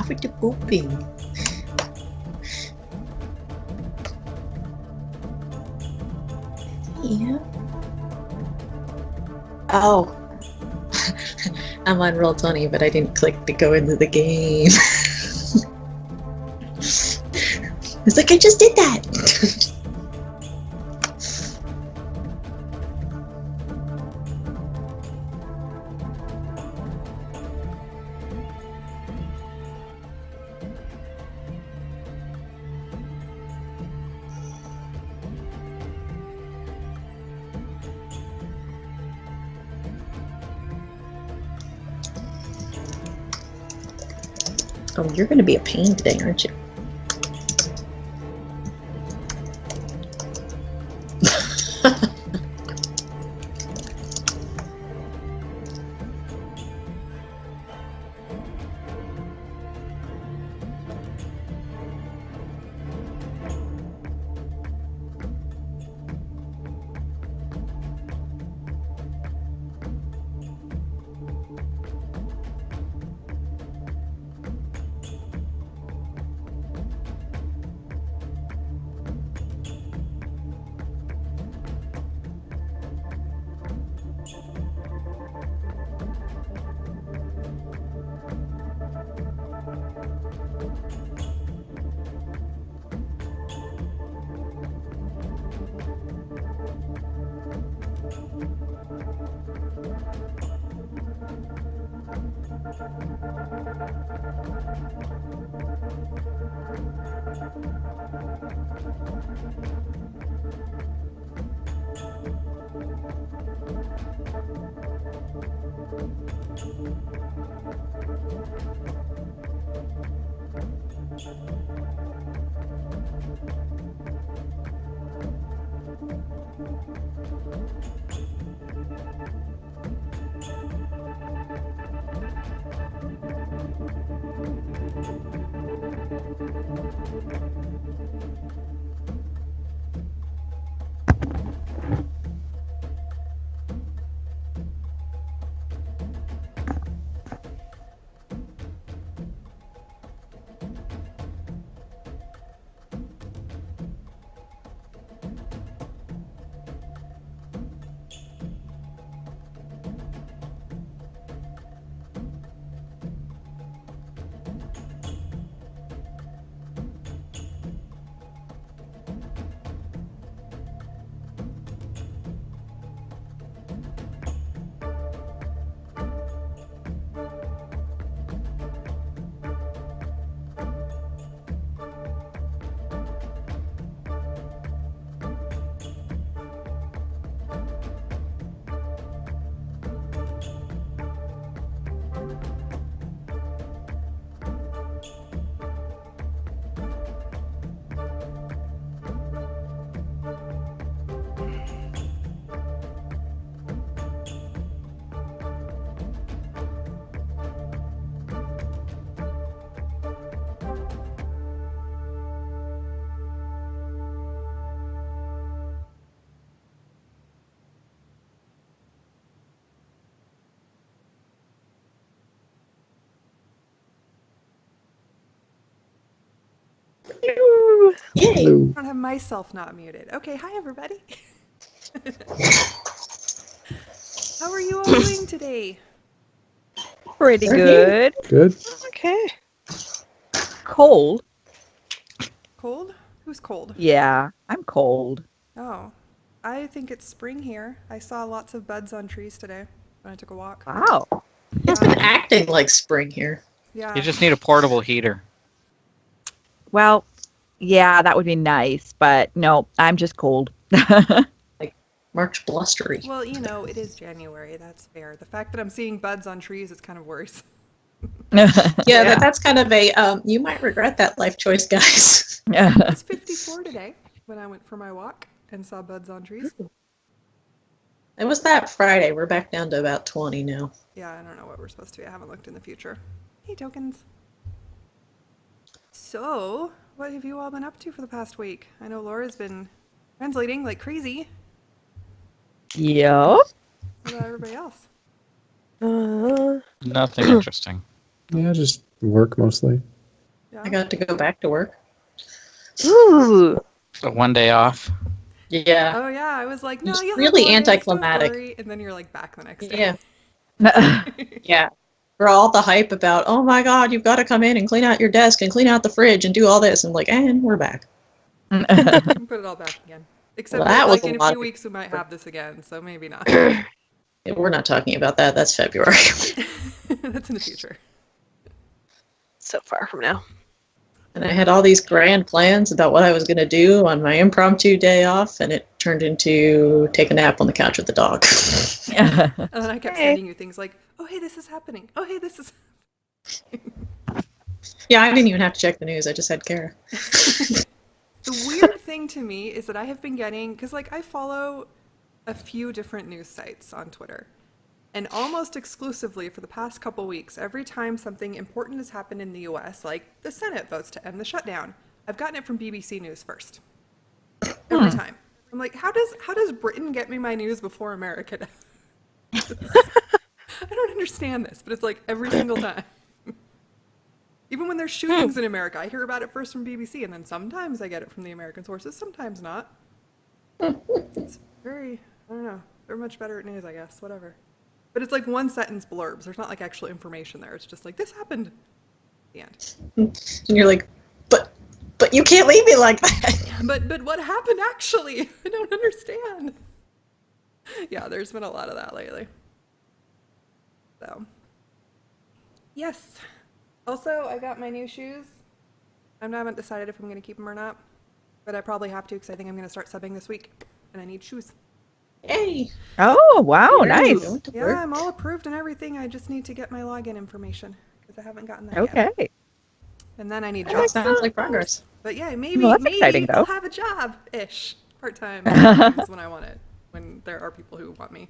With the pooping. Yeah. Oh. I'm on Roll20, but I didn't click to go into the game. It's like, I just did that. Oh, you're going to be a pain today, aren't you? Yay! I don't have myself not muted. Okay, hi everybody. How are you all doing today? Pretty good. Good. Okay. Cold. Cold? Who's cold? Yeah, I'm cold. Oh, I think it's spring here. I saw lots of buds on trees today when I took a walk. Wow. It's been acting like spring here. Yeah. You just need a portable heater. Well, yeah, that would be nice, but no, I'm just cold. Like March blustery. Well, you know, it is January. That's fair. The fact that I'm seeing buds on trees is kind of worrisome. Yeah, that's kind of a you might regret that life choice, guys. It was 54 today when I went for my walk and saw buds on trees. It was that Friday. We're back down to about 20 now. Yeah, I don't know what we're supposed to be. I haven't looked in the future. Hey, tokens. So, what have you all been up to for the past week? I know Laura's been translating like crazy. Yep. What about everybody else? Nothing interesting. Yeah, just work mostly. Yeah. I got to go back to work. Ooh. So 1 day off. Yeah. Oh yeah, I was like, no, It's you'll really have more days, don't anticlimactic. worry. And then you're like back the next day. Yeah. Yeah. For all the hype about, oh my God, you've got to come in and clean out your desk and clean out the fridge and do all this. And like, and we're back. Put it all back again. Except Well, that, that was like a in a lot few of- weeks we might have this again, so maybe not. Yeah, we're not talking about that. That's February. That's in the future. So far from now. And I had all these grand plans about what I was going to do on my impromptu day off, and it turned into take a nap on the couch with the dog. And then I kept Hey. sending you things like, oh hey, this is happening. Oh hey, this is. Yeah, I didn't even have to check the news. I just had Kara. The weird thing to me is that I have been getting, because like I follow a few different news sites on Twitter, and almost exclusively for the past couple weeks, every time something important has happened in the US, like the Senate votes to end the shutdown, I've gotten it from BBC News first. Every time. I'm like, how does Britain get me my news before America does? I don't understand this, but it's like every single time. Even when there's shootings in America, I hear about it first from BBC, and then sometimes I get it from the American sources, sometimes not. It's very, I don't know, they're much better at news, I guess, whatever. But it's like one sentence blurbs. There's not like actual information there. It's just like, this happened. The end. And you're like, but you can't leave me like that. But what happened actually? I don't understand. Yeah, there's been a lot of that lately. So, yes. Also, I got my new shoes. I haven't decided if I'm going to keep them or not, but I probably have to because I think I'm going to start subbing this week, and I need shoes. Yay. Oh, wow, nice. I went to Yeah, work. I'm all approved and everything. I just need to get my login information because I haven't gotten that yet. Okay. And then I need That jobs. sounds like progress. But yeah, maybe Well, that's maybe exciting, I'll though. have a job-ish, part-time, sometimes when I want it, when there are people who want me,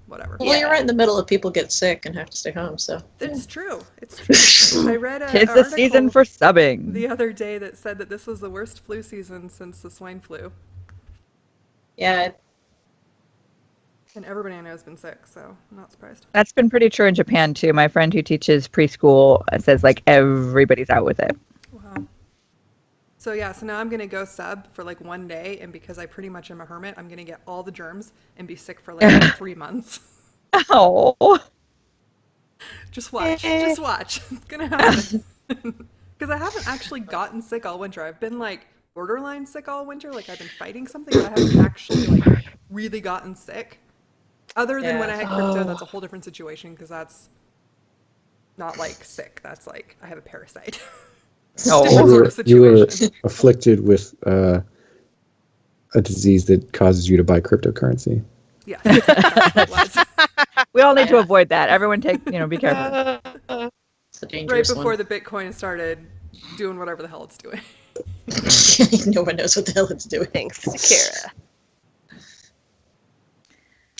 whatever. Well, you're right in the middle of people get sick and have to stay home, so. It's true. It's true. I read Tis an the season article for subbing. the other day that said that this was the worst flu season since the swine flu, Yeah, and everybody I know has been sick, so I'm not surprised. That's been pretty true in Japan too. My friend who teaches preschool says like everybody's out with it. Wow. So yeah, so now I'm gonna go sub for like 1 day, and because I pretty much am a hermit, I'm gonna get all the germs and be sick for like 3 months. Oh. Just watch. Just watch. It's gonna happen. Because I haven't actually gotten sick all winter. I've been like borderline sick all winter. Like I've been fighting something, but I haven't actually like really gotten sick. Other than when I had crypto, that's a whole different situation because that's not like sick. That's like I have a parasite. Oh. Different sort of You were situation. afflicted with a disease that causes you to buy cryptocurrency. Yes, that's what it was. We all need to avoid that. Everyone take, be careful. it's a Right dangerous before one. the Bitcoin started doing whatever the hell it's doing. No one knows what the hell it's doing. Thanks to Kara.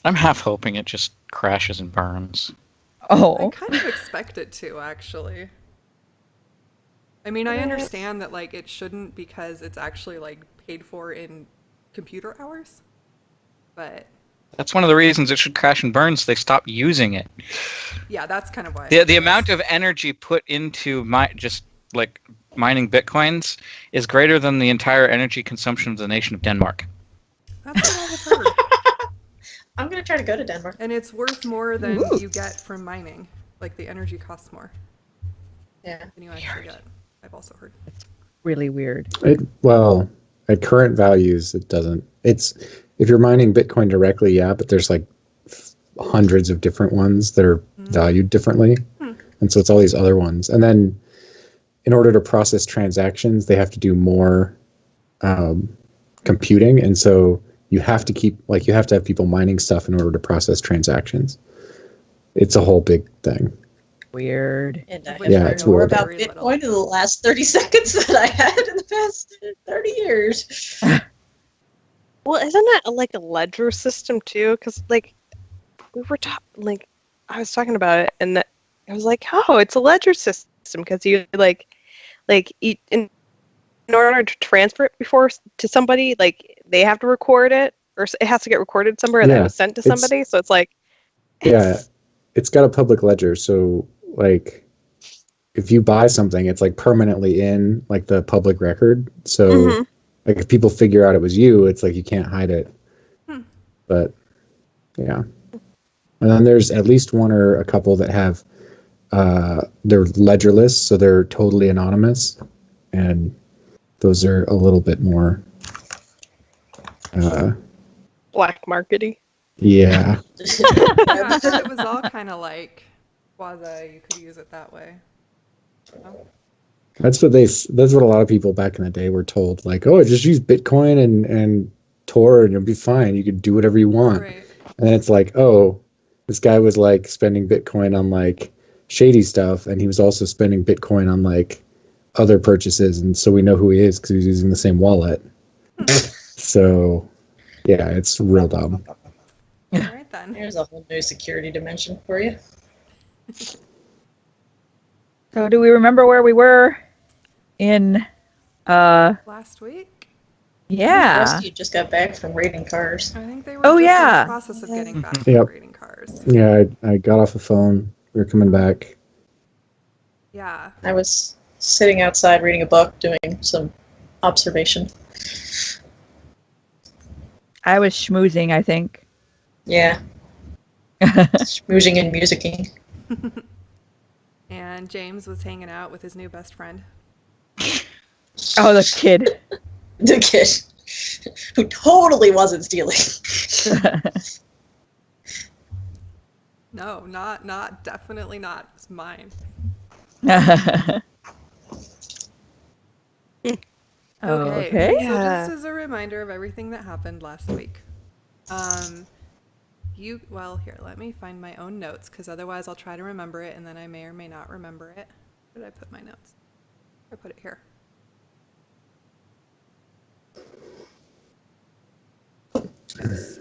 I'm half hoping it just crashes and burns. I Oh. kind of expect it to, actually. I mean, I understand that, like, it shouldn't because it's actually, like, paid for in computer hours. But, That's one of the reasons it should crash and burn, so they stop using it. yeah, that's kind of why. The amount of energy put into mining bitcoins is greater than the entire energy consumption of the nation of Denmark. That's what I've heard. I'm going to try to go to Denmark. And it's worth more than you get from mining. Like, the energy costs more Yeah. than you actually get. I've also heard. Really weird. Well, at current values, it doesn't. It's if you're mining Bitcoin directly, yeah, but there's like hundreds of different ones that are valued differently, and so it's all these other ones. And then, in order to process transactions, they have to do more computing, and so you have to have people mining stuff in order to process transactions. It's a whole big thing. Weird. And I have Yeah, learned it's more weird. about Very little. Bitcoin in the last 30 seconds than I had in the past 30 years. Well, isn't that like a ledger system too? Because like we were like I was talking about it, and that I was like, oh, it's a ledger system because you in order to transfer it before to somebody, like they have to record it, or it has to get recorded somewhere, and then it Yeah, was sent to it's- somebody. So it's like, Yeah, it's got a public ledger, so like if you buy something, it's like permanently in like the public record. So Mhm. like if people figure out it was you, it's like you can't hide it. Hmm. But yeah. And then there's at least one or a couple that have they're ledgerless, so they're totally anonymous, and those are a little bit more black markety. yeah. Yeah, I thought it was all kind of like quasi. You could use it that way. No? That's what a lot of people back in the day were told, like, oh, just use Bitcoin and Tor and you'll be fine. You can do whatever you want. Right. And it's like, oh, this guy was like spending Bitcoin on like shady stuff, and he was also spending Bitcoin on like other purchases, and so we know who he is because he's using the same wallet. So yeah, it's real dumb. All right then. There's a whole new security dimension for you. So do we remember where we were in Last week, yeah. Rusty just got back from raiding cars. I think they were Oh, just in yeah. the process of getting back Yep. from raiding cars. Yeah, I got off the phone. We were coming back. Yeah. I was sitting outside reading a book, doing some observation. I was schmoozing, I think. Yeah, schmoozing and musicking. And James was hanging out with his new best friend. Oh, the kid. The kid who totally wasn't stealing. No, definitely not. It's mine. Okay. So Yeah. just as a reminder of everything that happened last week. Here, let me find my own notes, because otherwise I'll try to remember it, and then I may or may not remember it. Where did I put my notes? I put it here. Yes.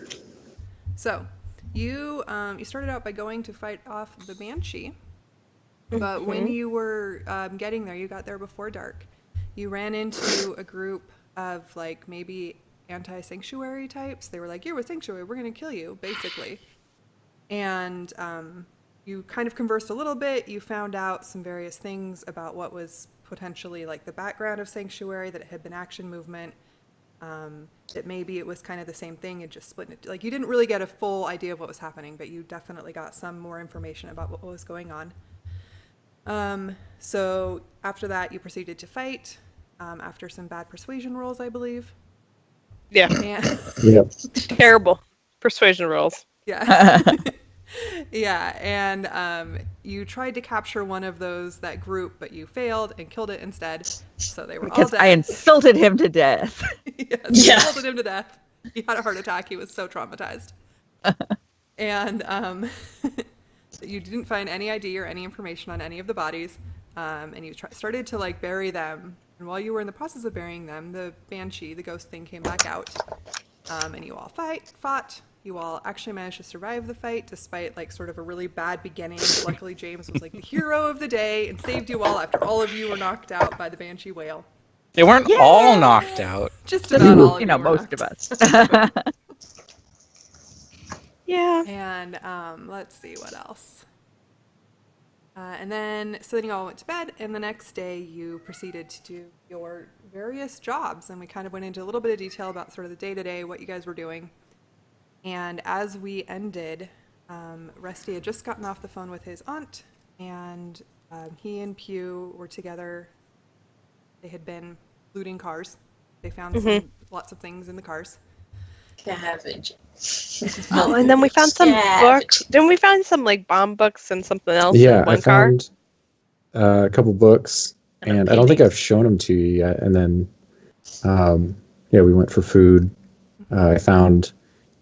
So, you started out by going to fight off the Banshee, but when you were getting there, you got there before dark. You ran into a group of like maybe anti-sanctuary types. They were like, "You're a sanctuary. We're gonna kill you," basically. And you kind of conversed a little bit. You found out some various things about what was potentially like the background of sanctuary, that it had been action movement. That maybe it was kind of the same thing and just split it. Like, you didn't really get a full idea of what was happening, but you definitely got some more information about what was going on. So after that, you proceeded to fight after some bad persuasion rolls, I believe. Yeah, And Yep. terrible persuasion rolls. yeah. Yeah, and you tried to capture one of that group, but you failed and killed it instead. So they were all Because dead. I insulted him to death. Yes, Yeah. insulted him to death. He had a heart attack. He was so traumatized. And you didn't find any ID or any information on any of the bodies, and you started to like bury them. And while you were in the process of burying them, the Banshee, the ghost thing, came back out, and you all fought. You all actually managed to survive the fight, despite like sort of a really bad beginning. Luckily, James was like the hero of the day and saved you all after all of you were knocked out by the Banshee whale. They weren't all knocked out. Just about all of You know, were most knocked of us. Yeah. And let's see what else. And then you all went to bed, and the next day you proceeded to do your various jobs, and we kind of went into a little bit of detail about sort of the day-to-day, what you guys were doing. And as we ended, Rusty had just gotten off the phone with his aunt, and he and Pew were together. They had been looting cars. They found lots of things in the cars. Cabbage. Oh, and then we found some Cabbage. books. Then we found some like bomb books and something else Yeah, in one I car. found a couple books, And a and I don't think painting. I've shown them to you yet. And then, yeah, we went for food. I found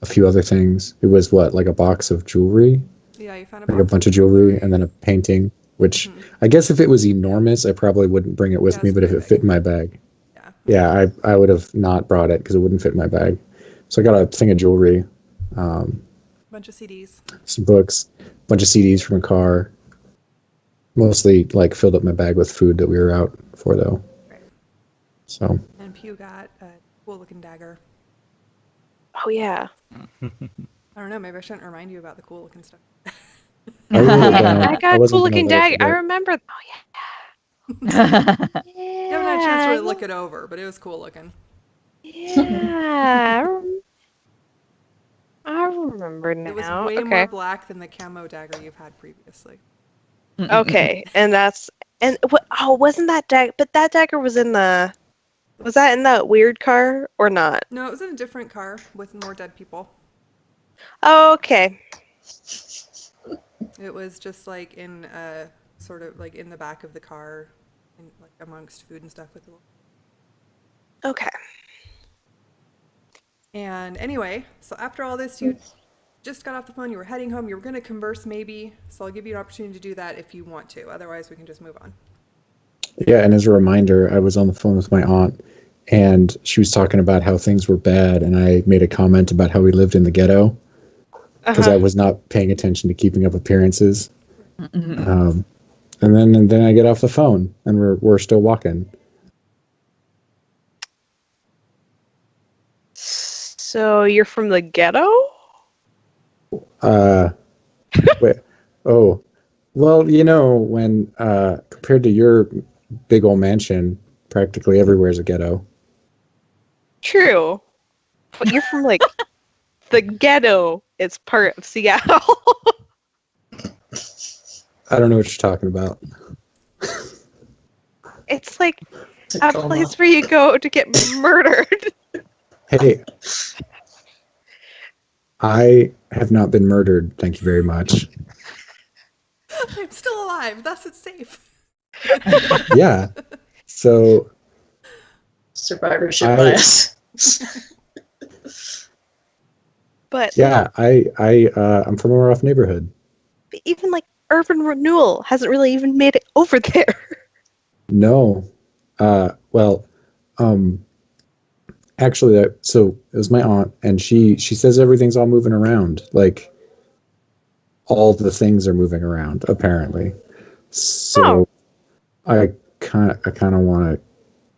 a few other things. It was like a box of jewelry, Yeah, you found a like a bunch of jewelry, and then a painting. which I guess if it was enormous, I probably wouldn't bring it with Yeah, me. it's But if pretty it fit big. in my bag, Yeah. yeah, I would have not brought it because it wouldn't fit in my bag. So I got a thing of jewelry, Bunch of CDs. some books, a bunch of CDs from a car. Mostly like filled up my bag with food that we were out for though. Right. So And Pew got a cool looking dagger. Oh yeah. I don't know, maybe I shouldn't remind you about the cool looking stuff. I wrote it down. I got wasn't cool gonna looking let it dagger. I forget. remember. Oh You haven't yeah. had a chance to really look it over, but it was cool looking. Yeah. I remember now. It was way okay. more black than the camo dagger you've had previously. Okay, and that's and what? Oh, wasn't that dagger? But that dagger was in the. Was that in that weird car or not? No, it was in a different car with more dead people. Oh, okay. It was just like in sort of like in the back of the car, and like amongst food and stuff with the. Okay. And anyway, so after all this, you just got off the phone. You were heading home. You were going to converse maybe, so I'll give you an opportunity to do that if you want to. Otherwise, we can just move on. Yeah, and as a reminder, I was on the phone with my aunt, and she was talking about how things were bad, and I made a comment about how we lived in the ghetto because I was not paying attention to keeping up appearances. And then I get off the phone, and we're still walking. So you're from the ghetto? Wait. Oh, well, you know, when compared to your big old mansion, practically everywhere is a ghetto. True. But you're from like the ghetto is part of Seattle. I don't know what you're talking about. It's like a Tacoma. place where you go to get murdered. Hey, I have not been murdered. Thank you very much. I'm still alive. Thus, it's safe. Yeah. So Survivorship I- bias. But yeah, I'm from a rough neighborhood. even like urban renewal hasn't really even made it over there. No. Well, actually, so it was my aunt, and she says everything's all moving around. Like, all the things are moving around, apparently. So, I kind of want to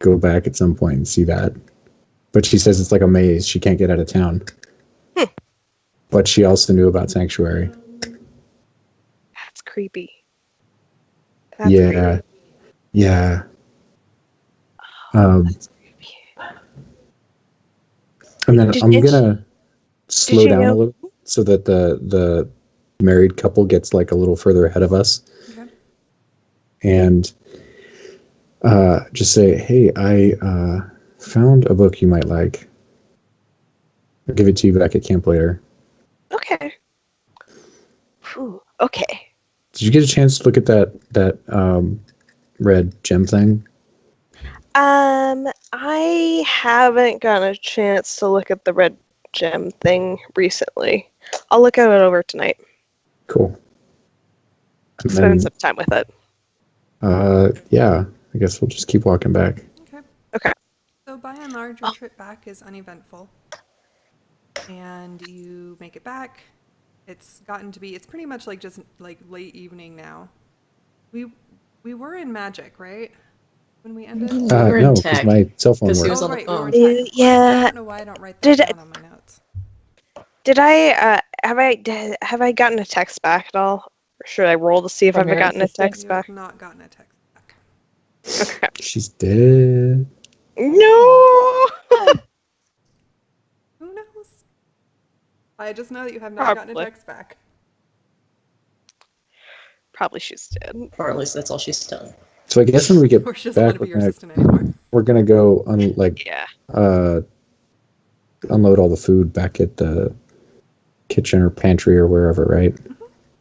go back at some point and see that. But she says it's like a maze. She can't get out of town. But she also knew about Sanctuary. That's creepy. That's Yeah. creepy. Yeah. That's creepy. And then I'm Did gonna slow you down a know- little so that the married couple gets like a little further ahead of us, Okay. and just say, "Hey, I found a book you might like. I'll give it to you back at camp later." Okay. Whew, okay. Did you get a chance to look at that red gem thing? I haven't gotten a chance to look at the red gem thing recently. I'll look at it over tonight. Cool. And Spend then, some time with it. yeah, I guess we'll just keep walking back. Okay. Okay. So by and large, your trip back is uneventful, and you make it back. It's gotten to be. It's pretty much like just like late evening now. We were in Magic, right? When we ended. We were in No, because tech. my cell phone 'Cause he works. was on the right, we were in phone. tech, of course. Yeah. I don't know why I don't write Did that I- down on my notes. Did I have I gotten a text back at all? Or should I roll to see if From I've your gotten a sister? text You back? have not gotten a text back. Okay. She's dead. No. Who knows? I just know that you have not gotten a Probably. text back. Probably she's dead. Or at least that's all she's done. So I guess when we get Or she doesn't want back, to be your assistant anymore. we're gonna go Yeah. unload all the food back at the kitchen or pantry or wherever, right?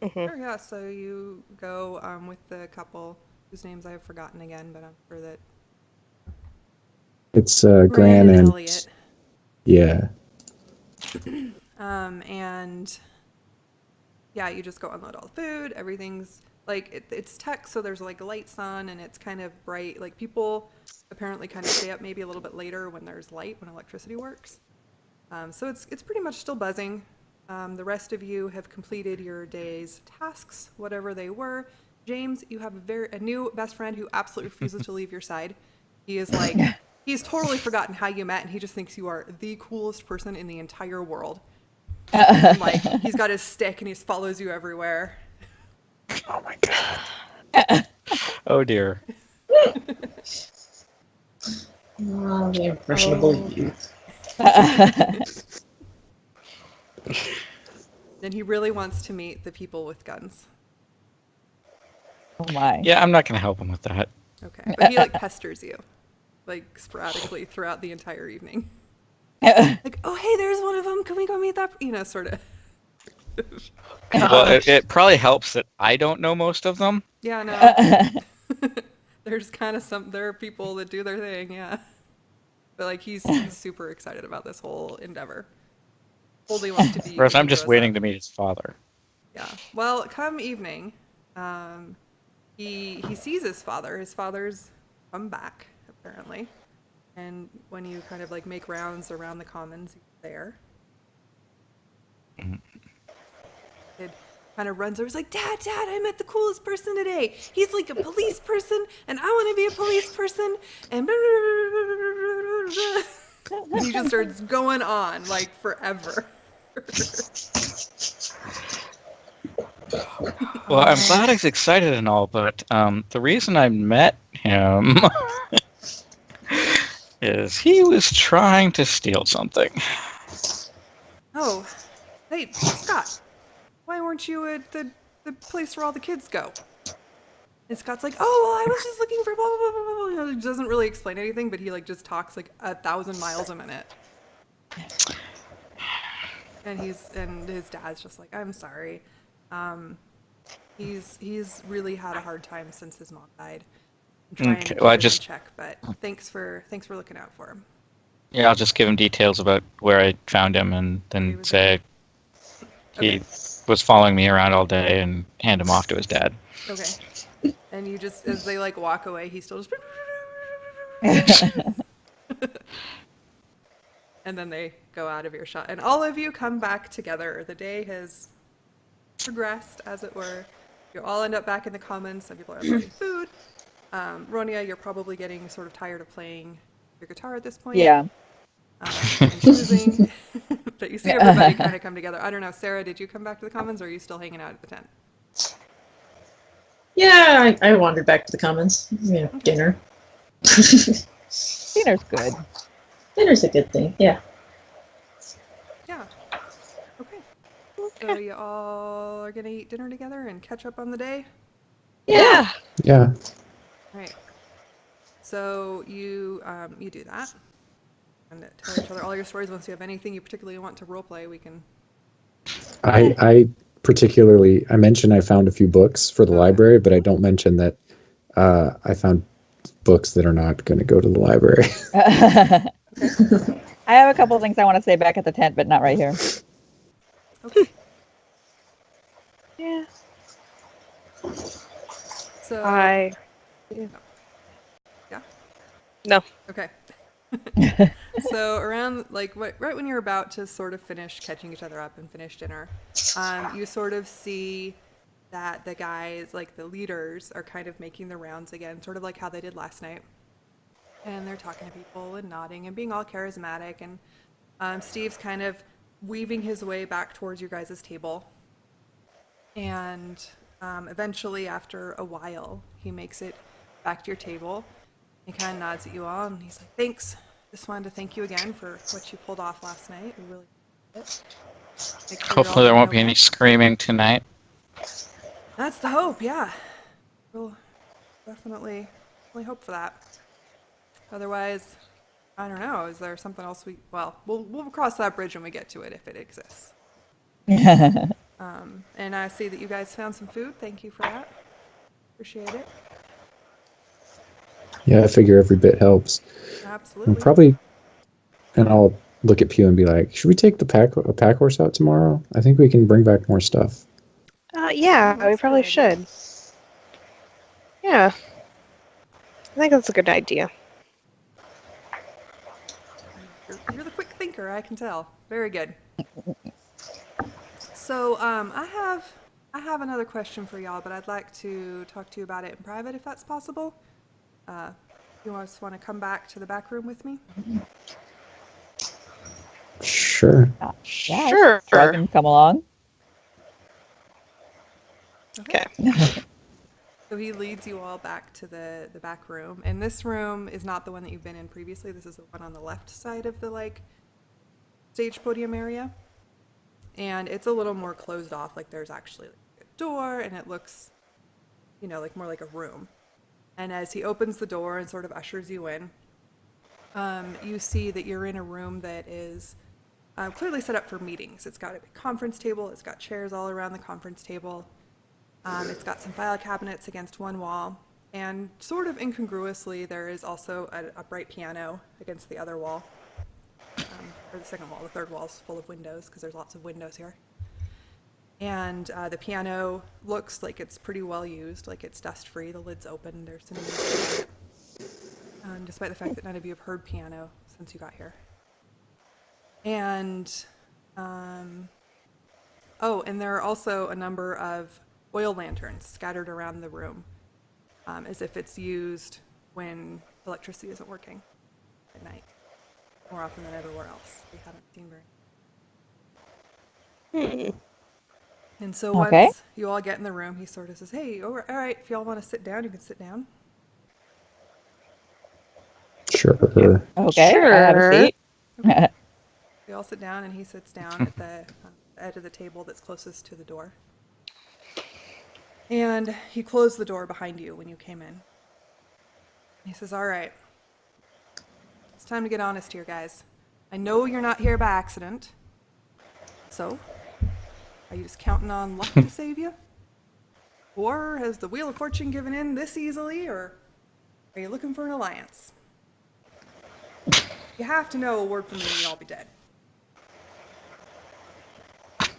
hmm Sure, yeah. So you go with the couple whose names I have forgotten again, but I'm sure that It's Gran Gran and Elliot. yeah. And yeah, you just go unload all the food. Everything's like it's tech, so there's like lights on and it's kind of bright. Like people apparently kind of stay up maybe a little bit later when there's light, when electricity works. So it's pretty much still buzzing. The rest of you have completed your day's tasks, whatever they were. James, you have a new best friend who absolutely refuses to leave your side. He is like, he's totally forgotten how you met, and he just thinks you are the coolest person in the entire world. And, like, he's got his stick and he follows you everywhere. Oh my god. Oh dear. Oh, the impressionable youth. Then he really wants to meet the people with guns. Oh my. Yeah, I'm not going to help him with that. Okay, but he like pesters you, like sporadically throughout the entire evening. Like, oh hey, there's one of them. Can we go meet that? You know, sort of. Well, it probably helps that I don't know most of them. Yeah, no. There's kind of there are people that do their thing, yeah. But like he's super excited about this whole endeavor. Totally wants to be. Whereas I'm just waiting to meet his father. Yeah. Well, come evening, he sees his father. His father's come back apparently, and when you kind of like make rounds around the commons, he's there. Mhm. Kid kind of runs over. He's like, Dad, I met the coolest person today. He's like a police person, and I want to be a police person. And he just starts going on like forever. Well, I'm glad he's excited and all, but the reason I met him is he was trying to steal something. Oh, hey, Scott, why weren't you at the place where all the kids go? And Scott's like, oh, well, I was just looking for blah, blah, blah, blah, blah. He doesn't really explain anything, but he like just talks like 1,000 miles a minute. And his dad's just like, I'm sorry. He's really had a hard time since his mom died. I'm trying to keep him in check, but thanks for looking out for him. Yeah, I'll just give him details about where I found him and then say he was following me around all day and hand him off to his dad. Okay. And you just, as they like walk away, he still just... And then they go out of earshot. And all of you come back together. The day has progressed, as it were. You all end up back in the commons. Some people are having food. Ronia, you're probably getting sort of tired of playing your guitar at this point. Yeah. And choosing. But you see everybody kind of come together. I don't know, Sarah, did you come back to the commons, or are you still hanging out at the tent? Yeah, I wandered back to the commons. Yeah, dinner. Dinner's good. Dinner's a good thing, yeah. Yeah. Okay. So you all are going to eat dinner together and catch up on the day? Yeah. Yeah. All right. So you do that. And tell each other all your stories. Once you have anything you particularly want to roleplay, we can... I particularly, I mentioned I found a few books for the library, but I don't mention that I found books that are not going to go to the library. I have a couple of things I want to say back at the tent, but not right here. Okay. Yeah. So... Yeah? No. Okay. So around right when you're about to sort of finish catching each other up and finish dinner, you sort of see that the guys, like the leaders, are kind of making the rounds again, sort of like how they did last night. And they're talking to people and nodding and being all charismatic. And Steve's kind of weaving his way back towards your guys' table. And eventually, after a while, he makes it back to your table. He kind of nods at you all, and he's like, thanks. Just wanted to thank you again for what you pulled off last night. We really appreciate it. Make sure Hopefully there won't be any screaming tonight. That's the hope, yeah. We'll definitely hope for that. Otherwise, I don't know. Is there something else we'll cross that bridge when we get to it, if it exists. And I see that you guys found some food. Thank you for that. Appreciate it. Yeah, I figure every bit helps. Absolutely. And I'll look at Pew and be like, should we take the pack horse out tomorrow? I think we can bring back more stuff. Yeah, we probably should. Yeah. I think that's a good idea. You're the quick thinker, I can tell. Very good. So, I have another question for y'all, but I'd like to talk to you about it in private, if that's possible. You just want to come back to the back room with me? Sure. Yeah, Sure. so I can come along. Okay. So he leads you all back to the back room, and this room is not the one that you've been in previously. This is the one on the left side of the stage podium area, and it's a little more closed off. Like there's actually a door, and it looks, like more like a room. And as he opens the door and sort of ushers you in, you see that you're in a room that is clearly set up for meetings. It's got a big conference table. It's got chairs all around the conference table. It's got some file cabinets against one wall. And sort of incongruously, there is also an upright piano against the other wall. Or the second wall. The third wall is full of windows because there's lots of windows here. And the piano looks like it's pretty well used, like it's dust-free. The lid's open. There's some music in it, despite the fact that none of you have heard piano since you got here. And, and there are also a number of oil lanterns scattered around the room, as if it's used when electricity isn't working at night, more often than everywhere else. We haven't seen very. And so once you all get in the room, he sort of says, "Hey, all right, if y'all want to sit down, you can sit down." Sure. Okay, Sure. I have a seat. We all sit down, and he sits down at the edge of the table that's closest to the door. And he closed the door behind you when you came in. He says, "All right, it's time to get honest here, guys. I know you're not here by accident. So, are you just counting on luck to save you? Or has the Wheel of Fortune given in this easily, or are you looking for an alliance? You have to know a word from me and you'll all be dead."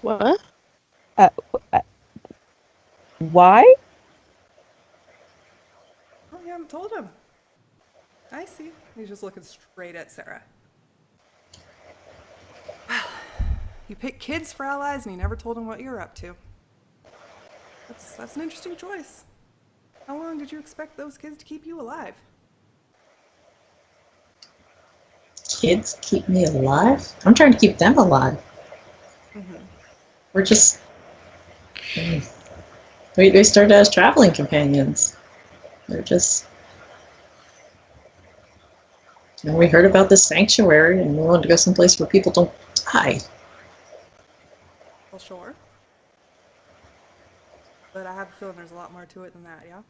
What? Why? Oh, you haven't told him. I see. He's just looking straight at Sarah. You pick kids for allies and you never told him what you're up to. That's an interesting choice. How long did you expect those kids to keep you alive? Kids keep me alive? I'm trying to keep them alive. Mm-hmm. We're just... We started as traveling companions. They're just... And we heard about this sanctuary and we wanted to go someplace where people don't die. Well, sure. But I have a feeling there's a lot more to it than that, yeah?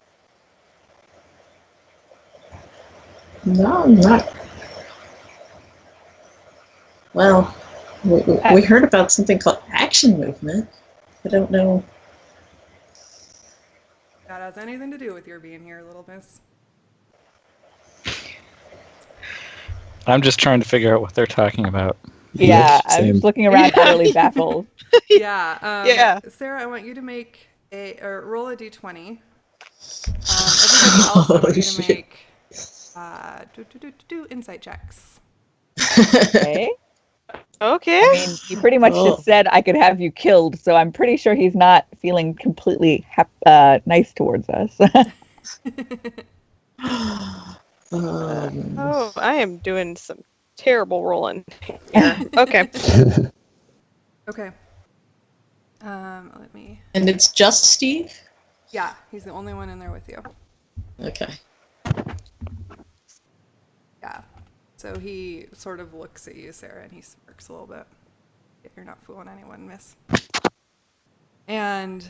No, not... Well, we heard about something called action movement. I don't know. That has anything to do with your being here, little miss. I'm just trying to figure out what they're talking about. Yeah, I'm Same. just looking around utterly baffled. Yeah. Yeah. Sarah, I want you to make roll a d20. Everybody else, I want you to shit. make insight checks. Okay. Okay. I mean, he pretty much Oh. just said I could have you killed, so I'm pretty sure he's not feeling completely nice towards us. Oh, I am doing some terrible rolling here. Okay. Okay. Let me. And it's just Steve? Yeah, he's the only one in there with you. Okay. Yeah. So he sort of looks at you, Sarah, and he smirks a little bit. Yeah, you're not fooling anyone, miss. And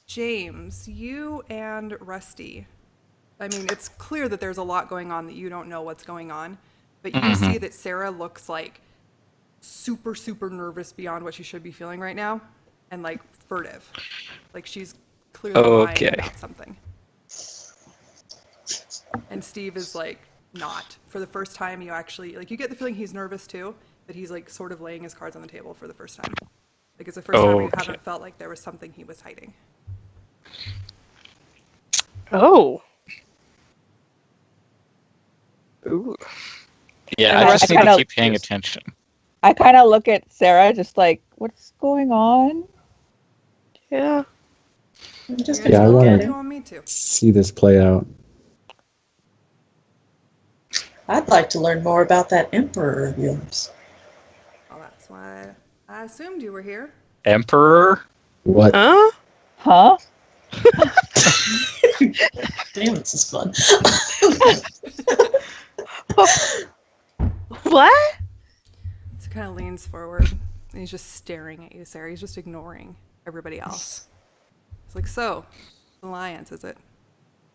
James, you and Rusty, I mean, it's clear that there's a lot going on that you don't know what's going on, but you see that Sarah looks like super, super nervous beyond what she should be feeling right now, and like furtive. Like she's clearly lying about something. And Steve is like not. For the first time, you actually, like, you get the feeling he's nervous too, but he's like sort of laying his cards on the table for the first time. Like it's the first time you haven't felt like there was something he was hiding. Oh. Ooh. Yeah, And I I just need to kinda- keep paying attention. I kind of look at Sarah just like, what's going on? Yeah. I'm just You're Yeah, I gonna look wanna- at what you it. want me to. See this play out. I'd like to learn more about that emperor of yours. Well, that's why I assumed you were here. Emperor? What? Huh? Huh? Damn, this is fun. What? So kind of leans forward and he's just staring at you, Sarah. He's just ignoring everybody else. It's like, so, alliance, is it?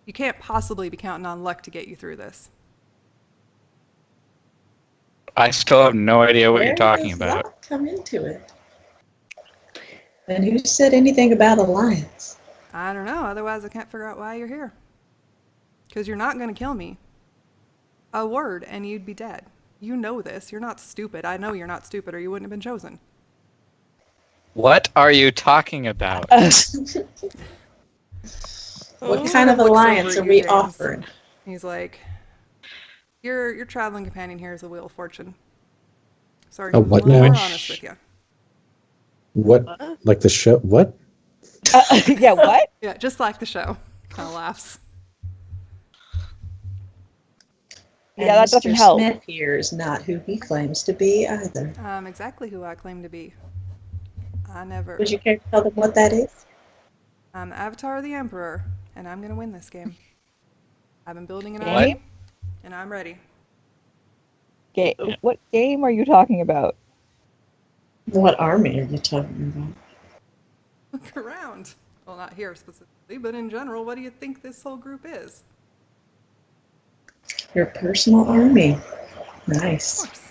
You can't possibly be counting on luck to get you through this. I still have no idea what Where you're talking does about. luck come into it? And who said anything about alliance? I don't know. Otherwise, I can't figure out why you're here. Because you're not going to kill me. A word, and you'd be dead. You know this. You're not stupid. I know you're not stupid, or you wouldn't have been chosen. What are you talking about? What He kind sort of looks alliance over are at we you, James. offering? He's like, your traveling companion here is a Wheel of Fortune. Sorry, A to be what a little now? more honest with you. What? Like the show? What? Yeah, what? Yeah, just like the show. Kind of laughs. Yeah, that doesn't Mr. help. Smith here is not who he claims to be either. Exactly who I claim to be. I never. Would you care to tell them what that is? I'm the Avatar of the Emperor, and I'm gonna win this game. I've been building an What? army, and I'm ready. What game are you talking about? What army are you talking about? Look around. Well, not here specifically, but in general, what do you think this whole group is? Your personal army. Of Nice. course.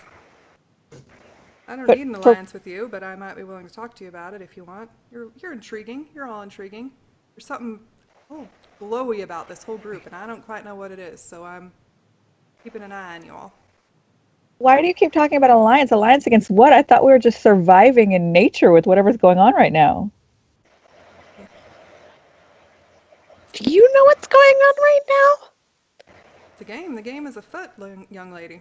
I don't But need an for- alliance with you, but I might be willing to talk to you about it if you want. You're intriguing. You're all intriguing. There's something glowy about this whole group, and I don't quite know what it is, so I'm keeping an eye on you all. Why do you keep talking about alliance? Alliance against what? I thought we were just surviving in nature with whatever's going on right now. Do you know what's going on right now? The game is afoot, young lady.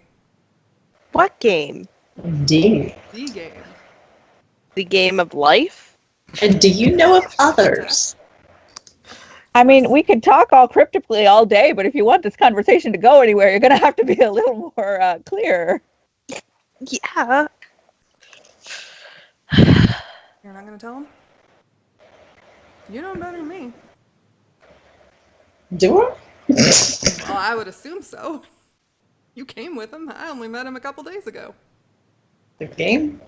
What game? Indeed. The game. The game of life? And do you know of others? I mean, we could talk all cryptically all day, but if you want this conversation to go anywhere, you're going to have to be a little more clear. Yeah. You're not gonna tell him? You know him better than me. Do I? Well, I would assume so. You came with him. I only met him a couple days ago. The game?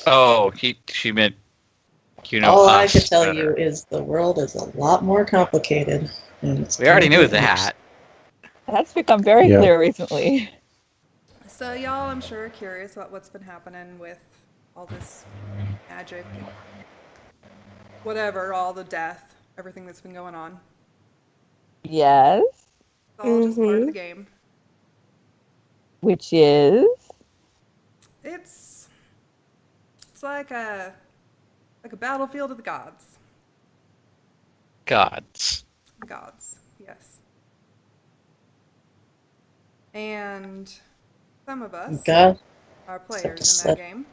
Oh, she meant, you know, All I us could tell better. you is the world is a lot more complicated. And it's We already gonna knew get worse. that. That's become very Yeah. clear recently. So y'all, I'm sure, are curious about what's been happening with all this magic and whatever, all the death, everything that's been going on. Yes. It's all just part of the game. Which is? It's like a battlefield of the gods. Gods. The gods, yes. And some of us God. are players in Set. that game.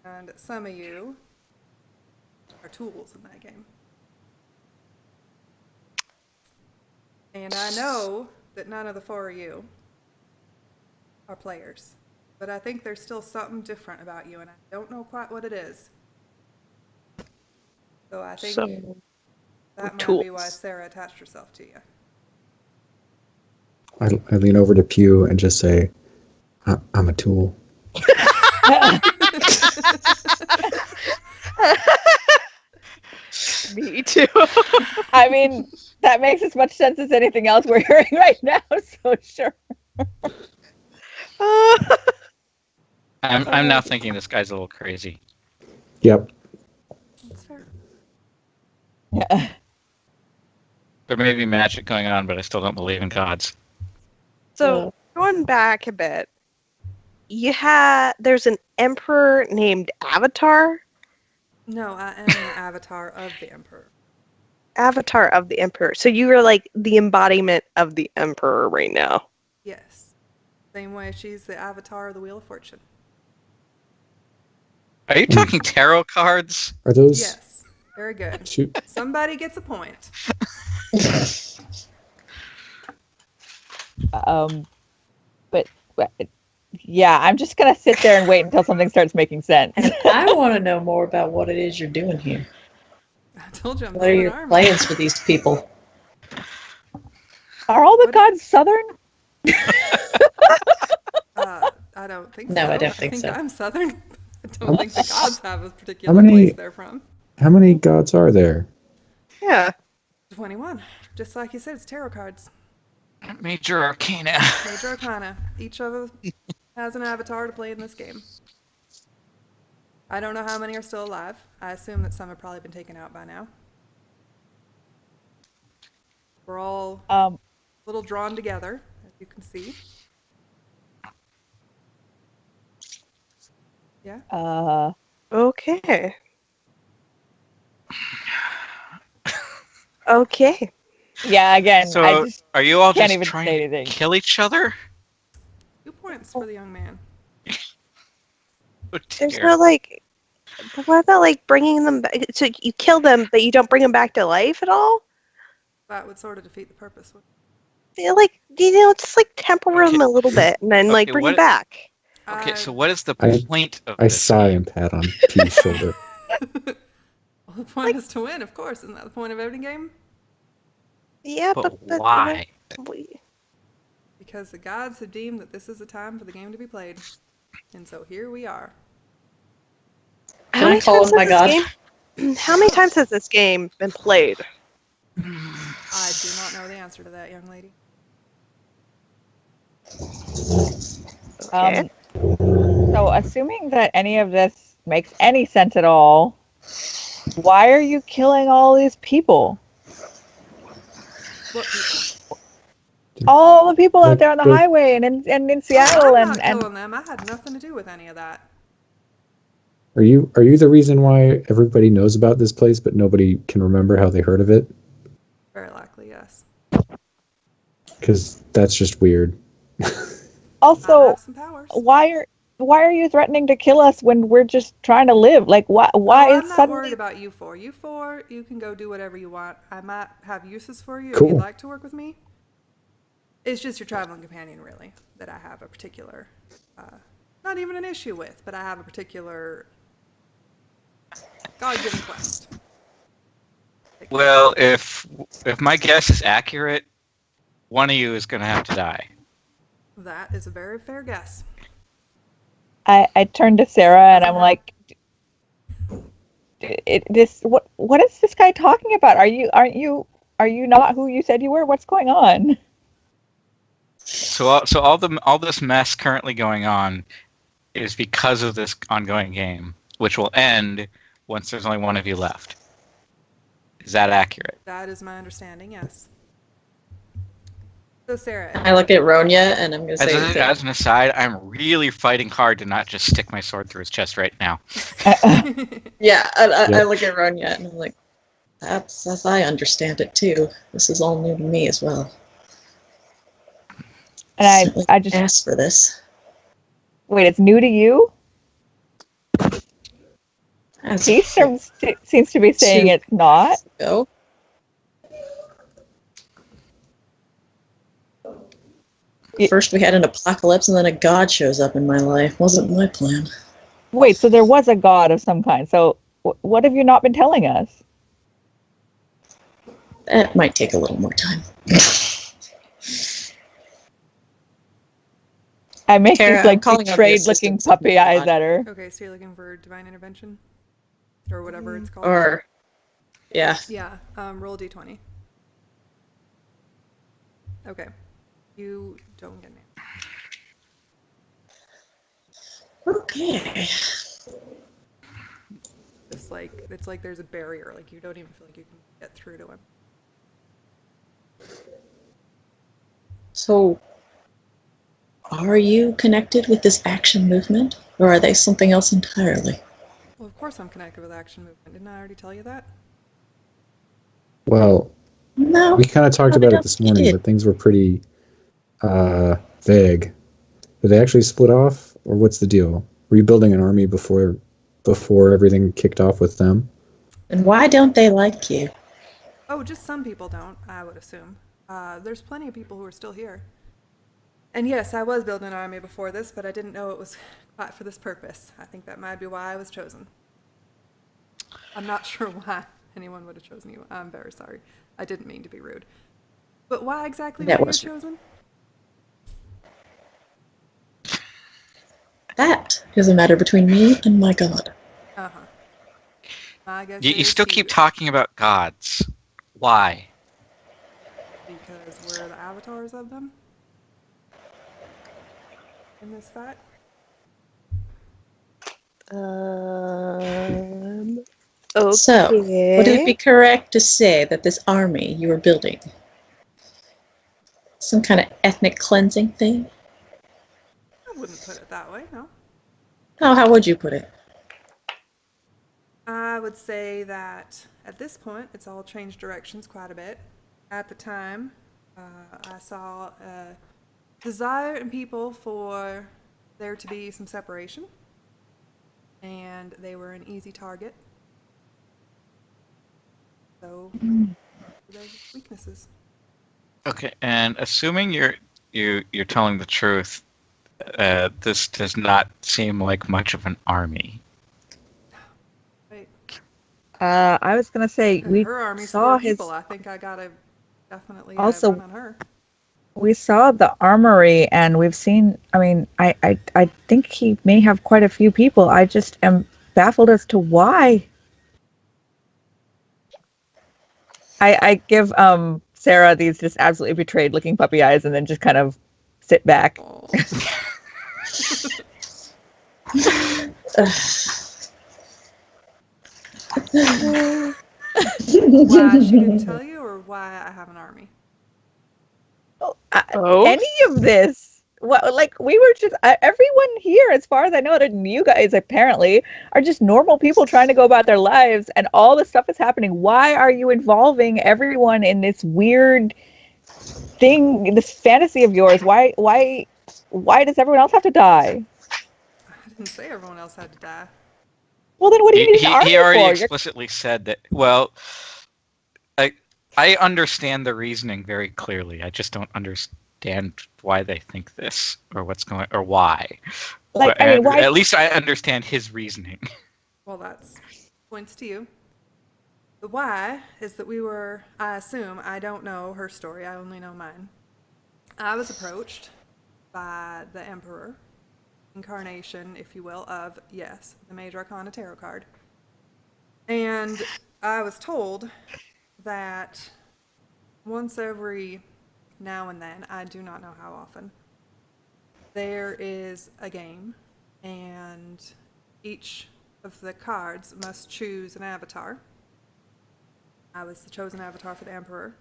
And some of you are tools in that game. And I know that none of the four of you are players. But I think there's still something different about you, and I don't know quite what it is. So I think So, that might tools. be why Sarah attached herself to you. I lean over to Pew and just say, I'm a tool. me too. I mean, that makes as much sense as anything else we're hearing right now, so sure. I'm now thinking this guy's a little crazy. Yep. That's fair. Yeah. There may be magic going on, but I still don't believe in gods. So, going back a bit, there's an emperor named Avatar. No, I am the avatar of the Emperor. Avatar of the Emperor. So you are like the embodiment of the Emperor right now. Yes. Same way she's the avatar of the Wheel of Fortune. Are you talking tarot cards? Are those Yes. Very good. shoot? Somebody gets a point. But yeah, I'm just gonna sit there and wait until something starts making sense. And I want to know more about what it is you're doing here. I told you I'm What are building your armor. plans for these people? Are all the What- gods southern? I don't think No, so. I don't think so. I'm Southern. I don't think the gods have a particular How many- place they're from. How many gods are there? Yeah. 21. Just like you said, it's tarot cards. Major Arcana. Major Arcana. Each of us has an avatar to play in this game. I don't know how many are still alive. I assume that some have probably been taken out by now. We're all a little drawn together, as you can see. Yeah. Okay. Okay. Yeah, again, I So, just are you all can't just even say trying to anything. kill each other? 2 points for the young man. Oh, There's dear. no like. But what about like bringing them back? So you kill them, but you don't bring them back to life at all? That would sort of defeat the purpose. Feel like just like temper them Okay. a little bit and then like Okay, bring what- them back. Okay, so what is the I- point of I this? sigh and pat on P's shoulder. Well, the point is to win, of course. Isn't that the point of every game? Yeah, But but why? Because the gods have deemed that this is the time for the game to be played. And so here we are. Can I call him my god? How many times has this game been played? I do not know the answer to that, young lady. Okay. So assuming that any of this makes any sense at all, why are you killing all these people? What people? All the people out there on the Well, highway and in Seattle I'm not and killing them. I had nothing to do with any of that. Are you the reason why everybody knows about this place but nobody can remember how they heard of it? Very likely, yes. Because that's just weird. I also have some powers. why are you threatening to kill us when we're just trying to live? Like why Oh, is I'm not suddenly worried about you four. You four, you can go do whatever you want. I might have uses for you if Cool. you'd like to work with me. It's just your traveling companion, really, that I have a particular, not even an issue with, but I have a particular God-given quest. Well, if my guess is accurate, one of you is going to have to die. That is a very fair guess. I turn to Sarah and I'm like, what is this guy talking about? Are you not who you said you were? What's going on? So all this mess currently going on is because of this ongoing game, which will end once there's only one of you left. Is that accurate? That is my understanding, yes. So, Sarah, I look at Ronya and I'm going to say, As an aside, I'm really fighting hard to not just stick my sword through his chest right now. yeah, I Yep. look at Ronya and I'm like, that's as I understand it too. This is all new to me as well. And Certainly I just asked for this. wait, it's new to you? As He seems to be saying Two. it's not. go. First we had an apocalypse and then a god shows up in my life. Wasn't my plan. Wait, so there was a god of some kind. So what have you not been telling us? That might take a little more time. I make Kara, these I'm like calling on the betrayed-looking assistance of puppy my eyes god. at her. okay, so you're looking for divine intervention? Or whatever it's called? Or, yeah. Yeah, roll a d20. Okay. You don't get an answer. Okay. It's like there's a barrier, like you don't even feel like you can get through to him. So, are you connected with this action movement? Or are they something else entirely? Well, of course I'm connected with action movement. Didn't I already tell you that? Well, No, we kind of talked I about it don't this think you morning, did. but things were pretty vague. Did they actually split off, or what's the deal? Were you building an army before everything kicked off with them? And why don't they like you? Oh, just some people don't, I would assume. There's plenty of people who are still here. And yes, I was building an army before this, but I didn't know it was quite for this purpose. I think that might be why I was chosen. I'm not sure why anyone would have chosen you. I'm very sorry. I didn't mean to be rude. But why exactly That were you was- chosen? That is a matter between me and my god. Uh-huh. My guess You is still he- keep talking about gods. Why? Because we're the avatars of them? In this fight? Okay. So, would it be correct to say that this army you were building, some kind of ethnic cleansing thing? I wouldn't put it that way, no. Oh, how would you put it? I would say that at this point, it's all changed directions quite a bit. At the time, I saw a desire in people for there to be some separation, and they were an easy target. So, there's weaknesses. Okay, and assuming you're telling the truth, this does not seem like much of an army. Wait, I was gonna say we her army's saw 4 his. people. I think I gotta definitely Also- run on her. We saw the armory, and we've seen. I mean, I think he may have quite a few people. I just am baffled as to why. I give Sarah these just absolutely betrayed looking puppy eyes, and then just kind of sit back. Oh. Why she didn't tell you, or why I have an army? Oh. Any of this? Well, like we were just everyone here, as far as I know, and you guys apparently are just normal people trying to go about their lives, and all this stuff is happening. Why are you involving everyone in this weird thing, this fantasy of yours? Why does everyone else have to die? I didn't say everyone else had to die. Well, then what do you need an army He already for? You're- explicitly said that. Well, I understand the reasoning very clearly. I just don't understand why they think this, or what's going, or why. Like, But I mean, why- At least I understand his reasoning. Well, that's points to you. The why is that we were, I assume, I don't know her story, I only know mine. I was approached by the Emperor, incarnation, if you will, of, yes, the Major Arcana Tarot card. And I was told that once every now and then, I do not know how often, there is a game, and each of the cards must choose an avatar. I was the chosen avatar for the Emperor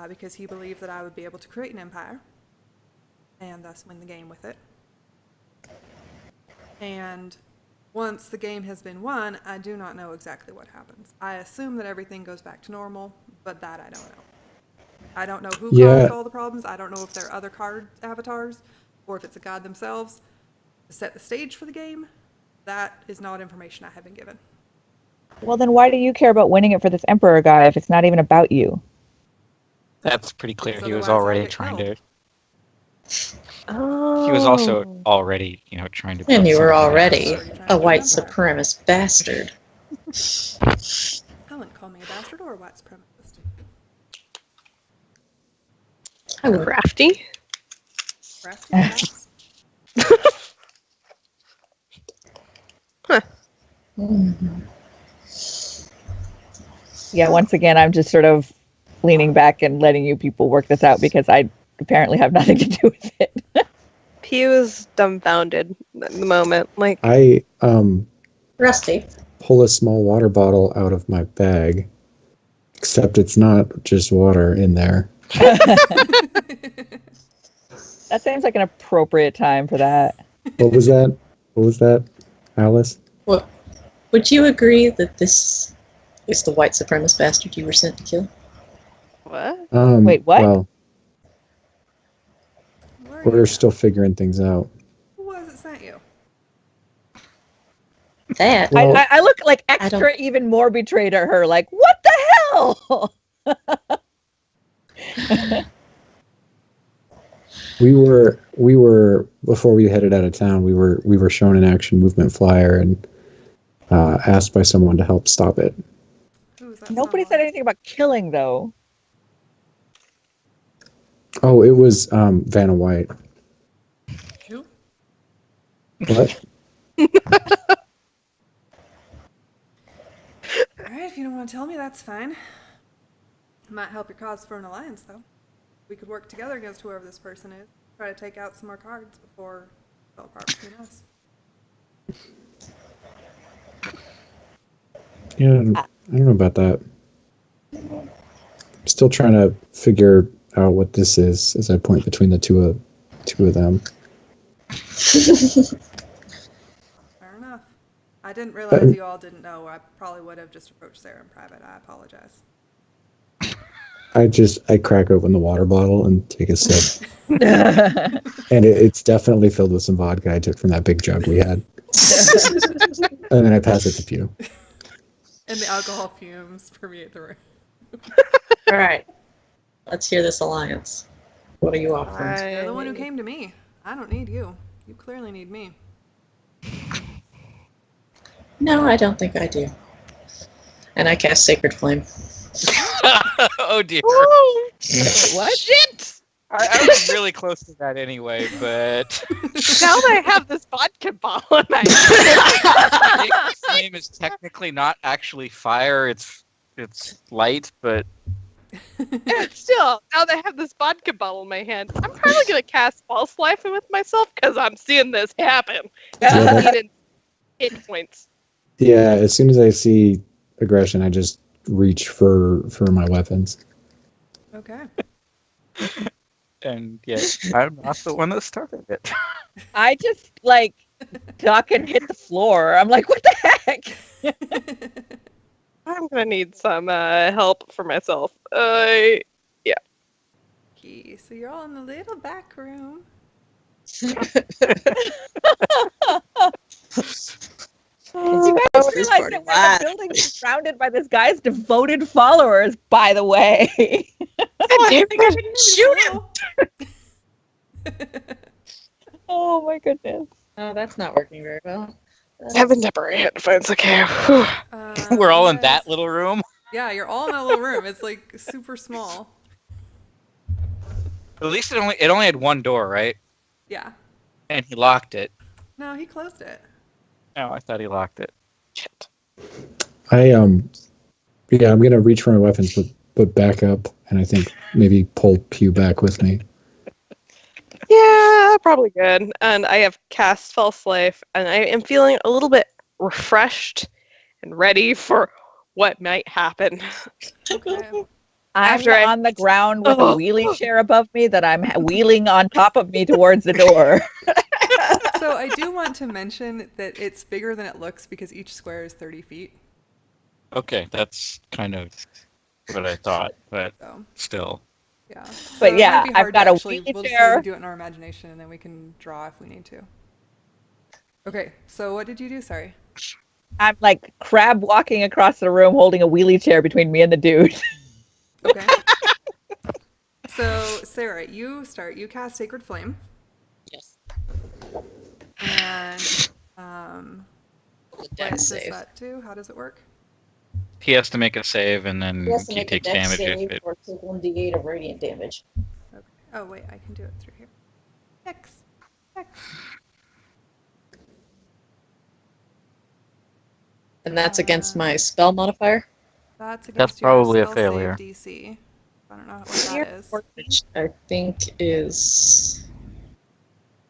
because he believed that I would be able to create an empire and thus win the game with it. And once the game has been won, I do not know exactly what happens. I assume that everything goes back to normal, but that I don't know. I don't know who Yeah. caused all the problems. I don't know if there are other card avatars or if it's a god themselves to set the stage for the game. That is not information I have been given. Well, then why do you care about winning it for this emperor guy if it's not even about you? That's pretty clear. Because He was otherwise I'll already get trying killed. to. Oh. He was also already, trying to. And build you were something already else. a white supremacist bastard. I wouldn't call me a bastard or a white supremacist. I would. Crafty. Crafty perhaps? Mhm. Yeah, once again, I'm just sort of leaning back and letting you people work this out because I apparently have nothing to do with it. He was dumbfounded at the moment. Like, I Rusty. pull a small water bottle out of my bag, except it's not just water in there. That seems like an appropriate time for that. What was that? What was that, Alice? What? Would you agree that this is the white supremacist bastard you were sent to kill? What? Wait, what? Well, Where are we're you? still figuring things out. Who was it sent you? That Well- I look like I don't- extra even more betrayed at her. Like, what the hell? We were before we headed out of town. We were shown an action movement flyer and asked by someone to help stop it. Who was that? Nobody said someone? anything about killing, though. Oh, it was Vanna White. Who? What? Alright, if you don't want to tell me, that's fine. Might help your cause for an alliance, though. We could work together against whoever this person is. Try to take out some more cards before it fell apart between us. Yeah, I don't know about that. I'm still trying to figure out what this is as I point between the two of them. Fair enough. I didn't realize you all didn't know. I probably would have just approached Sarah in private. I apologize. I crack open the water bottle and take a sip. And it's definitely filled with some vodka I took from that big jug we had. And then I pass it to Pew. And the alcohol fumes permeate the room. All right. Let's hear this alliance. What are you offering? You're the one who came to me. I don't need you. You clearly need me. No, I don't think I do. And I cast Sacred Flame. Oh dear. What? Shit! I was really close to that anyway, but Now that I have this vodka bottle in my hand. Sacred Flame is technically not actually fire. It's light, but Still, now that I have this vodka bottle in my hand, I'm probably gonna cast false life with myself because I'm seeing this happen. Yeah. Needed hit points. Yeah, as soon as I see aggression, I just reach for my weapons. Okay. and yet I'm not the one that started it. I just like duck and hit the floor. I'm like, what the heck? I'm gonna need some help for myself. Okay, so you're all in the little back room. Did you guys This realize party that we're in a building surrounded by this guy's devoted followers, by the way? Shoot him! Oh my goodness. Oh, that's not working very well. Haven't temporary headphones, okay. Whew. We're all in yes. that little room. Yeah, you're all in that little room. It's like super small. At least it only had one door, right? Yeah. And he locked it. No, he closed it. Oh, I thought he locked it. Shit. I'm gonna reach for my weapons, but back up, and I think maybe pull Pew back with me. Yeah, probably good. And I have cast false life, and I am feeling a little bit refreshed and ready for what might happen. Okay. I'm After I- on the ground with a wheelie chair above me that I'm wheeling on top of me towards the door. So I do want to mention that it's bigger than it looks because each square is 30 feet. Okay, that's kind of what I thought, but So still. yeah. So But it yeah, might be I've hard to got a actually, wheelie we'll just chair. maybe do it in our imagination and then we can draw if we need to. Okay, so what did you do? Sorry. I'm like crab walking across the room holding a wheelie chair between me and the dude. Okay. So Sarah, you start. You cast Sacred Flame. Yes. And The what dex does save. that do? How does it work? He has to make a save, and then He has to he make a takes dex damage save if it. or take 1d8 of radiant damage. Okay. Oh wait, I can do it through here. X. And that's against my spell modifier, That's against That's your probably a spell failure. save DC. I don't know what that is. which I think is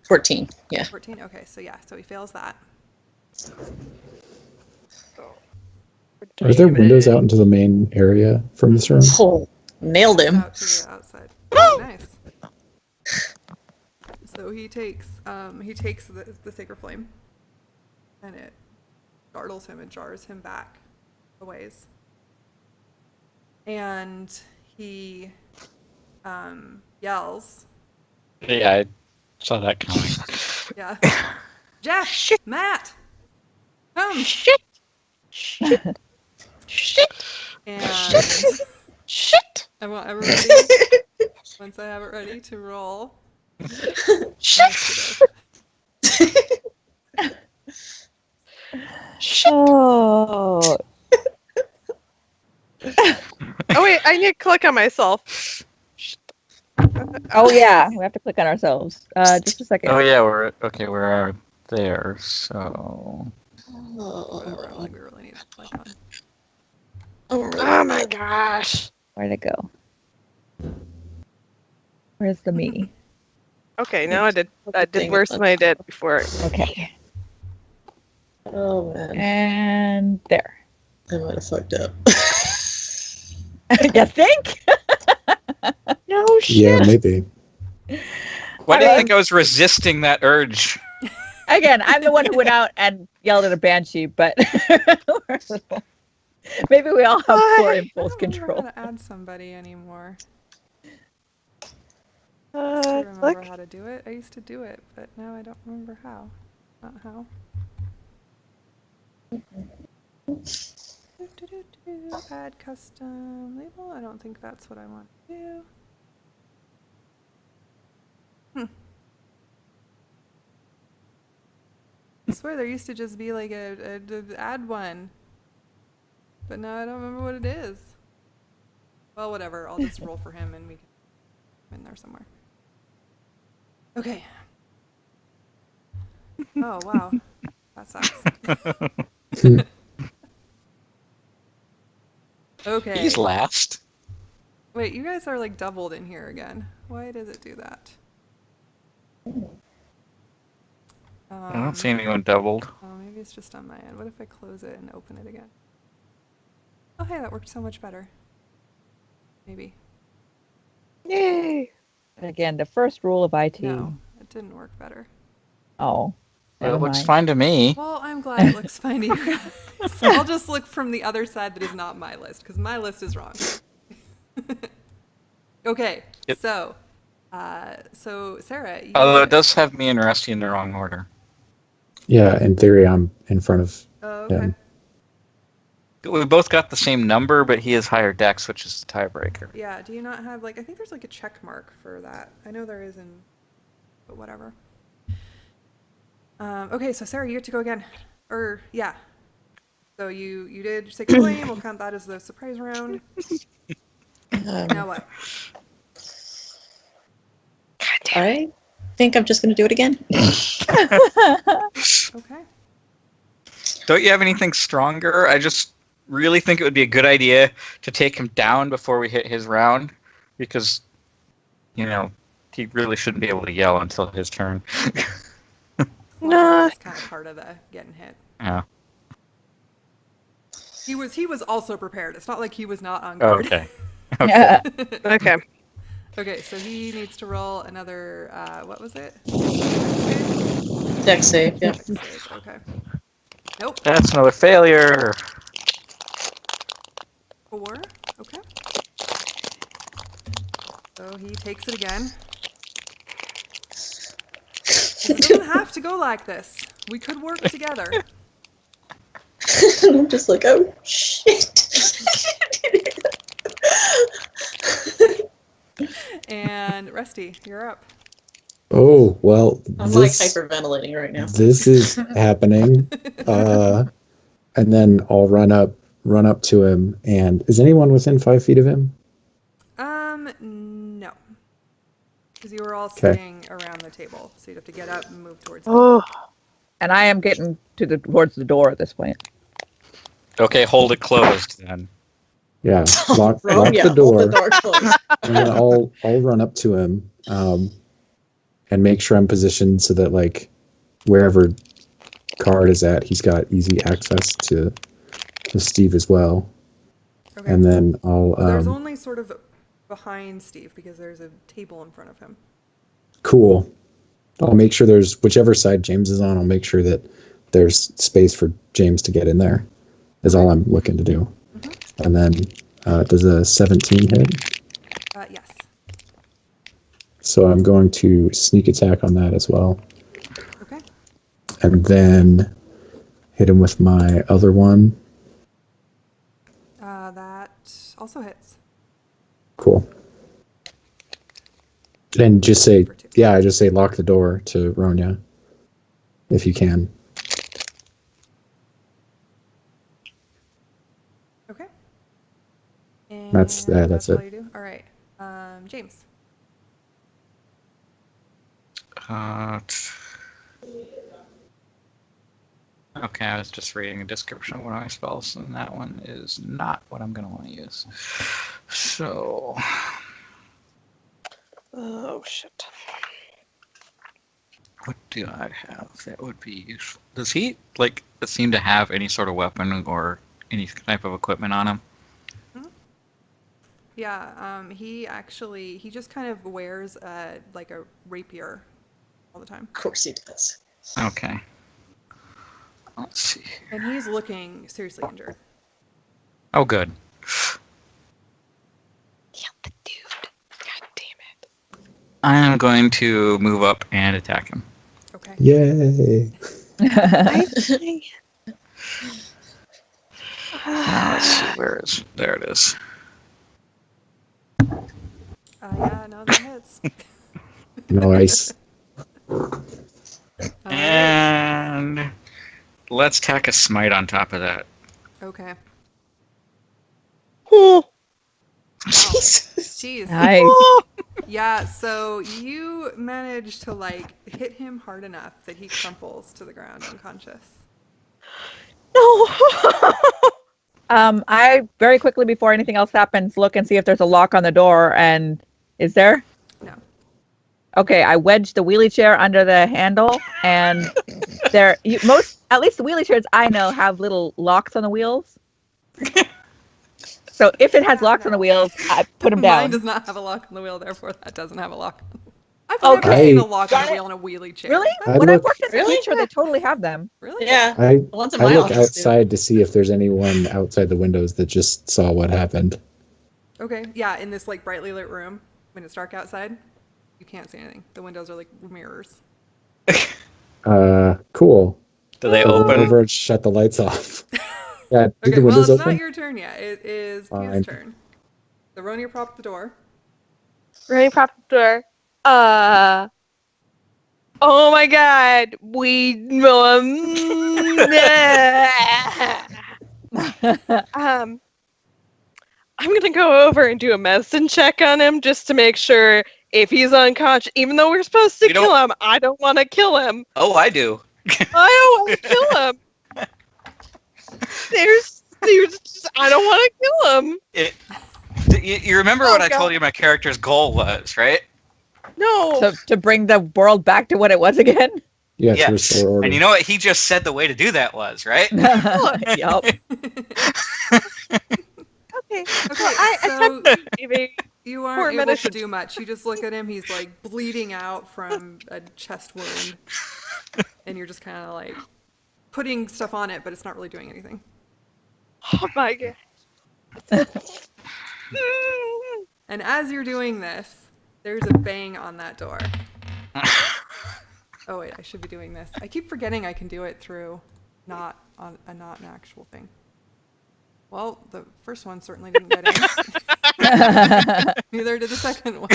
14. Yeah. 14. Okay, so yeah, so he fails that. Are there windows out into the main area from this room? Oh, nailed him. Out to the outside. Oh, nice. So he takes the sacred flame, and it startles him and jars him back a ways. And he yells. Yeah, I saw that coming. Yeah. Jeff! Matt! Come! Shit! Shit! Shit! And Shit! I want everybody, once I have it ready, to roll. Shit! Oh. Oh wait, I need to click on myself. Oh yeah, we have to click on ourselves. Just a second. Oh yeah, we're there. So Whatever, like we really need to click on. Oh my gosh. Where'd it go? Where's the me? Okay, now I did worse than I did before. Okay. Oh man, And there. I might have fucked up. You think? No shit. Yeah, maybe. why do you think I was resisting that urge? Again, I'm the one who went out and yelled at a banshee, but maybe we all have poor I impulse don't remember control. how to add somebody anymore. I Look. remember how to do it. I used to do it, but now I don't remember how. Not how. Add custom label. I don't think that's what I want to do. I swear there used to just be like a add one, but now I don't remember what it is. Well, whatever. I'll just roll for him and we can put him in there somewhere. Okay. Oh wow, that sucks. Okay. He's last. Wait, you guys are like doubled in here again. Why does it do that? I don't see anyone doubled. Oh, maybe it's just on my end. What if I close it and open it again? Oh, hey, that worked so much better. Maybe. Yay. Again, the first rule of IT. No, it didn't work better. Oh. Well, never it looks mind. fine to me. Well, I'm glad it looks fine to you guys. I'll just look from the other side that is not my list, because my list is wrong. Okay, Yep. so Sarah, you Although it does have me and Rusty in the wrong order. Yeah, in theory, I'm in front of Oh, okay. him. We both got the same number, but he has higher dex, which is the tiebreaker. Yeah, do you not have, like, I think there's like a check mark for that. I know there is in, but whatever. Okay, so Sarah, you get to go again. Or, yeah. So you did Sacred Flame, we'll count that as the surprise round. Now what? I think I'm just going to do it again. Okay. Don't you have anything stronger? I just really think it would be a good idea to take him down before we hit his round, because, you know, he really shouldn't be able to yell until his turn. No. That's kind of part of the getting hit. Yeah. He was also prepared. It's not like he was not on Oh, guard. okay. Yeah. Okay. Okay, so he needs to roll another, what was it? Dex save, yeah. Dex save, okay. Nope. That's another failure. 4, okay. So he takes it again. It doesn't have to go like this. We could work together. I'm just like, oh shit. And Rusty, you're up. Oh, well, I'm this, like hyperventilating right now. this is happening. And then I'll run up to him. And is anyone within 5 feet of him? No. Because you were all Okay. sitting around the table, so you'd have to get up and move towards him. Oh. And I am getting towards the door at this point. Okay, hold it closed then. Yeah, lock Oh, the yeah, hold door. the door closed. And then I'll run up to him and make sure I'm positioned so that, like, wherever Card is at, he's got easy access to Steve as well. Okay. And then I'll There's only sort of behind Steve because there's a table in front of him. cool. I'll make sure there's whichever side James is on. I'll make sure that there's space for James to get in there. Is all I'm looking to do. Mm-hmm. And then does a 17 hit? Yes. So I'm going to sneak attack on that as well. Okay. And then hit him with my other one. That also hits. Cool. And just say, I just say lock the door to Ronya. If you can. Okay. And That's all it. you do? All right. James. Okay, I was just reading a description of one of my spells, and that one is not what I'm going to want to use. So... Oh, shit. What do I have that would be useful? Does he, seem to have any sort of weapon or any type of equipment on him? Yeah, he just kind of wears a rapier all the time. Of course he does. Okay. Let's see. And he's looking seriously injured. Oh, good. Kill the dude. God damn it. I am going to move up and attack him. Okay. Yay! Let's see, there it is. Yeah, no, that hits. Nice. And let's tack a smite on top of that. Okay. Oh, Jesus. Jeez. Nice. Yeah, so you manage to hit him hard enough that he crumples to the ground unconscious. no. I very quickly before anything else happens look and see if there's a lock on the door, and is there? No. Okay, I wedged the wheelie chair under the handle, and at least the wheelie chairs I know have little locks on the wheels. So if it has locks on the wheels, I put them down. Mine does not have a lock on the wheel, therefore that doesn't have a lock. I've Okay. never seen a lock on Got the it. wheel in a wheelie chair. Really? I When I look- worked at the Really? teacher, they totally have them. Really? Yeah. I The ones in my look office do. outside to see if there's anyone outside the windows that just saw what happened. Okay. Yeah, in this brightly lit room, when it's dark outside, you can't see anything. The windows are like mirrors. Cool. Do they I'll go open? over and shut the lights off. Yeah, do Okay, the well, windows it's open? not your turn yet. It is Fine. Pew's turn. The Ronia propped the door. Ready, prop the door. Oh my god. I'm gonna go over and do a medicine check on him just to make sure if he's unconscious, even though we're supposed to You don't- kill him, I don't want to kill him. Oh, I do. I don't want to kill him. There's I don't want to kill him. You remember Oh, what I God. told you my character's goal was, right? No. to bring the world back to what it was again. Yeah, Yeah. to restore order. And you know what? He just said the way to do that was, right? Yup. Okay. Okay, I so attempt maybe. you Poor aren't able to medicine. do much. You just look at him. He's bleeding out from a chest wound, and you're just kind of putting stuff on it, but it's not really doing anything. Oh my god. And as you're doing this, there's a bang on that door. Oh wait, I should be doing this. I keep forgetting I can do it through not an actual thing. Well, the first one certainly didn't get in. Neither did the second one.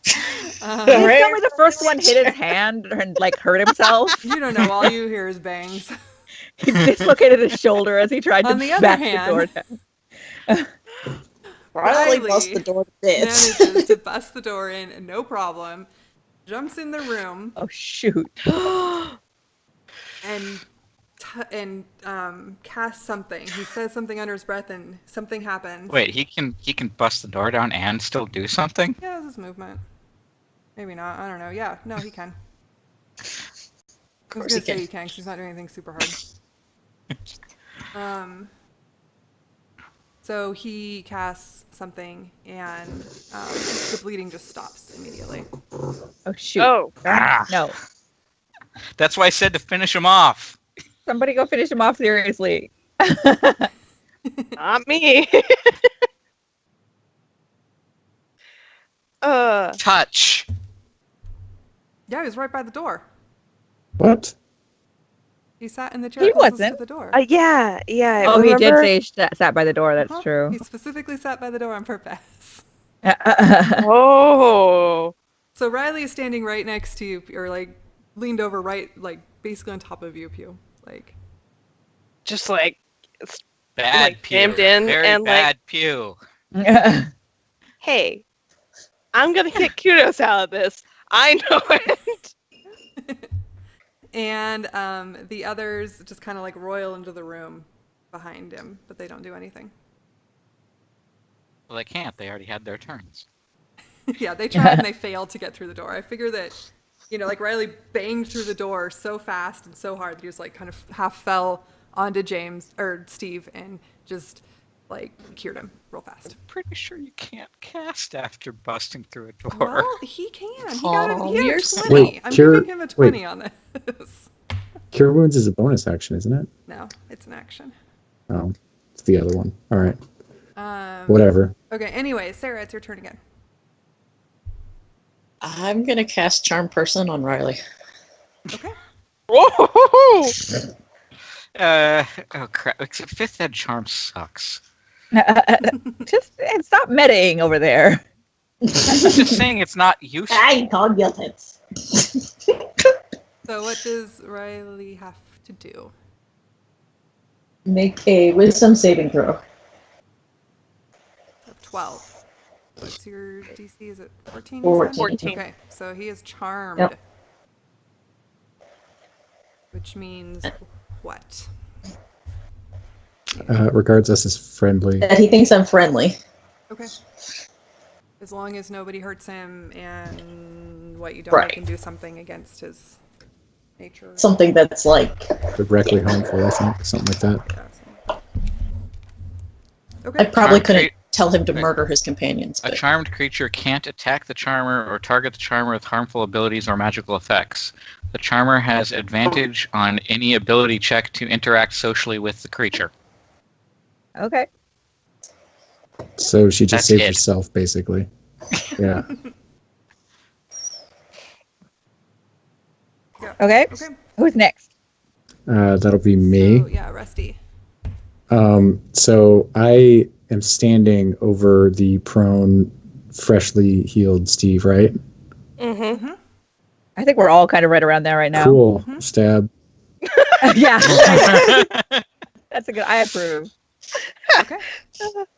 Can you tell me the first one hit his hand and hurt himself? You don't know. All you hear is bangs. He dislocated his shoulder as he tried On to the other back hand- the door down. Probably Riley bust the door to bits. Manages to bust the door in, and no problem. Jumps in the room Oh shoot! and casts something. He says something under his breath, and something happens. Wait, he can bust the door down and still do something? Yeah, this is movement. Maybe not. I don't know. Yeah, no, he can. I was course gonna he say can. he can, 'cause he's not doing anything super hard. So he casts something, and the bleeding just stops immediately. Oh shoot! Oh. Ah. No. That's why I said to finish him off. Somebody go finish him off seriously. Not me. Touch. Yeah, he was right by the door. What? He sat in the chair He closest wasn't. to the door. Yeah. Oh, he did remember? say he sat by the door. That's Uh-huh. true. He specifically sat by the door on purpose. Oh. So Riley is standing right next to you, or like leaned over right, like basically on top of you, Pew. Like, Just like, Bad Like, pew. jammed in Very and, like- bad pew. hey, I'm gonna get kudos out of this. I know it. and the others just kind of like roil into the room behind him, but they don't do anything. Well, they can't. They already had their turns. Yeah, they tried and they failed to get through the door. I figure that, like Riley banged through the door so fast and so hard that he just like kind of half fell onto James or Steve and just like cured him real fast. Pretty sure you can't cast after busting through a door. Well, he can. He got a, Oh, he had you're a so- 20. Wait, I'm cure- giving him a 20 on this. Cure wounds is a bonus action, isn't it? No, it's an action. Oh, it's the other one. All right. Um, Whatever. Okay, anyway, Sarah, it's your turn again. I'm going to cast Charm Person on Riley. Okay. Whoa! Oh crap! Except fifth ed charm sucks. Just and stop metaing over there. I'm just saying it's not useful. I told you that. So what does Riley have to do? Make a wisdom saving throw. 12. What's your DC? Is it 14? 14. Okay, so he is charmed. Yep. Which means what? Regards us as friendly. That he thinks I'm friendly. Okay. As long as nobody hurts him and what you don't Right. make him do something against his nature. Something that's like Directly harmful, I think. Something like that. Yeah, so- I Okay. probably Charm couldn't trait- tell him to murder his companions. A But charmed creature can't attack the charmer or target the charmer with harmful abilities or magical effects. The charmer has advantage on any ability check to interact socially with the creature. Okay. So she just That's saved it. herself, basically. Yeah. Okay. Okay. Who's next? That'll be me. So, yeah, Rusty. So I am standing over the prone, freshly healed Steve, right? Mm-hmm. I think we're all kind of right around there right now. Cool. Mhm. Stab. Yeah. That's a good. I approve. Okay.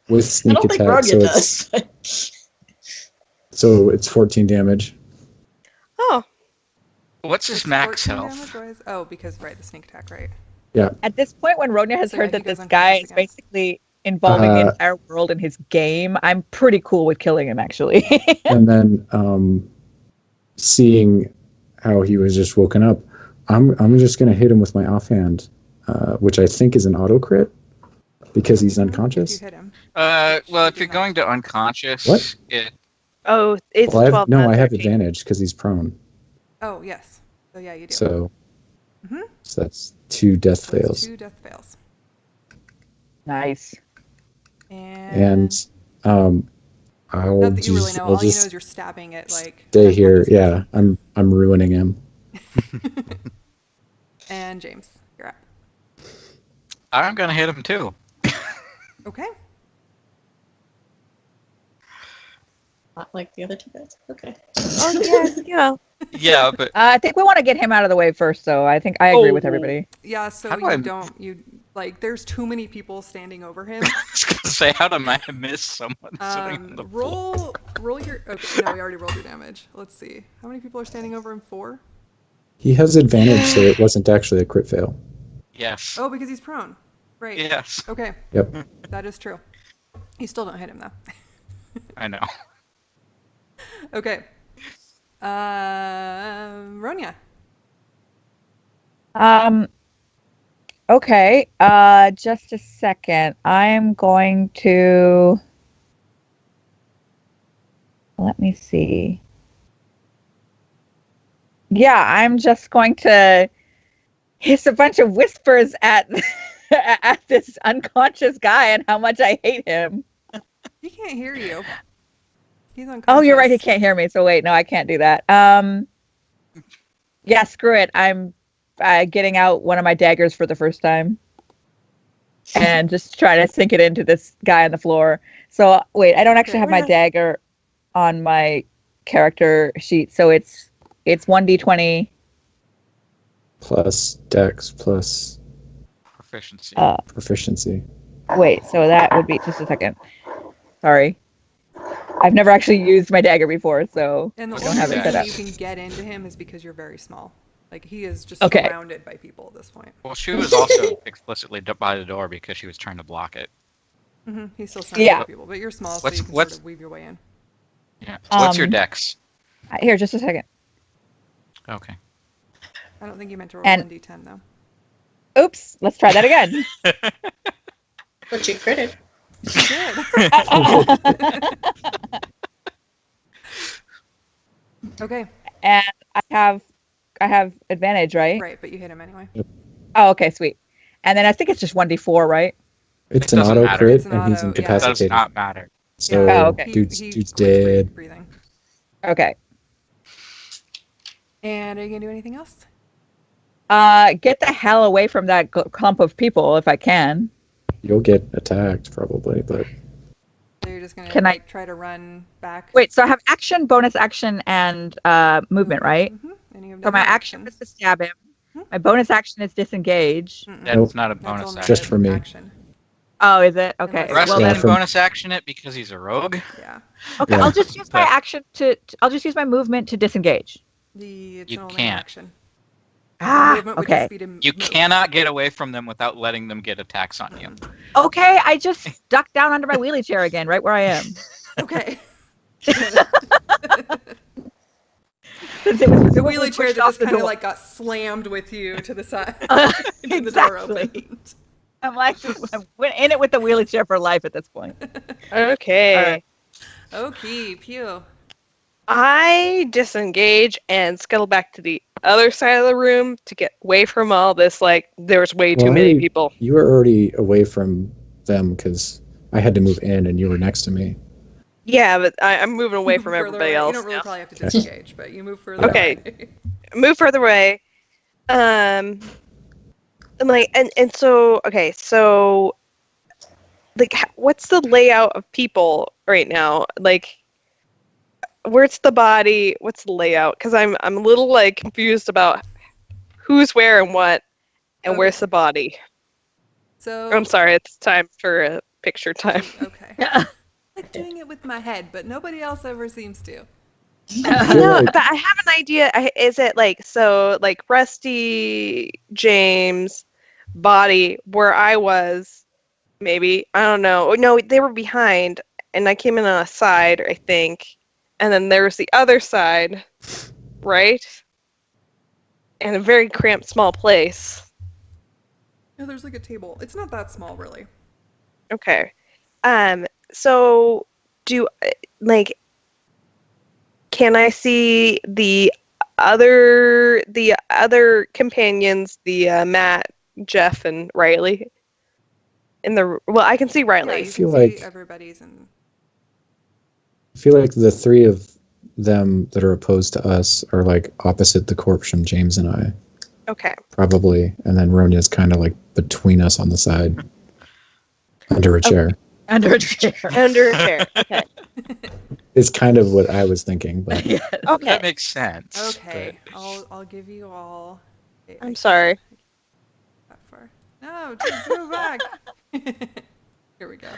With I sneak don't think attack. Ronya So it's 14 damage. Oh, What's his It's max 14 health? damage, why is- Oh, because, right, the sneak attack, right? At this point, when Ronya has So heard that he that this goes guy unconscious is again. basically involving the Uh, entire world in his game, I'm pretty cool with killing him, actually. And then seeing how he was just woken up, I'm just gonna hit him with my offhand, which I think is an auto crit because he's If unconscious. you hit him. Well, if you're going to unconscious, What? it oh, it's Well, 12. no, not I have 13. advantage because he's prone. Oh, yes. So, yeah, you do. So, Mhm. so that's 2 death So it's fails. 2 death fails. Nice. And, I'll not that you really just, know. I'll All you know just is you're stabbing it like. stay 10 here. times. Yeah, I'm ruining him. And James, you're up. I'm gonna hit him too. Okay. not like the other two guys. Okay. Oh, yeah, yeah. Yeah, but I think we want to get him out of the way first, though. I think I agree with Oh. everybody. Yeah, so How do you I- don't, like, there's too many people standing over him. I was gonna say, how did I miss someone sitting on the floor? Roll your, okay, no, we already rolled your damage. Let's see. How many people are standing over him? 4? He has advantage, so it wasn't actually a crit fail. Yes. Oh, because he's prone. Right. Yes. Okay, Yep. that is true. You still don't hit him, though. I know. Okay. Ronya. Okay. Just a second. I'm going to. Let me see. Yeah, I'm just going to hiss a bunch of whispers at at this unconscious guy and how much I hate him. He can't hear you. He's unconscious. Oh, you're right. He can't hear me. So wait, no, I can't do that. Yeah, screw it. I'm getting out one of my daggers for the first time, and just trying to sink it into this guy on the floor. So wait, I don't actually have my dagger on my character sheet, so it's 1d20 plus Dex plus Proficiency. proficiency. Wait, so that would be just a second. Sorry. I've never actually used my dagger before, so And the I don't have only it set reason up. you can get into him is because you're very small. Like, he is just Okay. surrounded by people at this point. Well, she was also explicitly by the door because she was trying to block it. Mm-hmm. He's still surrounded Yeah. by people, but you're small, so What's- you can what's- sort of weave your way in. Yeah. What's your dex? Here, just a second. Okay. I don't think you meant to roll And- 1d10, though. Oops, let's try that again. But you critted. You did. Okay. And I have advantage, right? Right, but you hit him anyway. Oh, okay, sweet. And then I think it's just 1d4, right? It's It an doesn't auto matter. crit, It's an and he's auto, yeah. Does incapacitated. not matter. So Oh, okay. dude's He dude's quits dead. breathing. Okay. And are you going to do anything else? Get the hell away from that clump of people if I can. You'll get attacked probably, but So you're just going to Can I- try to run back? Wait, so I have action, bonus action, and movement, right? Mm-hmm. And you have So my another action is to stab him. Mhm. My bonus action is disengage. Mm-mm. That's Nope. not a That's bonus only action. Just for me. action. Oh, is it? Okay. Unless- Russ Well, Yeah, then, can from- bonus action it because he's a rogue. Yeah. okay, Yeah. I'll just use my But- action I'll just use my movement to disengage. It's You an only can't. action. Ah, Movement would okay. just be to You move. cannot get away from them without letting them get attacks on you. Okay, I just ducked down under my wheelie chair again, right where I am. Okay. Since it was The presumably wheelie chair pushed that off just the kind of door. like got slammed with you to the side. And the door Exactly. opened. I'm like, I'm in it with the wheelie chair for life at this point. Okay. All right. Okay, pew. I disengage and scuttle back to the other side of the room to get away from all this. Like, there's way too many people. You were already away from them because I had to move in, and you were next to me. Yeah, but I'm moving away Move from further everybody away. else. You don't really now. probably have to disengage, but you move further Okay. away. Move further away. I'm like, and so okay, so like, what's the layout of people right now? Like, where's the body? What's the layout? Because I'm a little like confused about who's where and what, and Okay. where's the body. So I'm sorry, it's time for picture time. Okay. I like doing it with my head, but nobody else ever seems to. No, like- but I have an idea. Is it like so? Like Rusty, James, body where I was, maybe I don't know. No, they were behind, and I came in on a side, I think, and then there was the other side, right? And a very cramped, small place. No, there's like a table. It's not that small, really. Okay. So do like can I see the other companions, the Matt, Jeff, and Riley? I can see Yeah, Riley. you feel can see like- everybody's in. I feel like the three of them that are opposed to us are like opposite the corpse from James and I, Okay. probably, and then Ronya's kind of like between us on the side, under a chair. Under a chair. Under a chair. Okay. It's kind of what I was thinking, but Yes. Okay. That makes sense. Okay, I'll give you all. Wait, I I'm can't sorry. get that far. No, just move back. Here we go.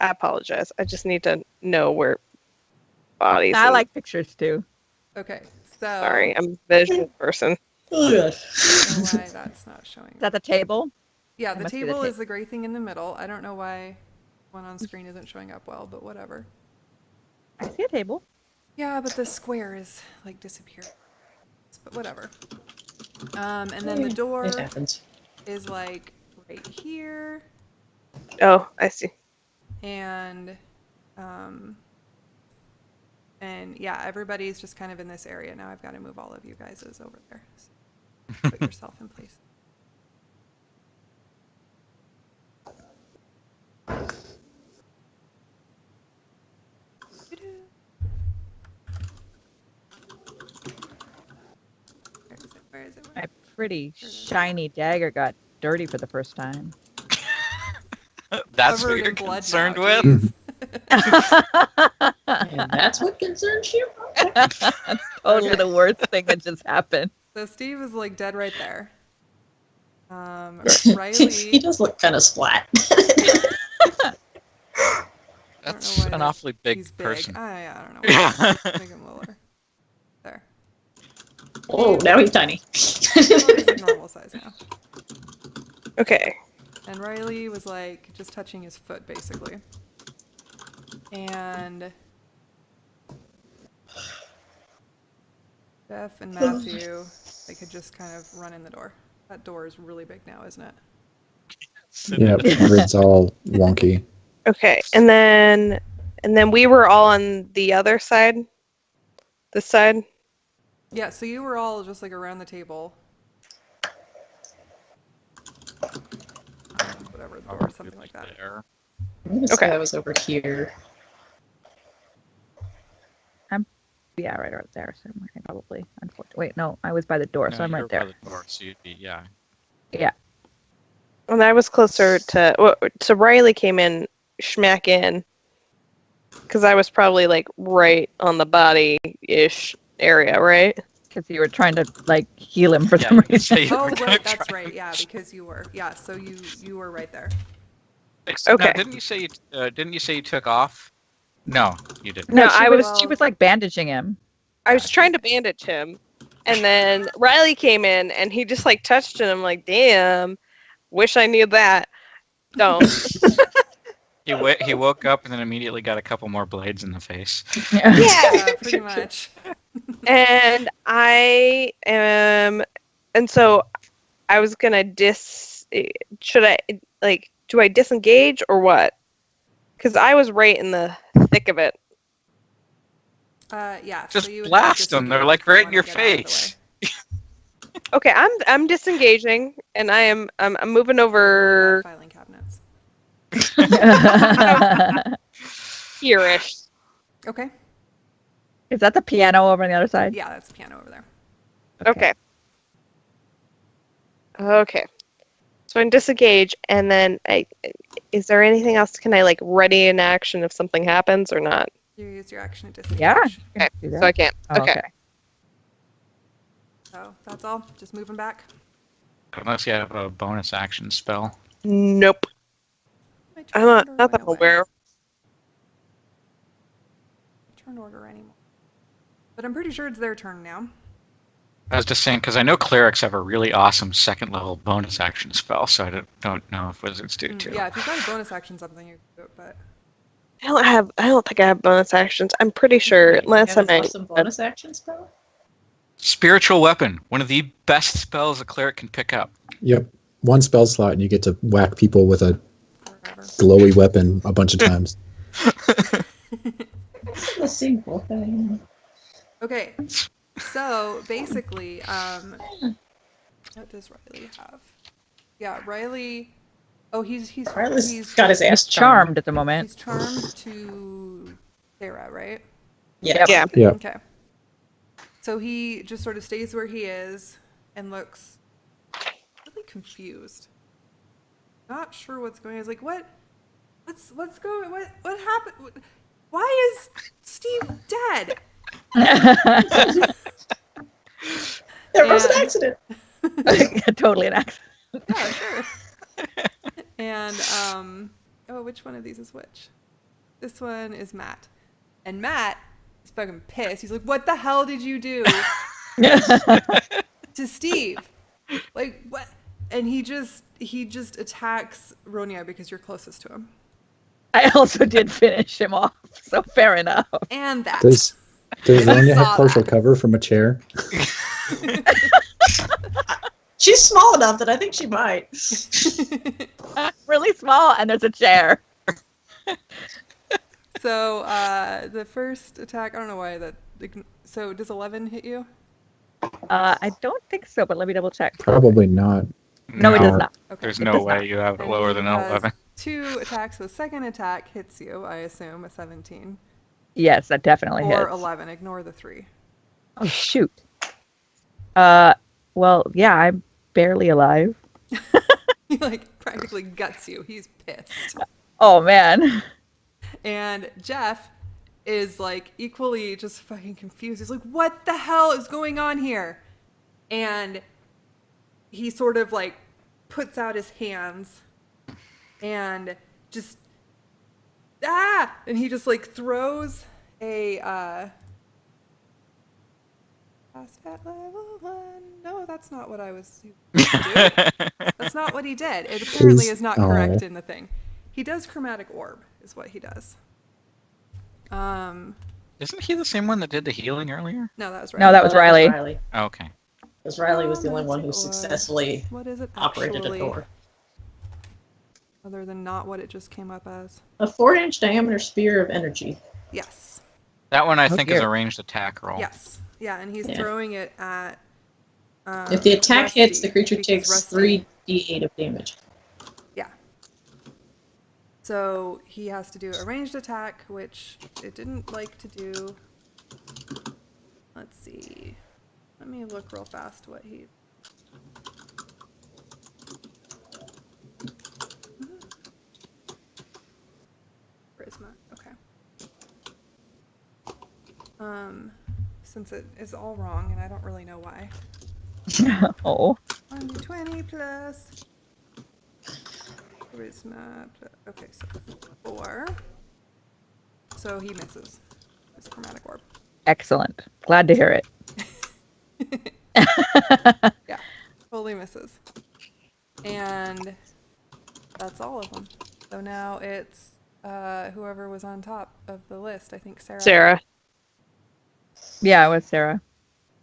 I apologize. I just need to know where bodies. I and- like pictures too. Okay, so Sorry, I'm a visual person. Oh, yeah. I don't know why that's not showing. Is that the table? Yeah, It the must be the table ta- is the gray thing in the middle. I don't know why one on screen isn't showing up well, but whatever. I see a table. Yeah, but the square is like disappeared. But whatever. And then the door It happens. is like right here, Oh, I see. and And yeah, everybody's just kind of in this area now. I've got to move all of you guys over there. So put yourself in place. Where is it? My pretty shiny dagger got dirty for the first time. That's Covered what you're in blood concerned now, with? jeez. And that's what concerns you? That's totally the worst thing that just happened. So Steve is like dead right there. He Riley, does look kind of splat. That's why an awfully big he's big. person. I don't know. Make him littler. There. Oh, now he's tiny. He's like normal size now. Okay. And Riley was like just touching his foot basically. And Jeff and Matthew, they could just kind of run in the door. That door is really big now, isn't it? Yeah, grid's all wonky. Okay. And then we were all on the other side. This side. Yeah, so you were all just like around the table. Whatever, or something like that. There. I'm gonna say I was over here. Yeah, right there somewhere, probably. Unfortunately, wait, no, I was by the door, so I'm right there. By the door, so you'd be, yeah. Yeah. And I was closer to. Well, so Riley came in, schmack in, because I was probably like right on the body-ish area, right? Because you were trying to like heal him for Yeah, some you could reason. say you Oh, were gonna right, that's try- right. Yeah, because you were. Yeah, so you were right there. Okay. Now, didn't you say you took off? No, you didn't. No, She was like bandaging him. I was trying to bandage him, and then Riley came in, and he just like touched it. I'm like, damn, wish I knew that. Don't. He woke up and then immediately got a couple more blades in the face. Yeah. Pretty much. And so I was gonna should I like, do I disengage or what? Because I was right in the thick of it. Yeah. Just so you would blast them. They're like right in your face. Okay, I'm disengaging, and I'm moving over Filing cabinets. here-ish. Okay. Is that the piano over on the other side? Yeah, that's the piano over there. Okay. Okay. So I disengage, and then is there anything else? Can I like ready in action if something happens or not? You use your action to disengage. Yeah. Okay. Do that. So I can't. Oh, Okay. So that's all. Just moving back. Unless you have a bonus action spell. Nope. My I'm turn not order that went away. aware. Turn order anymore. But I'm pretty sure it's their turn now. I was just saying because I know clerics have a really awesome second level bonus action spell, so I don't know if wizards do too. Yeah, if you've got a bonus action something, you can do it, but I don't think I have bonus actions. I'm pretty sure last time I. Some bonus action spell. Spiritual weapon, one of the best spells a cleric can pick up. Yep. One spell slot and you get to whack people with a forever. glowy weapon a bunch of times. A simple thing. Okay. So basically, what does Riley have? Yeah, Riley. Oh, he's Riley's got his ass Charmed at the moment. He's charmed to Sarah, right? Yeah. Yeah. Yeah. Okay. So he just sort of stays where he is and looks really confused. Not sure what's going on. He's like, what's going, what happened? Why is Steve dead? There was an And- accident. Totally an accident. Yeah, sure. And which one of these is which? This one is Matt. And Matt is fucking pissed. He's like, what the hell did you do to Steve? Like, what? And he just attacks Ronia because you're closest to him. I also did finish him off, so fair enough. And that. Does Ronya saw have partial that. cover from a chair? She's small enough that I think she might. Really small, and there's a chair. So the first attack, I don't know why that. So does 11 hit you? I don't think so, but let me double check. Probably not. No, it does not. Okay. There's It no does way not. you have it And lower he than has 11. 2 attacks. The second attack hits you, I assume, a 17. Yes, that definitely Or hits. 11. Ignore the 3. Oh shoot. Well, yeah, I'm barely alive. He like practically guts you. He's pissed. Oh man. And Jeff is like equally just fucking confused. He's like, what the hell is going on here? And he sort of like puts out his hands and just and he just like throws a past at level 1. No, that's not what I was do. That's not what he did. It apparently is not correct in the thing. He does chromatic orb, is what he does. Isn't he the same one that did the healing earlier? No, that was Riley. No, that was Riley. Oh, okay. Because Riley was the only one who Chromatic orb. successfully What is it operated a actually? door. Other than not what it just came up as. A 4-inch diameter sphere of energy. Yes. That one I think is dear. a ranged attack roll. Yes. Yeah, and he's Yeah. throwing it at. If the attack Rusty, hits, the creature because takes Rusty- 3d8 of damage. Yeah. So he has to do a ranged attack, which it didn't like to do. Let's see. Let me look real fast what he. Charisma. Okay. Since it is all wrong, and I don't really know why. Oh. 1d20 plus charisma. Okay, so 4. So he misses his chromatic orb. Excellent. Glad to hear it. Yeah, totally misses. And that's all of them. So now it's whoever was on top of the list. I think Sarah. Sarah. Yeah, it was Sarah.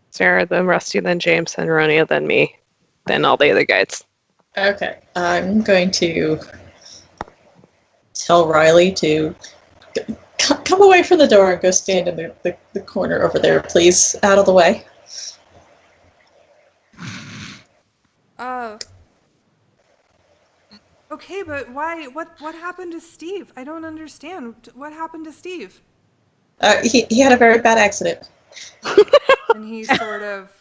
Sarah, then Rusty, then James, then Ronia, then me, then all the other guys. Okay, I'm going to tell Riley to come away from the door and go stand in the corner over there, please. Out of the way. Okay, but why? What happened to Steve? I don't understand. What happened to Steve? He had a very bad accident. And he sort of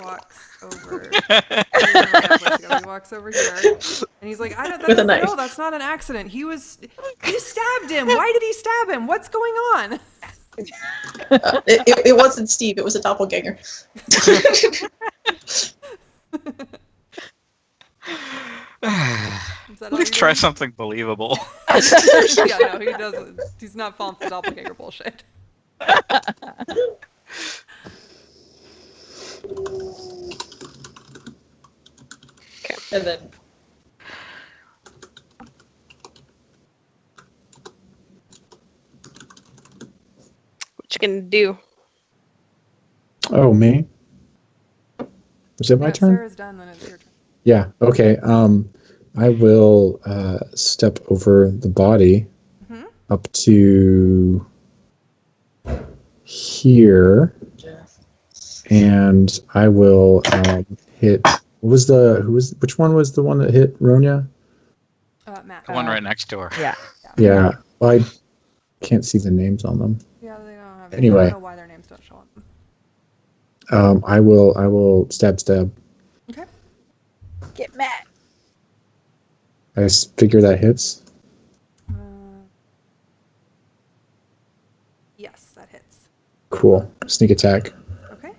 walks over. He walks over here, and he's like, With a knife. No, that's not an accident. You stabbed him. Why did he stab him? What's going on? It wasn't Steve. It was a doppelganger. Is that all Please you try did? something believable. Yeah, no, he doesn't. He's not falling for doppelganger bullshit. And then What you gonna do? Oh, me? Was it my Yeah, turn? Sarah's done, then it's your turn. Yeah. Okay. I will step over the body Mhm. up to here, and I will hit. Which one was the one that hit Ronya? Matt. The one right next to her. Yeah. Yeah. Well, I can't see the names on them. Yeah, they don't have. Anyway. I don't know why their names don't show up. I will stab. Okay. Get mad. I figure that hits. Yes, that hits. Cool. Sneak attack. Okay.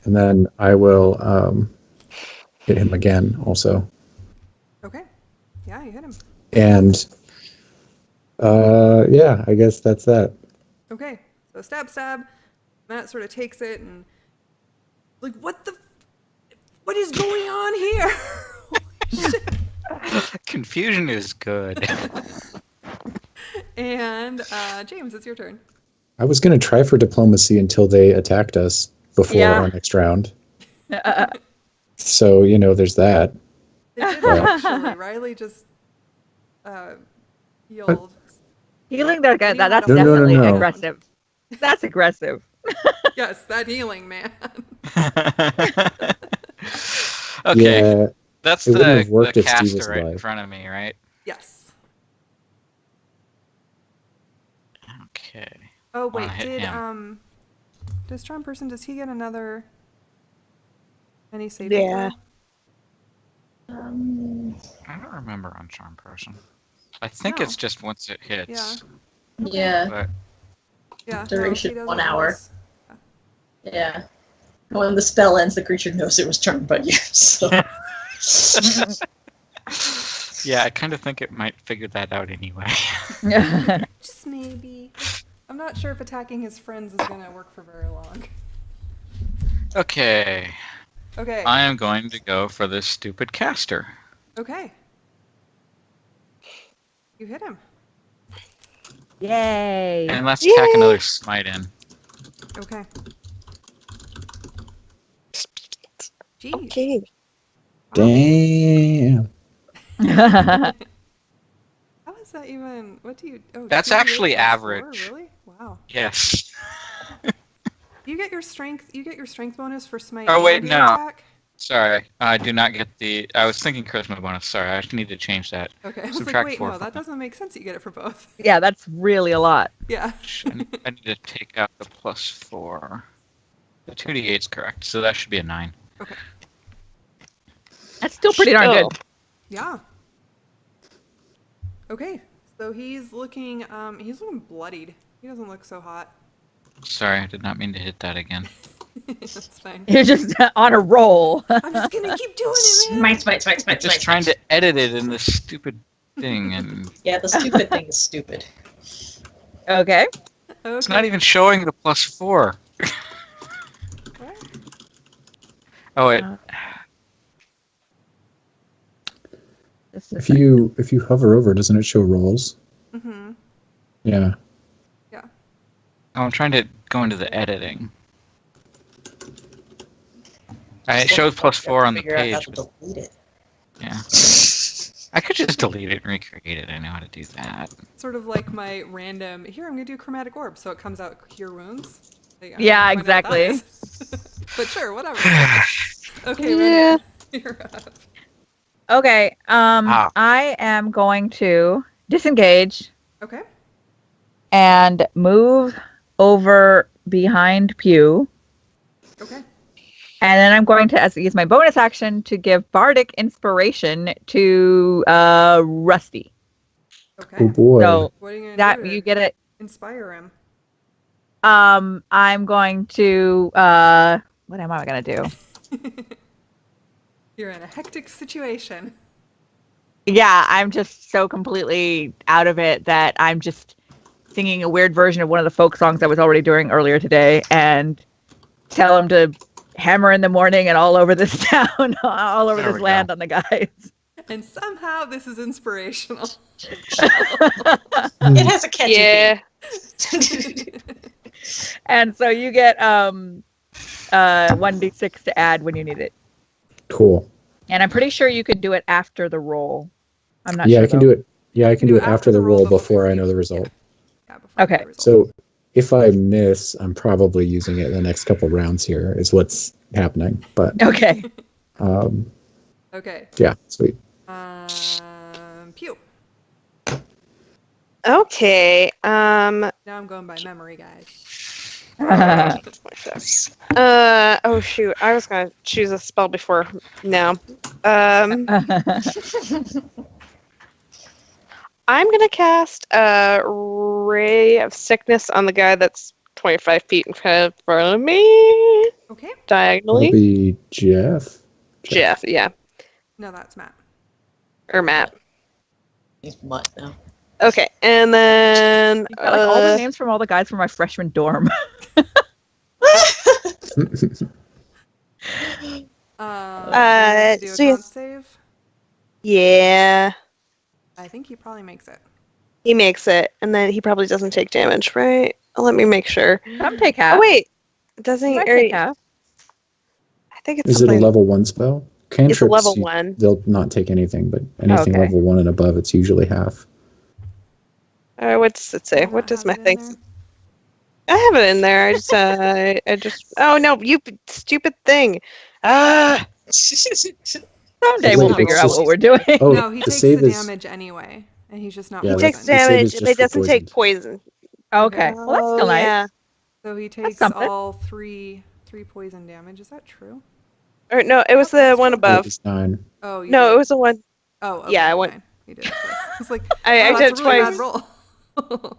And then I will hit him again also. Okay. Yeah, you hit him. And yeah, I guess that's that. Okay. So stab. Matt sort of takes it and like, what is going on here? Holy shit. Confusion is good. And James, it's your turn. I was going to try for diplomacy until they attacked us before Yeah. our next round. So, there's that. It did actually. Riley just healed Healing, that's Anyone that definitely No. aggressive. That's aggressive. Yes, that healing man. Okay, Yeah, that's it wouldn't the have worked if Steve was caster right in alive. front of me, right? Yes. Okay. Oh Wanna wait, hit him. does Charm Person, does he get any saving Yeah. throw? I don't remember on Charm Person. I think No. it's just once it hits. Yeah. Yeah, But Yeah. Duration, no, he 1 doesn't hour. use- yeah. When the spell ends, the creature knows it was charmed by you. So. yeah, I kind of think it might figure that out anyway. Just maybe. I'm not sure if attacking his friends is gonna work for very long. Okay. Okay. I am going to go for this stupid caster. Okay. You hit him. Yay. And let's Yay! tack another smite in. Okay. Jeez. Okay. Damn. How is that even? What do you? Oh, That's 2d8 actually plus 4? average. Really? Wow. Yes. You get your strength. You get your strength bonus for smite. Oh, wait, and your no. Attack? Sorry, I do not get the. I was thinking charisma bonus. Sorry, I need to change that. Okay. I was like, Subtract wait, 4 no, from that it. doesn't make sense. That you get it for both. Yeah, that's really a lot. Yeah. I need to take out the +4. The 2d8 is correct, so that should be a 9. Okay. That's still pretty darn Still. good. Yeah. Okay. So he's looking bloodied. He doesn't look so hot. Sorry, I did not mean to hit that again. That's fine. You're just on a roll. I'm just gonna keep doing it, man. Smite. Just trying to edit it in this stupid thing, and Yeah, the stupid thing is stupid. Okay. Okay. it's not even showing the +4. What? Oh, it. If you hover over, doesn't it show rolls? Mm-hmm. Yeah. Yeah. Oh, I'm trying to go into the editing. It shows +4 on the Figure out how page. to But, delete it. yeah. I could just delete it and recreate it. I know how to do that. Sort of like my random. Here, I'm gonna do chromatic orb, so it comes out cure wounds. Like, I don't Yeah, know what that exactly. is. But sure, whatever. Okay, Yeah. Renee, you're up. Okay. Ah. I am going to disengage Okay. and move over behind Pew. Okay. And then I'm going to use my bonus action to give Bardic Inspiration to Rusty. Okay. Oh boy. So What are you gonna that do to you get it. inspire him? I'm going to what am I gonna do? You're in a hectic situation. Yeah, I'm just so completely out of it that I'm just singing a weird version of one of the folk songs I was already doing earlier today, and tell him to hammer in the morning and all over this town, all over There this we land go. on the guys. And somehow this is inspirational. It has a catchy Yeah. theme. And so you get 1d6 to add when you need it. Cool. And I'm pretty sure you could do it after the roll. I'm not Yeah, sure. I can do it. Yeah, I can do it after the roll before I know the result. Yeah, before Okay. the result. So if I miss, I'm probably using it in the next couple rounds here, is what's happening. But Okay. Okay. yeah, sweet. Pew. Okay. Now I'm going by memory, guys. Oh shoot! I was gonna choose a spell before. No. I'm gonna cast a ray of sickness on the guy that's 25 feet in front of me, Okay. diagonally. It'll be Jeff. Jeff, yeah, No, that's Matt. or Matt. He's mutt now. Okay, and then You've got like all the names from all the guys from my freshman dorm. Do a so yes. con save. yeah, I think he probably makes it. he makes it, and then he probably doesn't take damage, right? Let me make sure. Come take half. Oh wait, doesn't You he? might Or, take half. I think it's Is it a something. level 1 spell? Cantrips, level 1. They'll not take anything, but anything Okay. level 1 and above, it's usually half. What does it say? I don't What does have my it in thing? there. I have it in there. I just. Oh no, you stupid thing! Ah, Someday Wait, we'll it's figure out just- what we're doing. Oh, No, he the takes save the is damage anyway, and he's just not Yeah, he that's- takes poisoned. the save damage, is but just it for doesn't take poison. poison. Okay. Well, that's still nice. Yeah. So he takes something. all three poison damage. Is that true? Or no, it was Yep, that's the one true. above. It's 9. Oh, you No, did it was the one. Oh, okay, yeah, I went- fine. You did it twice. It's like, I oh, did that's it a really twice. bad roll.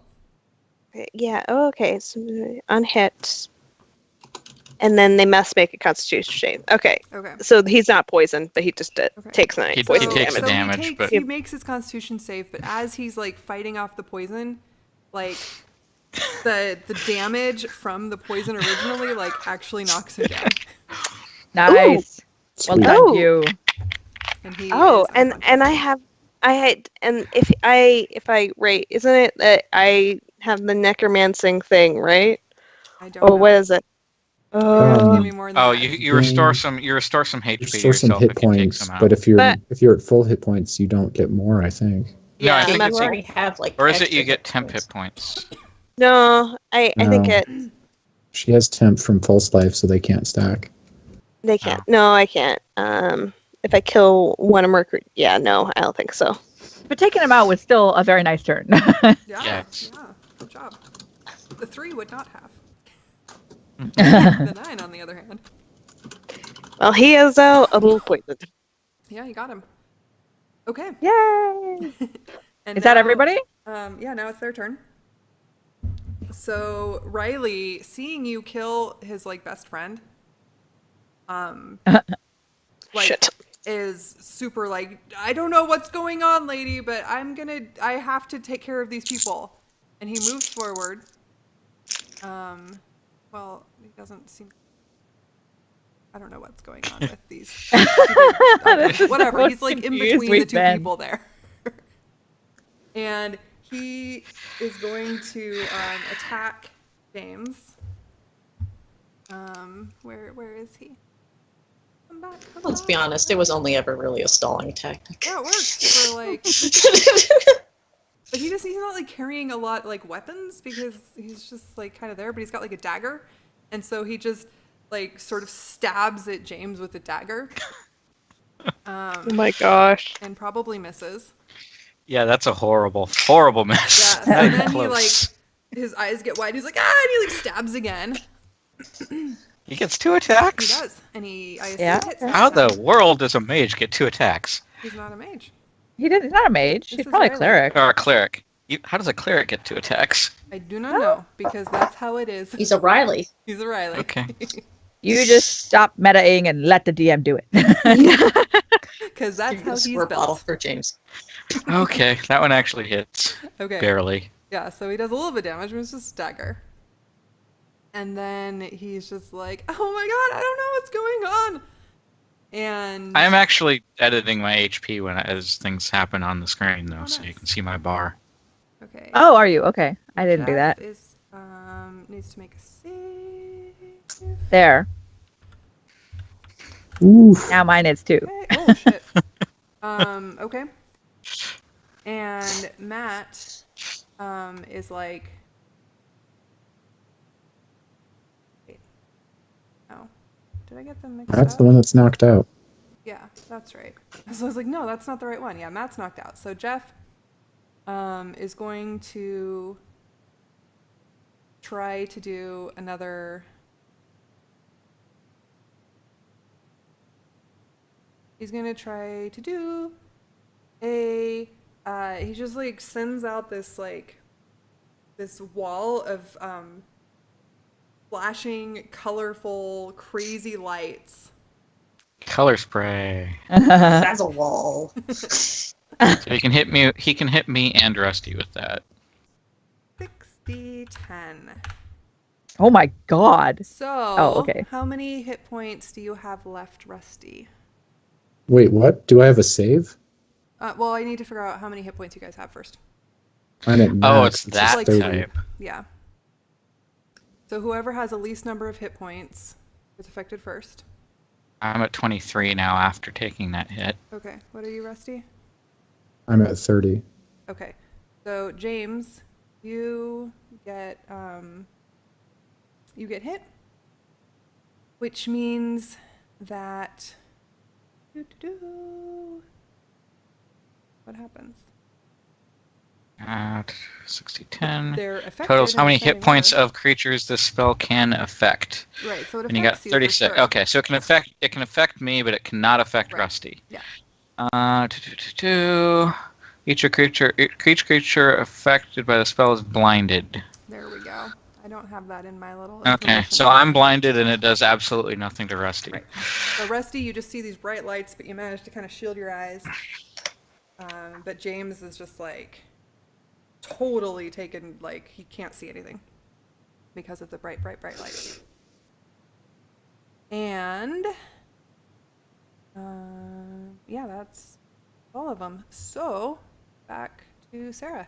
Yeah. Oh, okay. So on hit, and then they must make a Constitution save. Okay. Okay. So he's not poisoned, but he just Okay. takes 9 He poison takes the damage. damage, but- he makes his Constitution save, but as he's like fighting off the poison, like the damage from the poison originally like actually knocks him down, Nice. Well Sweet. done, Oh. you. and he Oh, is and unconscious. I had, and if I rate, isn't it that I have the necromancing thing, right? I don't Or know. what is it? You have to give me Um, more than Oh, that. you restore Gain- some HP Restore to some yourself hit if you take points, some out. but if you're But- at full hit points, you don't get more. I think. No, I Yeah, think that's You it's already have like. or is it extra you get hit temp points. hit points? No, I think No. it. She has temp from false life, so they can't stack. They can't. No, I can't. If I kill one of Mercury, yeah, no, I don't think so. But taking him out was still a very nice turn. Yeah, Yes. yeah, good job. The 3 would not have. Nice. The 9, on the other hand. Well, he is a little poisoned. Yeah, you got him. Okay. Yay! And Is that now- everybody? Yeah, now it's their turn. So Riley, seeing you kill his like best friend, like Shit. is super like, I don't know what's going on, lady, but I have to take care of these people. And he moves forward. Well, he doesn't seem. I don't know what's going on with these. This is Whatever. so He's like in confused between the with two Ben. people there. And he is going to attack James. Where is he? Come back. Come Let's back, be come honest, it back. was only ever really a stalling tactic. Yeah, it works for like. But he's not like carrying a lot like weapons because he's just like kind of there. But he's got like a dagger, and so he just like sort of stabs at James with the dagger. Oh my gosh. And probably misses. Yeah, that's a horrible miss. Yeah, so Not even then he close. like his eyes get wide. He's like, ah, and he like stabs again. He gets 2 He attacks. does, and I assume Yeah. hits. How that the time. world does a mage get 2 attacks? He's not a mage. He's not a mage. This He's is probably a Riley. cleric. Or a cleric? How does a cleric get 2 attacks? I do not know because that's how it is. He's a Riley. He's a Riley. Okay. You just stop metaing and let the DM do it. Because that's how Use he's squirt bottle built. for James. Okay, that one actually hits. Okay. Barely. Yeah, so he does a little bit of damage, but it's just dagger. And then he's just like, oh my god, I don't know what's going on. And I am actually editing my HP as things happen on the screen, though, Oh, so you nice. can see my bar. okay. Oh, are you? Okay. I didn't do Jeff that. Is, needs to make a save. There. Oof. Now mine is too. Okay. Oh shit. Okay. And Matt is like, wait. Oh. Did I get them mixed That's up? the one that's knocked out. Yeah, that's right. So I was like, no, that's not the right one. Yeah, Matt's knocked out. So Jeff is going to try to do another. He's gonna try to do a. He just like sends out this like this wall of flashing, colorful, crazy lights. Color spray. That's a wall. So he can hit me and Rusty with that. 60, 10. Oh my god. So, okay. how many hit points do you have left, Rusty? Wait, what? Do I have a save? Well, I need to figure out how many hit points you guys have first. I'm at Oh, max, it's which is that like 30. type. Yeah. So whoever has the least number of hit points is affected first. I'm at 23 now after taking that hit. Okay. What are you, Rusty? I'm at 30. Okay. So James, you get hit, which means that what happens? 60, 10. They're affected. Totals how and many hit standing points over. of creatures this spell can affect. Right, so it affects And you got you 36. for sure. Okay, so it can affect me, but it cannot affect Right. Rusty. Yeah. Each creature affected by the spell is blinded. There we go. I don't have that in my little. Okay, information so book. I'm blinded and it does absolutely nothing to Rusty. Right. So Rusty, you just see these bright lights, but you manage to kind of shield your eyes. But James is just like totally taken, like he can't see anything because of the bright lights. And yeah, that's all of them. So back to Sarah.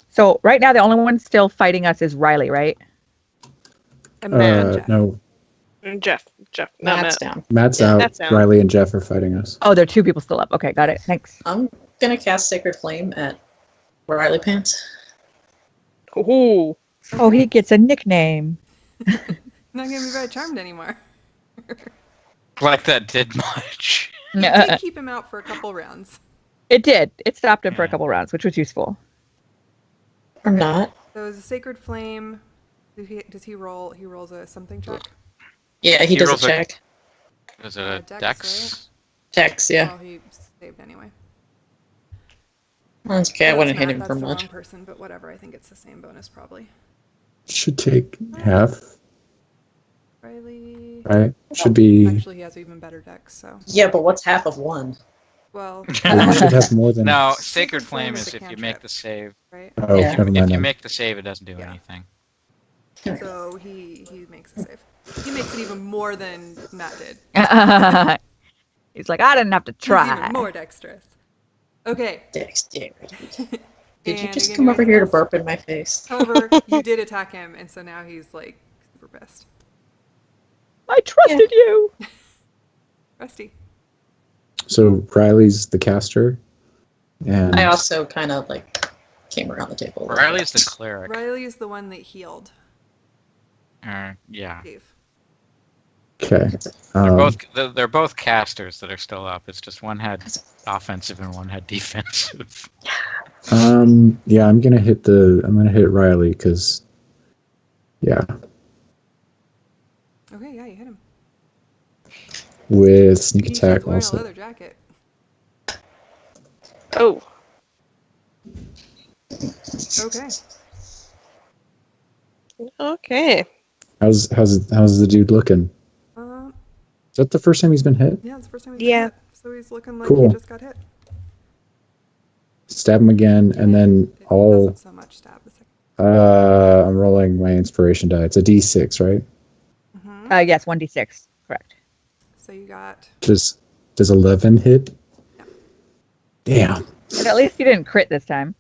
So right now, the only one still fighting us is Riley, right? And Matt. Jeff. No, Jeff. Not Matt's Matt. down. Matt's out. Matt's out. Riley and Jeff are fighting us. Oh, there are two people still up. Okay, got it. Thanks. I'm gonna cast Sacred Flame at Riley Pants. Ooh. Oh, he gets a nickname. Not gonna be very charmed anymore. Like that did much. You did keep him out for a couple rounds. It did. It stopped him for a Yeah. couple rounds, which was useful. Or not. So is a Sacred Flame. Does he roll? He rolls a something check. Yeah, he He does a rolls a- check. Is it a Dex, dex? Dex, yeah. Oh, he saved anyway. That's okay, I That's wouldn't hit Matt, him that's for the much. wrong person, but whatever. I think it's the same bonus probably. Should take half, Riley. right? Should be. Actually, he has even better dex. So Yeah, but what's half of one? well, Well, you should have more than. No, Sacred Sacred Flame Flame is is a if you cantrip. make the save. right. Oh, Yeah. never If mind you then. make the save, it doesn't do Yeah. anything. So he makes a save. He makes it even more than Matt did. He's like, I didn't have to He's try. even more dexterous. Okay. Dexterity. Did you And just again, come you're over in the here to best. burp in my face? However, you did attack him, and so now he's like super pissed. I trusted you. Rusty. So Riley's the caster, and I also kind of like came around the table. a little Riley's bit. the cleric. Riley is the one that healed Yeah. Dave. okay. They're both casters that are still up. It's just one had offensive and one had defensive. Yeah, I'm gonna hit Riley because, yeah, Okay, yeah, you hit him. with sneak He's attack wearing a also. leather jacket. Oh. Okay. Okay. How's the dude looking? Is that the first time he's been hit? Yeah, it's the first time he's Yeah. hit. So he's looking like Cool. he just got hit. Stab him again, and then It I'll. doesn't so much stab the second. I'm rolling my inspiration die. It's a D6, right? Mm-hmm. Yes, 1d6. Correct. So you got Does 11 hit? Yeah. Damn. And at least you didn't crit this time.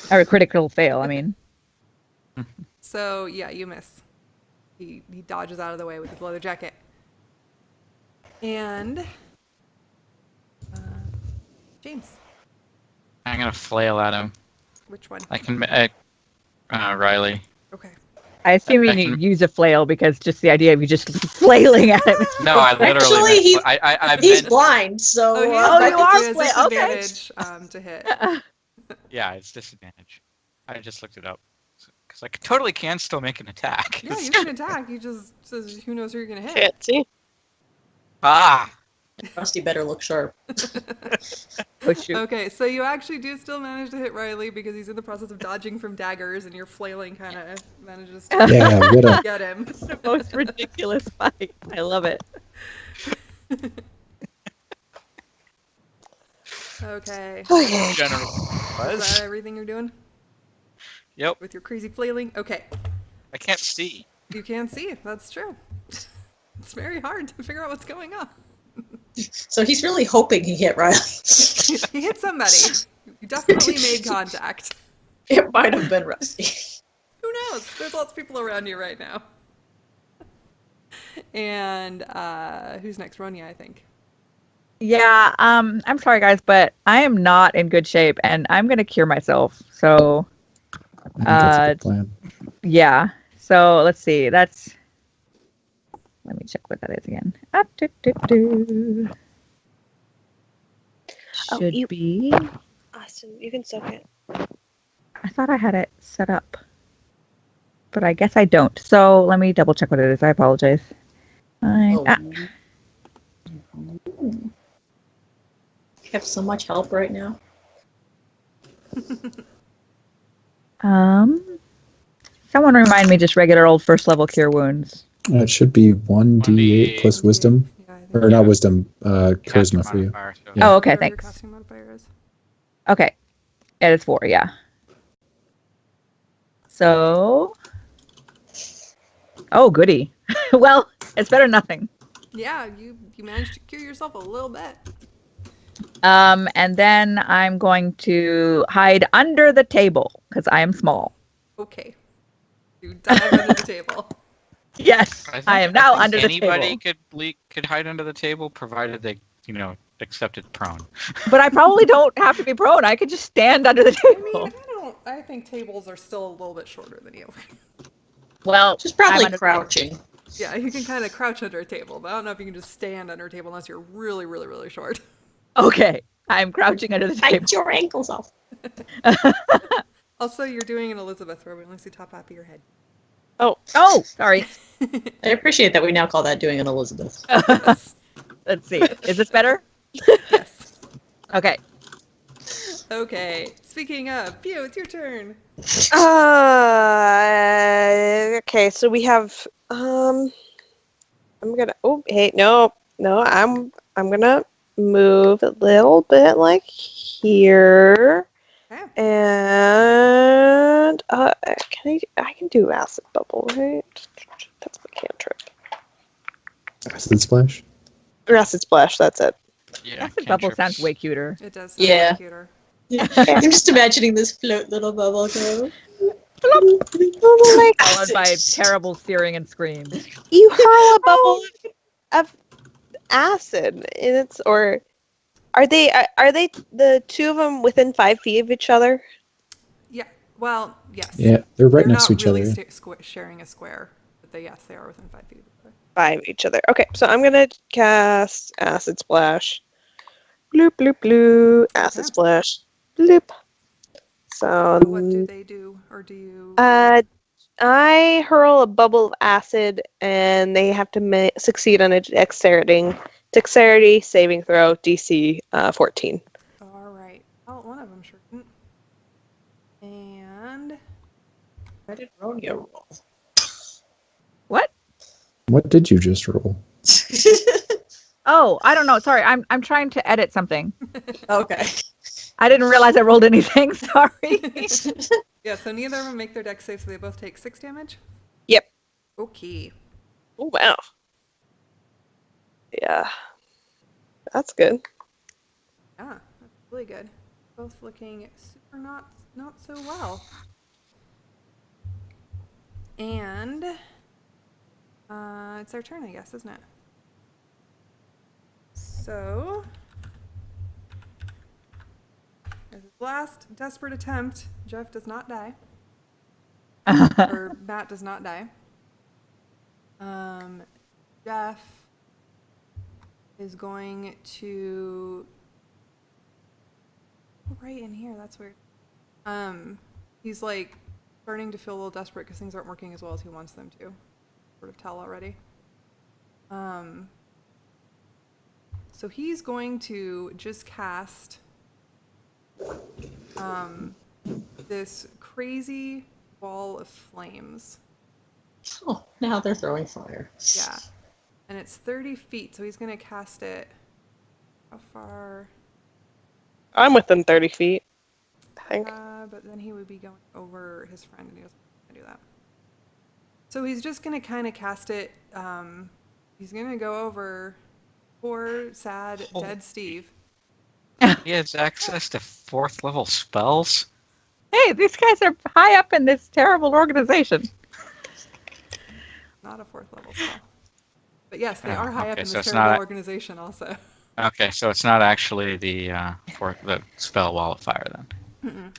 Or a critical fail, I mean. so yeah, you miss. He dodges out of the way with his leather jacket. And James, I'm gonna flail at him. which one? I can. Riley. Okay. I assume you I need can- to use a flail because just the idea of you just flailing at him. No, I literally. Actually, meant- he's- I He's meant, blind, so Oh, he Oh, has you are disadvantage- split, okay. disadvantage to hit. yeah, it's disadvantage. I just looked it up because I totally can still make an attack. Yeah, you can attack. He just says, "Who knows who you're gonna hit?" Can't see. Ah. Rusty better look sharp. Oh, shoot. Okay, so you actually do still manage to hit Riley because he's in the process of dodging from daggers, and your flailing kind of manages to Yeah, what a. get him. The most ridiculous fight. I love it. Okay. Okay. General. Is that everything you're doing Yep. with your crazy flailing? Okay. I can't see. You can see. That's true. It's very hard to figure out what's going on. So he's really hoping he hit Riley. He hit somebody. You definitely made contact. It might have been Rusty. Who knows? There's lots of people around you right now. And who's next? Ronya, I think. Yeah, I'm sorry guys, but I am not in good shape and I'm gonna cure myself. So I think that's a good plan. Yeah. So let's see. Let me check what that is again. Oh, Should you- be. Austin, you can soak it. I thought I had it set up, but I guess I don't. So let me double check what it is. I apologize. Oh. You have so much help right now. Someone remind me just regular old first level cure wounds. It should be 1d8 plus wisdom. Yeah, I think Or not Yeah. wisdom, Casting charisma for you. modifier, so- Yeah. Oh, okay, whatever your thanks. casting modifier is. Okay. It is 4, yeah. So. Oh, goody. Well, it's better than nothing. Yeah, you managed to cure yourself a little bit. And then I'm going to hide under the table because I am small. Okay. You dive under the table. Yes, I am now think under the anybody table. could hide under the table, provided they, accepted prone. But I probably don't have to be prone. I could just stand under the I mean, table. I think tables are still a little bit shorter than you. Well, Just probably I'm under- crouching. Yeah, you can kind of crouch under a table, but I don't know if you can just stand under a table unless you're really, really, really short. Okay, I'm crouching under the table. Bite your ankles off. Also, you're doing an Elizabeth throw. We only see top half of your head. Oh, sorry. I appreciate that we now call that doing an Elizabeth. Yes. Let's see. Is this better? Yes. Okay. Okay. Speaking of, Pew, it's your turn. Okay, so we have I'm gonna I'm gonna move a little bit like here. Okay. And I can do acid bubble, right? That's my cantrip. Acid splash. Or acid splash, that's it. Yeah, Acid bubble cantrips. sounds way cuter. It does sound Yeah. cuter. I'm just imagining this float little bubble go. Followed by terrible searing and screams. You hurl a bubble of acid, and are they the two of them within 5 feet of each other? Yeah. Well, yes. Yeah, they're right They're next to not each really other. sharing a square, but they are within 5 feet of each other. 5 each other. Okay, so I'm gonna cast acid splash. Bloop bloop bloop. Acid Okay. splash. Bloop. So What do they do, or do you? I hurl a bubble of acid, and they have to succeed on a dexterity saving throw, DC 14. All right. Oh, one of them sure didn't. And Why did Romeo roll? What? What did you just roll? Oh, I don't know. Sorry, I'm trying to edit something. Okay. I didn't realize I rolled anything. Sorry. yeah, so neither of them make their dex save, so they both take 6 damage. Yep. Okay. Oh wow. Yeah. That's good. Yeah, that's really good. Both looking super not so well. And it's their turn, I guess, isn't it? So, as his last desperate attempt, Jeff does not die, or Matt does not die. Jeff is going to right in here. That's weird. He's like starting to feel a little desperate because things aren't working as well as he wants them to. Sort of tell already. So he's going to just cast this crazy wall of flames. Oh, now they're throwing fire. Yeah. And it's 30 feet, so he's going to cast it. How far? I'm within 30 feet, I think. But then he would be going over his friend, and he doesn't want to do that. So he's just going to kind of cast it. He's going to go over poor, sad, dead Steve. He has access to 4th level spells. Hey, these guys are high up in this terrible organization. Not a 4th level spell. But yes, they Oh, are high up okay, in so this it's terrible not organization also. Okay, so it's not actually the spell wall of fire then.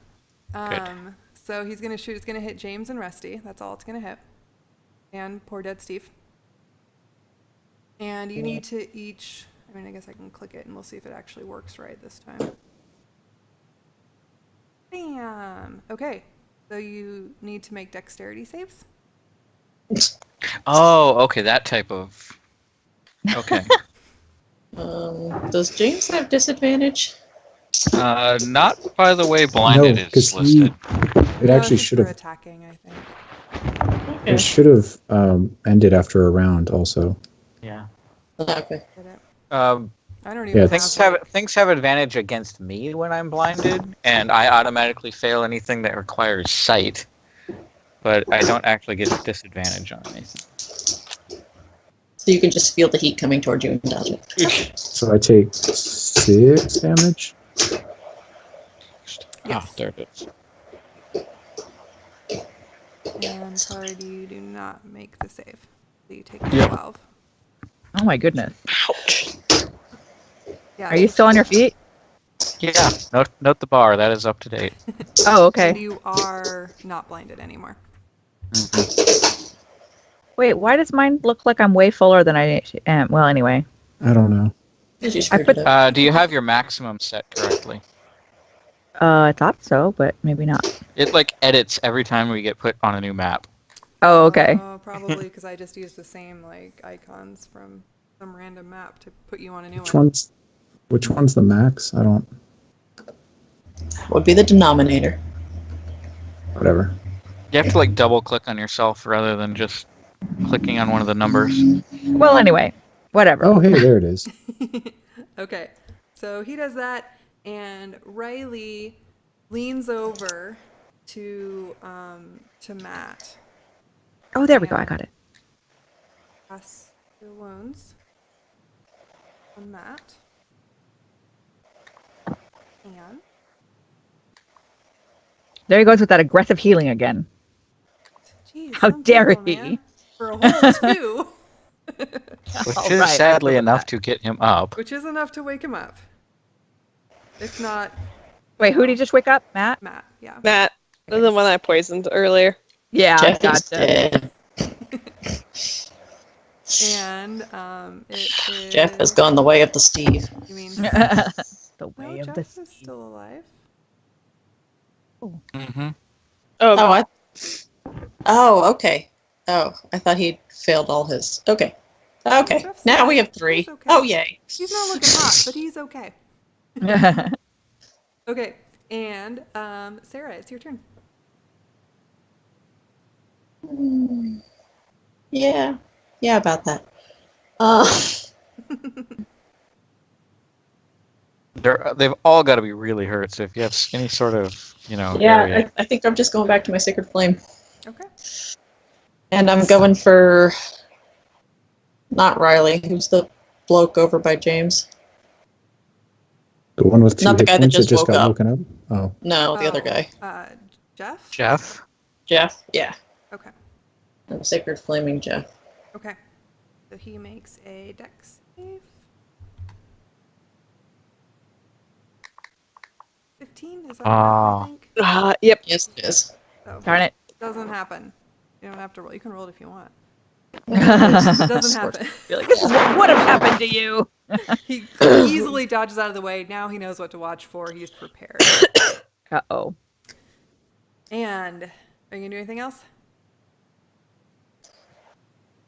Good. So he's gonna shoot. It's gonna hit James and Rusty. That's all it's gonna hit. And poor dead Steve. And you need to each. I mean, I guess I can click it and we'll see if it actually works right this time. Bam. Okay. So you need to make dexterity saves. Oh, okay, that type of. Okay. Does James have disadvantage? Not by the way blinded No, is 'cause listed. It No, actually it's should for have. attacking, I think. Okay. It should have ended after a round. Also, Yeah. Okay. Did it? I don't even Yeah, Things have advantage against me when I'm blinded, and I automatically fail anything that requires sight. But I don't actually get disadvantage on anything. So you can just feel the heat coming toward you and dodge it. so I take 6 damage. Yes. Ah, there it is. And card, you do not make the save. So you take Yep. 12. Oh my goodness. Ouch. Yeah. Are you still on your feet? Yeah. Note the bar. That is up to date. Oh, And okay. you are not blinded anymore. Mhm. Wait, why does mine look like I'm way fuller than I am? Well, anyway. I don't know. Because you I screwed put- it up. Do you have your maximum set correctly? I thought so, but maybe not. It like edits every time we get put on a new map. Oh, okay. Probably because I just used the same like icons from some random map to put you on a new Which one. one's the max? I don't. Would be the denominator. Whatever. You have to like double click on yourself rather than just clicking on one of the numbers. Well, anyway, whatever. Oh, hey, there it is. Okay, so he does that, and Riley leans over to Matt. Oh, there we go. I got it. Pass your wounds on Matt. And There he goes with that aggressive healing again. geez, How some dare people, he. man, for a whole 2. Which All is right, sadly I'll go with enough that. to get him up. Which is enough to wake him up. If not, Wait, who did you just wake up? Matt? Matt, yeah. Matt, the one I poisoned earlier. Yeah, Jeff is gotcha. dead. And it is... Jeff has gone the way of the Steve. You mean... The way No, of Jeff the is still alive. Mm-hmm. Oh, Okay. Oh, I thought he'd failed all his. Okay. Okay. Jeff's Now we fine. have 3. He's okay. Oh, yay. He's not looking hot, but he's okay. Okay, and Sarah, it's your turn. Yeah. Yeah, about that. They've all got to be really hurt. So if you have any sort of, area. Yeah, I think I'm just going back to my Sacred Flame. Okay. And I'm going for not Riley, who's the bloke over by James. The one with 2 Not the hit guy that points that just just woke got up. woken up? Oh. No, the other guy. Jeff? Jeff. Jeff. Yeah. Okay. I'm Sacred Flaming Jeff. Okay. So he makes a dex save. 15? Is that enough, I think? yep. Yes, it is. So, Darn it. doesn't happen. You don't have to roll. You can roll it if you want. It It doesn't happen. like, this is what would have happened to you. He easily dodges out of the way. Now he knows what to watch for. He's prepared. Uh-oh. And are you going to do anything else?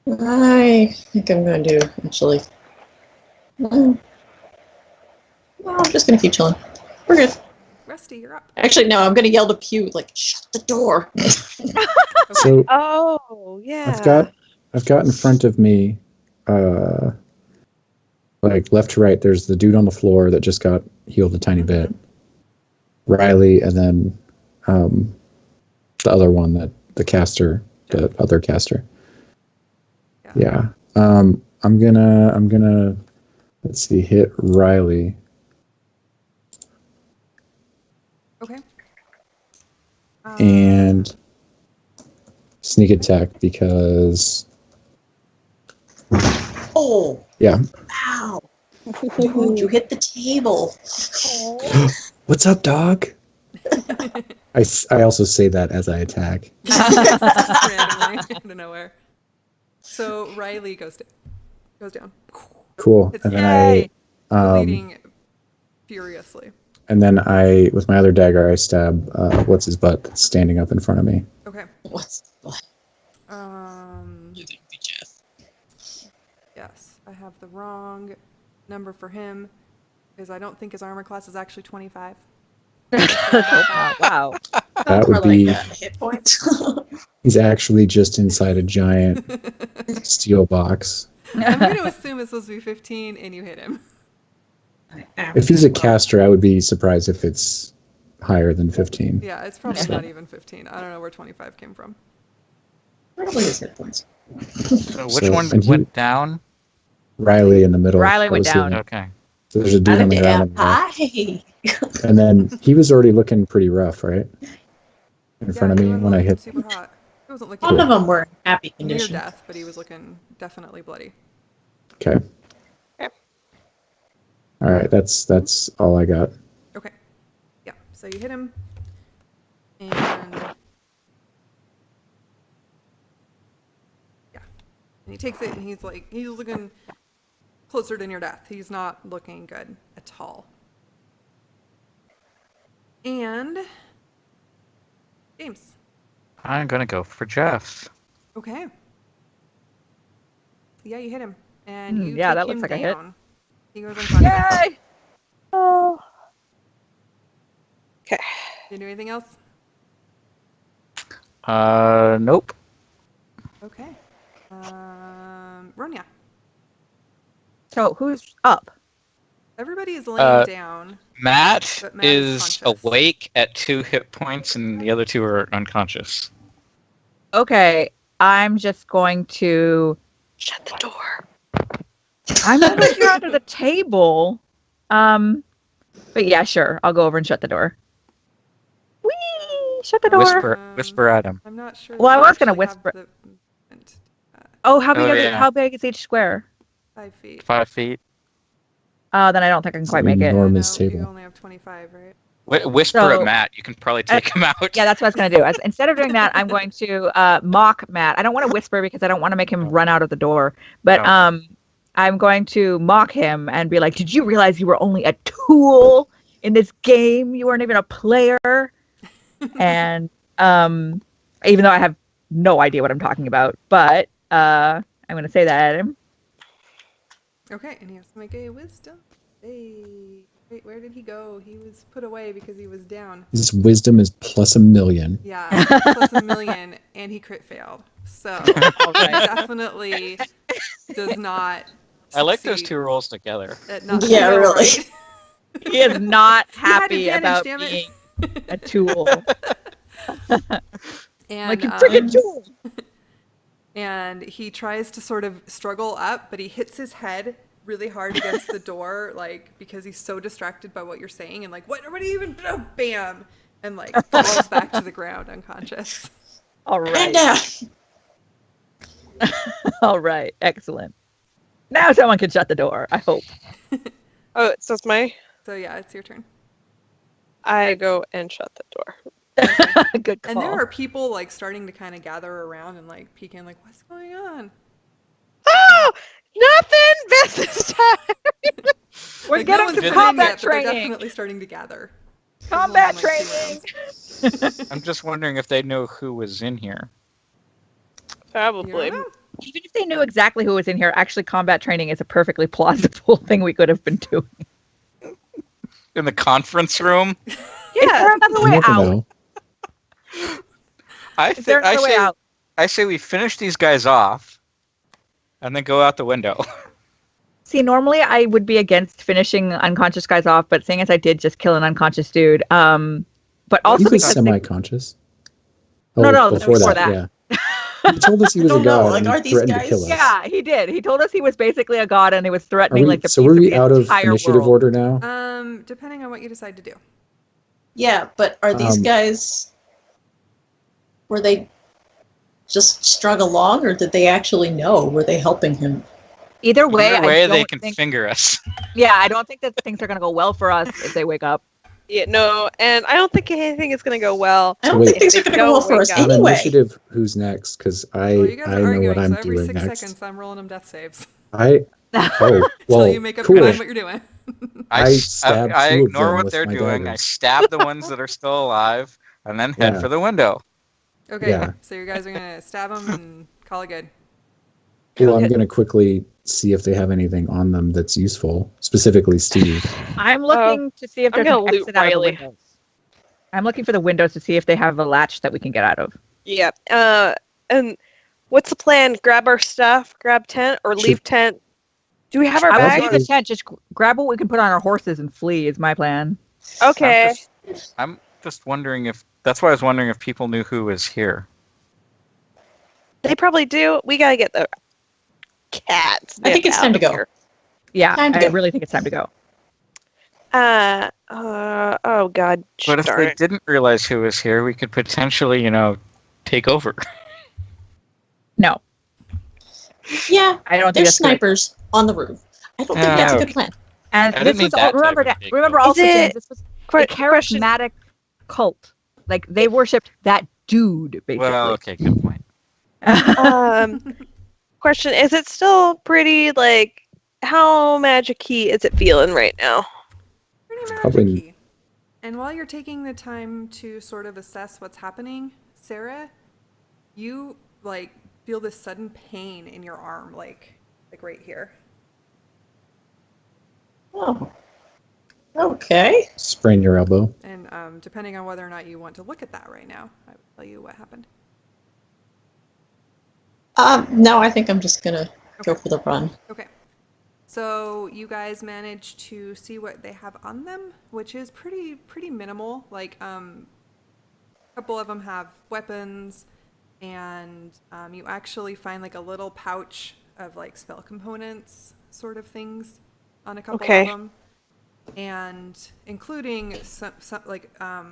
I think I'm going to actually. No, I'm just going to keep chilling. We're good. Rusty, you're up. Actually, no, I'm going to yell to Pew, like, shut the door. So Oh, yeah. I've got in front of me, like left to right, there's the dude on the floor that just got healed a tiny bit. Riley, and then the other one, the caster, the other caster. Yeah. I'm gonna let's see, hit Riley. Okay. And sneak attack because Oh, yeah. wow. Dude, you hit the table. What's up, dog? I also say that as I attack. Just randomly out of nowhere. So Riley goes down, Cool. It's And then Yay! bleeding furiously. and then I, with my other dagger, I stab what's his butt that's standing up in front of me. Okay. What's what? You think the Jeff? Yes, I have the wrong number for him, because I don't think his armor class is actually 25. Wow. That would For be. like a hit point. He's actually just inside a giant steel box. I'm going to assume it's supposed to be 15, and you hit him. If he's a caster, I would be surprised if it's higher than 15. Yeah, it's probably not even 15. I don't know where 25 came from. Probably his hit points. So which So- one and he- went down? Riley in the middle. Riley went close down. in. Okay. So there's a dude on the ground. Hi. And then he was already looking pretty rough, right? In front of he me wasn't when I looking hit. super hot. He wasn't looking None of them were in happy near condition. death, but he was looking definitely bloody. Okay. Okay. All right, that's all I got. Okay. Yeah, so you hit him, and yeah, and he takes it, and he's looking closer to near death. He's not looking good at all. And James. I'm gonna go for Jeff. Okay. Yeah, you hit him, and you yeah, take that him looks like a hit. down. He goes unconscious. Yay! Oh. Okay. Did you do anything else? Nope. Okay. Ronya. So who's up? Everybody is laying down. Matt But Matt is is conscious. awake at 2 hit points, and the other 2 are unconscious. Okay, I'm just going to. Shut the door. I'm over here under the table. But yeah, sure. I'll go over and shut the door. Whee! Shut the door. Whisper at him. I'm not sure. Well, that I you was gonna actually have whisper. the movement. Oh, how big? Oh, is yeah. How big is each square? 5 feet. 5 feet. Then I don't think I can quite make it. Enormous You table. only have 25, right? Whisper So- at Matt. You can probably take him out. Yeah, that's what I was going to do. Instead of doing that, I'm going to mock Matt. I don't want to whisper because I don't want to make him run out of the door. But Oh. I'm going to mock him and be like, "Did you realize you were only a tool in this game? You weren't even a player." And even though I have no idea what I'm talking about, but I'm going to say that at him. Okay, and he has to make a wisdom. Hey, wait, where did he go? He was put away because he was down. His wisdom is plus 1,000,000. Yeah, plus 1,000,000, and he crit failed. So he definitely does not. I like those succeed 2 rolls together. at not- Yeah, I know, really. right? He is not You had happy advantage, about damn it. being a tool. And, Like, you freaking tool. and he tries to sort of struggle up, but he hits his head really hard against the door, like, because he's so distracted by what you're saying, and like, what do you even, bam, and like falls back to the ground unconscious. All And right. All right. Excellent. Now someone can shut the door, I hope. Oh, so it's So yeah, it's your turn. I go and shut the door. Good call. And there are people like starting to kind of gather around and like peeking, like, what's going on? Oh, nothing business time. We're Like, getting no one's to been in combat yet, but they're training. definitely starting to gather. Combat There's only, like, 2 training. rounds. I'm just wondering if they know who was in here. You Probably. don't know? Even if they knew exactly who was in here, actually combat training is a perfectly plausible thing we could have been doing. In the conference room? Is there another You way never out? know. Is there another way out? I say we finish these guys off and then go out the window. See, normally I would be against finishing unconscious guys off, but seeing as I did just kill an unconscious dude, but also He was because they- semi-conscious. Oh, No, before before that, that. yeah. He told us he was I a don't know, god like, and are he these threatened to guys- kill us. yeah, he did. He told us he was basically a god and he was Are threatening we, like the so peace were of we the out of entire initiative world. order now? Depending on what you decide to do. yeah, but are these guys, were they just strung along, or did they actually know? Were they helping him? Either way, Either way, I they don't can think, finger us. yeah, I don't think that things are going to go well for us if they wake up. Yeah, no, and I don't think anything is going to go well. I don't Wait. think things are If going they to go well don't for us wake up. On anyway. initiative, who's next? Because Well, you guys I are know arguing, what I'm so every doing 6 next. seconds I'm rolling them death saves. Oh, Until well, you make up cool. your mind what you're doing. I stabbed I 2 of ignore them what with they're my doing. I daggers. stab the ones that are still alive, and then head Yeah. for the window. Okay, Yeah. so you guys are going to stab them and call it good. Well, I'm going to quickly see if they have anything on them that's useful, specifically Steve. I'm looking to see if I'm there's an gonna loot exit out of the Riley. windows. I'm looking for the windows to see if they have a latch that we can get out of. Yeah. And what's the plan? Grab our stuff, grab tent, or leave tent? Do we have our I would bags? leave the tent. Just grab what we can put on our horses and flee. Is my plan. Okay. I'm just wondering if that's why I was wondering if people knew who was here. They probably do. We gotta get the cats. I think it's out time to of go. here. Yeah, Time to I go. really think it's time to go. Oh God. But if darn they it. didn't realize who was here, we could potentially, take over. No, Yeah, I don't think there's that's good. snipers on the roof. I don't think Yeah, that's a okay. good plan. And I this didn't need was all, that type of big remember deal. also, Is James, it- this was a Question. charismatic cult. Like they worshipped that dude, basically. Well, okay, good point. Question: is it still pretty like? How magic-y is it feeling right now? Pretty Probably- magic-y. And while you're taking the time to sort of assess what's happening, Sarah, you feel this sudden pain in your arm, like right here. Oh. Okay. Sprain your elbow. And depending on whether or not you want to look at that right now, I will tell you what happened. No, I think I'm just going to go for the run. Okay. So you guys managed to see what they have on them, which is pretty minimal. Like a couple of them have weapons, and you actually find like a little pouch of like spell components sort of things on a couple Okay. of them, and including some like I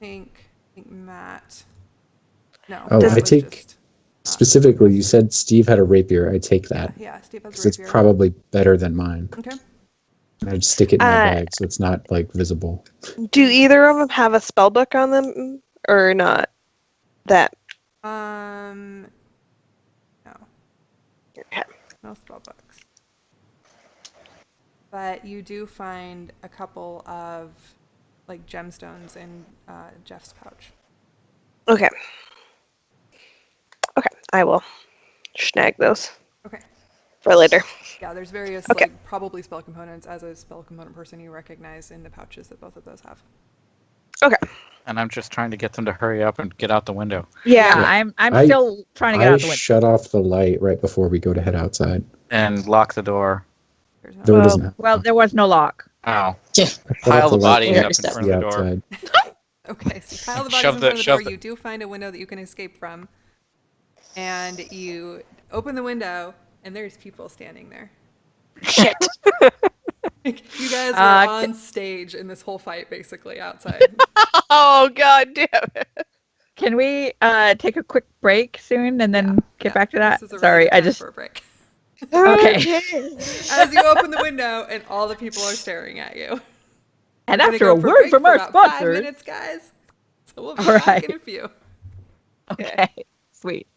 think Matt. No, Oh, that I was take- just, Specifically, you said Steve had a rapier. I take that yeah, Steve has because a it's rapier. probably better than mine. Okay. I just stick it in my bag so it's not visible. Do either of them have a spell book on them, or not? That. No. Okay. No spell books. But you do find a couple of like gemstones in Jeff's pouch. Okay. Okay, I will snag those Okay. for later. Yeah, there's various Okay. like probably spell components. As a spell component person, you recognize in the pouches that both of those have. Okay. And I'm just trying to get them to hurry up and get out the window. Yeah, Yeah. I'm I- still trying to get I out the window. shut off the light right before we go to head outside. And lock the door. There's no- Door Well- doesn't have. Well, there was no lock. Ow. Yeah. I shut Pile off the light bodies so up I in can front see of the door. outside. Okay, so you pile the bodies Shove in the- front of the door. shove the- You do find a window that you can escape from, and you open the window, and there's people standing there. Shit. You guys were Uh, on stage in this whole fight, basically outside. Oh God damn it. Can we take a quick break soon and then get Yeah, back to that? this is a really Sorry, good I time just for a break. Okay. As you open the window, and all the people are staring at you. and We're gonna after go a for word break from for our about 5 sponsor. minutes, guys. So we'll be All back right. in a few. Okay, sweit.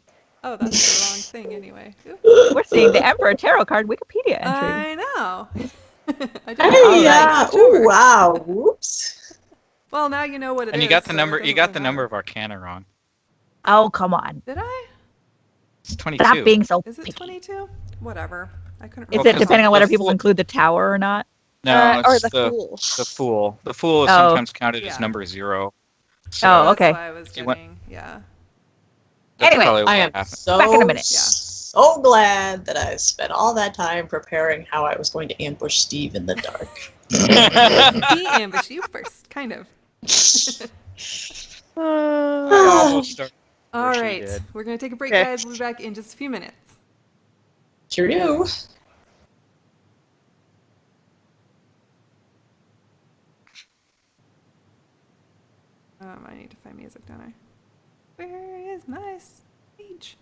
Oh, that's the wrong thing anyway. Oops. We're seeing the Emperor Tarot card Wikipedia entry. I know. I didn't Hey, know yeah. that. Switch over. Ooh, wow. Whoops. Well, now you know what it is. And you got the so number. it You doesn't got the really number matter. of Arcana wrong. Oh, come on. Did I? It's 22. Stop being so Is it picky. 22? Whatever. I couldn't Is Well, it remember. depending on whether the people fool- include the tower or not? No, or it's the the fool. the fool. The fool is Oh. sometimes counted as Yeah. number 0. Oh, okay. That's why I was You went- getting, yeah. That's Anyway, probably what I am happened. so, Back in a minute. so glad that I spent all that time preparing how I was going to ambush Steve in the dark. He ambushed you first, kind of. I almost started. All she right, did. we're going to take a break, Okay. guys. We'll be back in just a few minutes. Sure do. I need to find music, don't I? Where is my stage?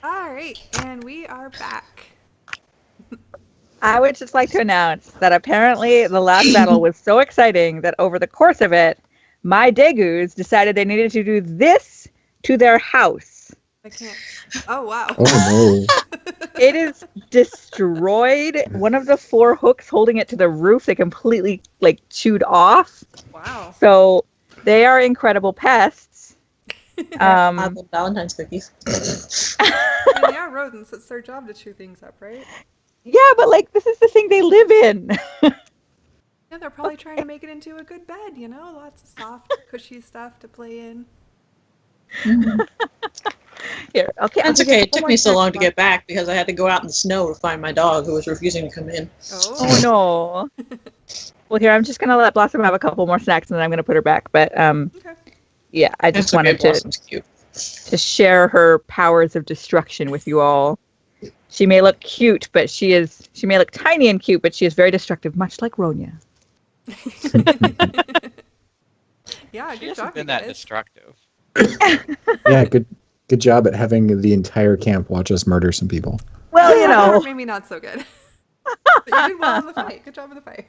All right, and we are back. I would just like to announce that apparently the last battle was so exciting that over the course of it, my Degus decided they needed to do this to their house. I can't. Oh, wow. Oh It is destroyed. One of the 4 hooks holding it to the roof, they completely chewed off. Wow. So they are incredible pests. Valentine's cookies. I mean, they are rodents. It's their job to chew things up, right? Yeah, but this is the thing they live in. Yeah, they're probably trying to make it into a good bed, you know? Lots of soft, cushy stuff to play in. Here, okay. That's I'll give you okay. a It couple took more me so snacks, long to Mom. get back because I had to go out in the snow to find my dog who was refusing to come in. Oh no. Well, here, I'm just gonna let Blossom have a couple more snacks and then I'm gonna put her back. But Okay. yeah, I just It's okay, wanted Blossom's cute. to share her powers of destruction with you all. She may look cute, but she may look tiny and cute, but she is very destructive, much like Ronya. Yeah, She good hasn't job, you been that guys. destructive. yeah, good job at having the entire camp watch us murder some people. Well, you That know. part maybe not so good. But you did well in the fight. Good job in the fight.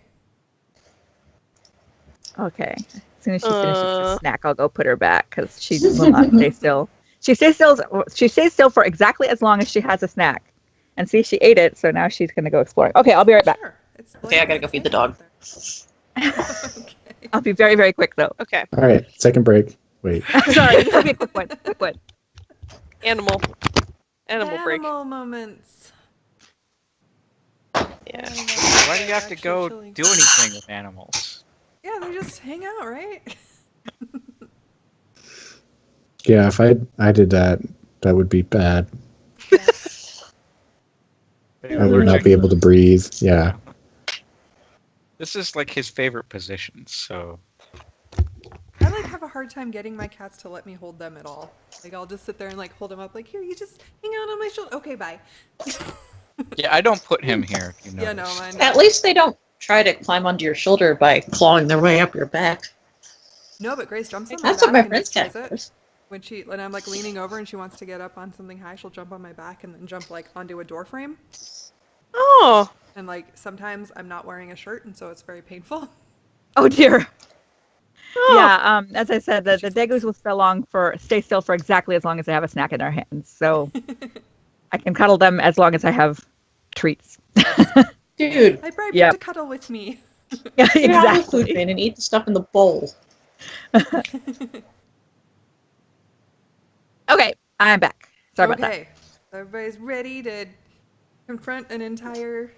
Okay. As soon as she finishes the snack, I'll go put her back because she will not stay still. She stays still for exactly as long as she has a snack. And see, she ate it, so now she's going to go exploring. Okay, I'll be right back. Sure. It's Okay, I gotta go feed the dog. Okay. I'll be very, very quick, though. Okay. All right, second break. Wait. Sorry, this will be a quick one. Quick one. Animal break. Animal moments. Yeah. Why do you have to go do anything with animals? Yeah, they just hang out, right? Yeah, if I did that, that would be bad. I would not be able to breathe. Yeah. This is like his favorite position, so I have a hard time getting my cats to let me hold them at all. I'll just sit there and hold them up, here, you just hang out on my shoulder. Okay, bye. yeah, I don't put him here. If you know. Yeah, no, mine. At least they don't try to climb onto your shoulder by clawing their way up your back. No, but Grace jumps on my That's back what my and friend's just cat does it. does. When I'm leaning over and she wants to get up on something high, she'll jump on my back and then jump onto a door frame. Oh. And sometimes I'm not wearing a shirt, and so it's very painful. Oh, dear. Oh. Yeah, as I said, the Degus will stay still for exactly as long as they have a snack in their hands. So I can cuddle them as long as I have treats. Dude, I bribe Yep. you to cuddle with me. Yeah, get out of the food exactly. bin and eat the stuff in the bowl. Okay, I'm back. Sorry about that. Okay, everybody's ready to confront an entire.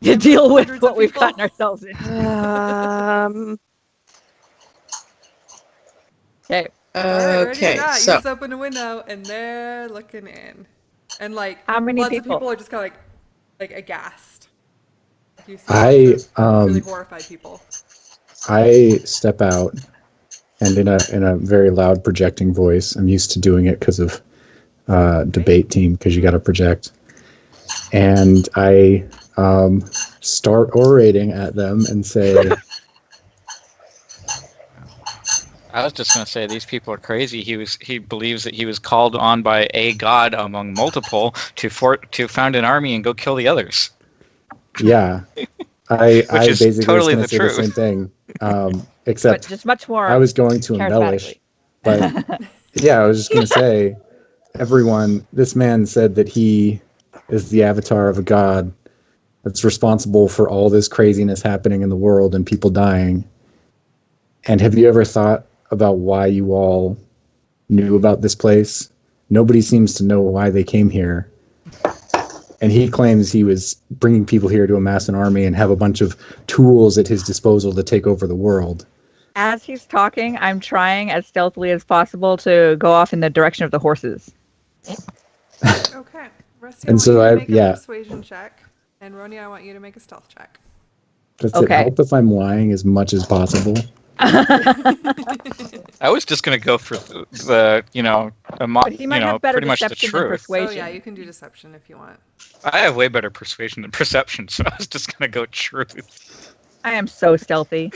To deal with Hundreds what of we've people. gotten ourselves in. Okay. Alright, ready or Okay, not, you so just open a window and they're looking in, and How many lots people? of people are just kind of aghast. You see I lots of really horrified people. I step out and in a very loud projecting voice. I'm used to doing it because of debate team because you got to project. And I start orating at them and say, I was just going to say these people are crazy. He believes that he was called on by a god among multiple to found an army and go kill the others. yeah, I is basically totally was the going to say truth. the same thing, But except just much more I was going to embellish. charismatically. But yeah, I was just going to say, this man said that he is the avatar of a god that's responsible for all this craziness happening in the world and people dying. And have you ever thought about why you all knew about this place? Nobody seems to know why they came here. And he claims he was bringing people here to amass an army and have a bunch of tools at his disposal to take over the world. As he's talking, I'm trying as stealthily as possible to go off in the direction of the horses. Okay, Rusty, And I so want you to make yeah. a persuasion check, and Ronia, I want you to make a stealth check. Does Okay. it help if I'm lying as much as possible? I was just going to go for the But he might have better pretty much the deception than truth. persuasion. Oh yeah, you can do deception if you want. I have way better persuasion than perception, so I was just going to go truth. I am so stealthy.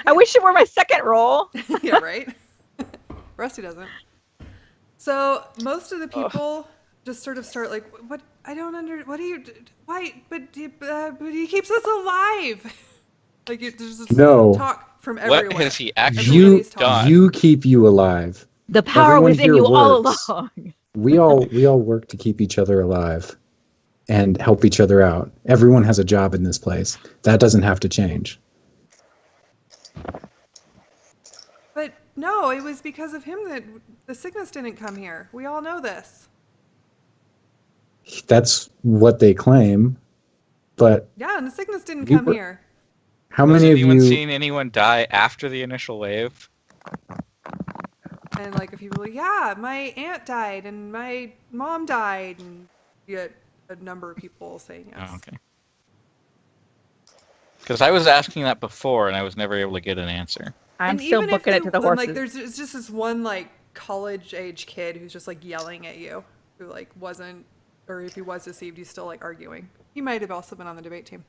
I wish it were my second roll. Yeah, right. Rusty doesn't. So most of the people just sort of start like, what? I don't what do you, why, but he keeps us alive. Like there's this No. talk from everywhere. What has he actually You done? you keep you alive. The power Everyone within here you all works. along. We all work to keep each other alive and help each other out. Everyone has a job in this place. That doesn't have to change. But no, it was because of him that the sickness didn't come here. We all know this. That's what they claim. But Yeah, and the sickness didn't You come were- here. how Has many of anyone you seen anyone die after the initial wave? And like if people are like, yeah, my aunt died and my mom died, and you get a number of people saying yes. Oh, okay. Because I was asking that before and I was never able to get an answer. I'm And still even if booking it to the and, horses. like it's just this one like college age kid who's just like yelling at you, who like wasn't, or if he was deceived, he's still like arguing. He might have also been on the debate team.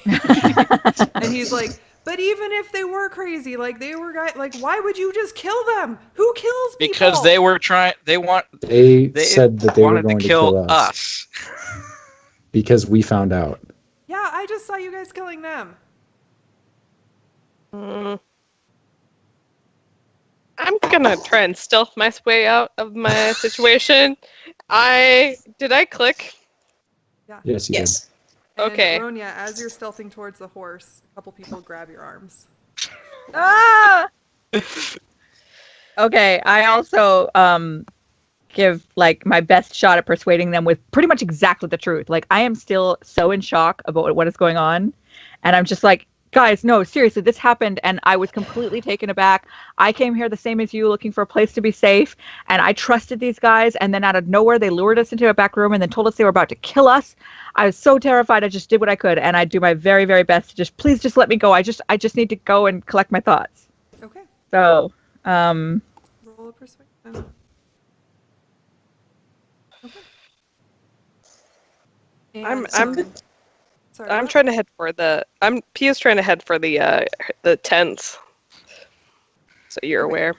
And he's like, but even if they were crazy, like they were like, why would you just kill them? Who kills people? Because they were trying. They said that they were wanted going to kill us us. because we found out. Yeah, I just saw you guys killing them. I'm gonna try and stealth my way out of my situation. Did I click? Yeah. Yes, you Yes. And Okay. Ronya, as you're stealthing towards the horse, a couple people grab your arms. Ah! Okay, I also give like my best shot at persuading them with pretty much exactly the truth. Like I am still so in shock about what is going on, and I'm just like, guys, no, seriously, this happened and I was completely taken aback. I came here the same as you, looking for a place to be safe, and I trusted these guys, and then out of nowhere they lured us into a back room and then told us they were about to kill us. I was so terrified. I just did what I could, and I do my very, very best to please just let me go. I just need to go and collect my thoughts. Okay. So, Roll a persuasion. Okay. I'm Sorry. I'm what? trying to head for Pia's trying to head for the tents. So you're Okay. aware.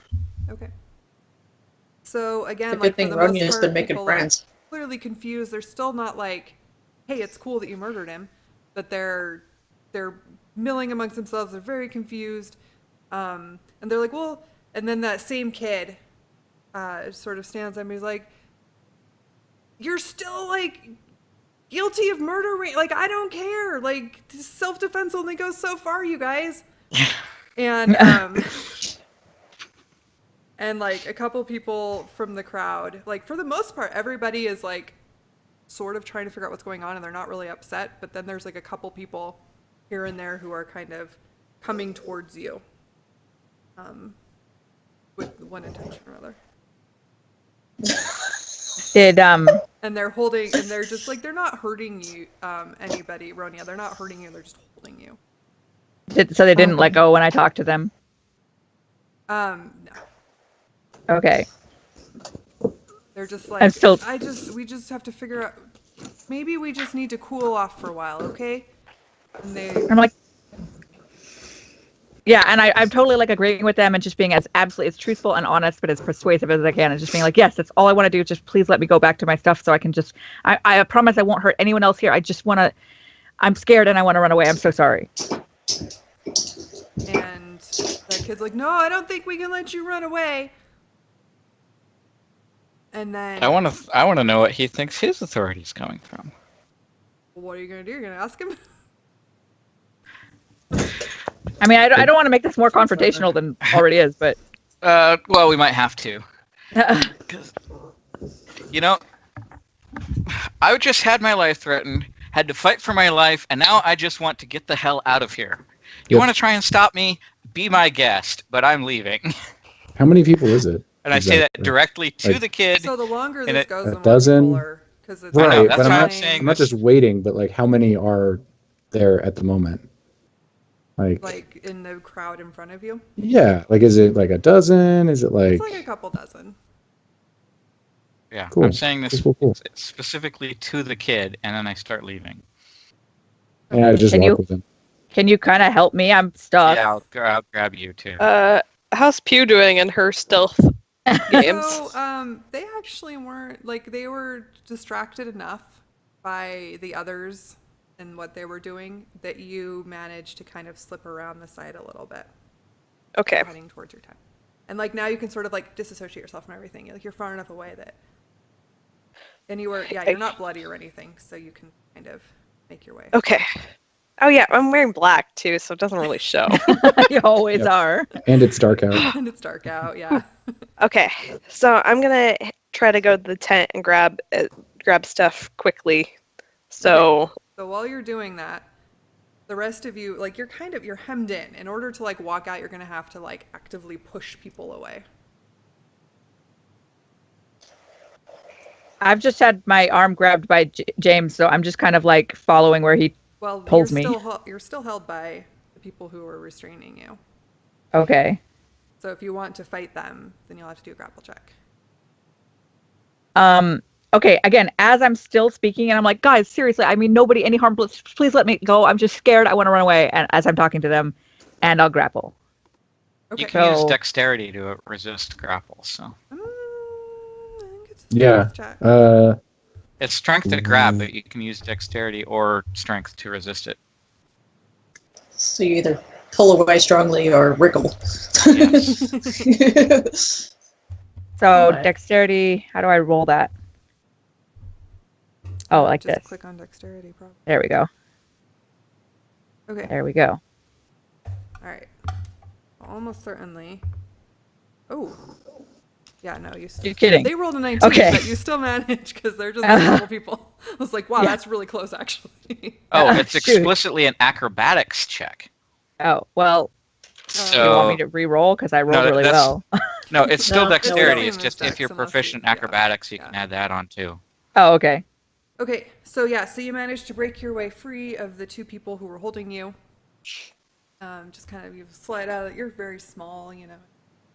Okay. So again, The like good thing for the most Ronya's part, been making people are friends. clearly confused. They're still not like, "Hey, it's cool that you murdered him," but they're milling amongst themselves. They're very confused, and they're like, "Well," and then that same kid sort of stands up and he's like, "You're still like guilty of murdering. Like I don't care. Like self-defense only goes so far, you guys." And and like a couple people from the crowd, like for the most part, everybody is like sort of trying to figure out what's going on and they're not really upset. But then there's like a couple people here and there who are kind of coming towards you with one intention or other. did And they're holding, and they're just like, they're not hurting you, anybody, Ronya. They're not hurting you, they're just holding you. so they didn't let go when I talked to them? No. Okay. They're just like, I'm still- we just have to figure out, maybe we just need to cool off for a while, okay? And I'm like, yeah, and I'm totally like agreeing with them and just being as absolutely as truthful and honest, but as persuasive as I can, and just being like, yes, that's all I want to do. Just please let me go back to my stuff so I can just. I promise I won't hurt anyone else here. I just want to. I'm scared and I want to run away. I'm so sorry. And that kid's like, no, I don't think we can let you run away. And then I want to know what he thinks his authority is coming from. what are you gonna do? You're gonna ask him? I mean, I don't want to make this more confrontational than already is, but Well, we might have to. 'Cause, you know, I just had my life threatened, had to fight for my life, and now I just want to get the hell out of here. You Yep. want to try and stop me? Be my guest, but I'm leaving. How many people is it? And I say that Exactly. directly to Like- the kid. So the longer And this it- goes, a the more dozen? people are, because it's I know, Right, that's but why I'm I'm not, saying I'm not just waiting, but like how many are there at the moment? like in the crowd in front of you. Yeah, like is it like a dozen? Is it like, It's like a couple dozen. Yeah, Cool. I'm saying this cool. specifically to the kid, and then I start leaving. And I just Can walk you- with them. can you kind of help me? I'm stuck. Yeah, I'll grab you too. How's Pew doing in her stealth games. So, they actually weren't like they were distracted enough by the others and what they were doing that you managed to kind of slip around the side a little bit, Okay. heading towards your time. And like now you can sort of like disassociate yourself from everything. Like you're far enough away that, and you're not bloody or anything, so you can kind of make your way. Okay. Oh yeah, I'm wearing black too, so it doesn't really show. You always Yep. are. And it's dark out. And it's dark out, yeah. Okay, so I'm gonna try to go to the tent and grab stuff quickly. So So while you're doing that, the rest of you, like you're hemmed in. In order to like walk out, you're gonna have to like actively push people away. I've just had my arm grabbed by James, so I'm just kind of like following where he. Well, Pulls you're me. you're still held by the people who are restraining you. Okay. So if you want to fight them, then you'll have to do a grapple check. Okay, again, as I'm still speaking, and I'm like, guys, seriously, I mean, nobody, any harm, please let me go. I'm just scared. I want to run away. And as I'm talking to them, and I'll grapple. Okay. You can use So- dexterity to resist grapple. So I think it's a Yeah. check. it's strength to grab, but you can use dexterity or strength to resist it. So you either pull away strongly or wriggle. Yes. So Alright. dexterity, how do I roll that? Oh, like Just this. click on dexterity, probably. There we go. Okay. There we go. All right. Almost certainly. Oh. Yeah, no, you still. You're kidding. They rolled a 19, Okay. but you still managed because they're just like normal people. I was like, wow, Yeah. that's really close, actually. Oh, it's Shoot. explicitly an acrobatics check. Oh, well, So you want me to re-roll? Because I rolled No, really that's- well. no, it's still No, dexterity. it's It's the just same as if you're dex, unless proficient in you- acrobatics, you yeah. can add that on too. Oh, okay. Okay, so yeah, so you managed to break your way free of the two people who were holding you. Just kind of you slide out. You're very small, you know.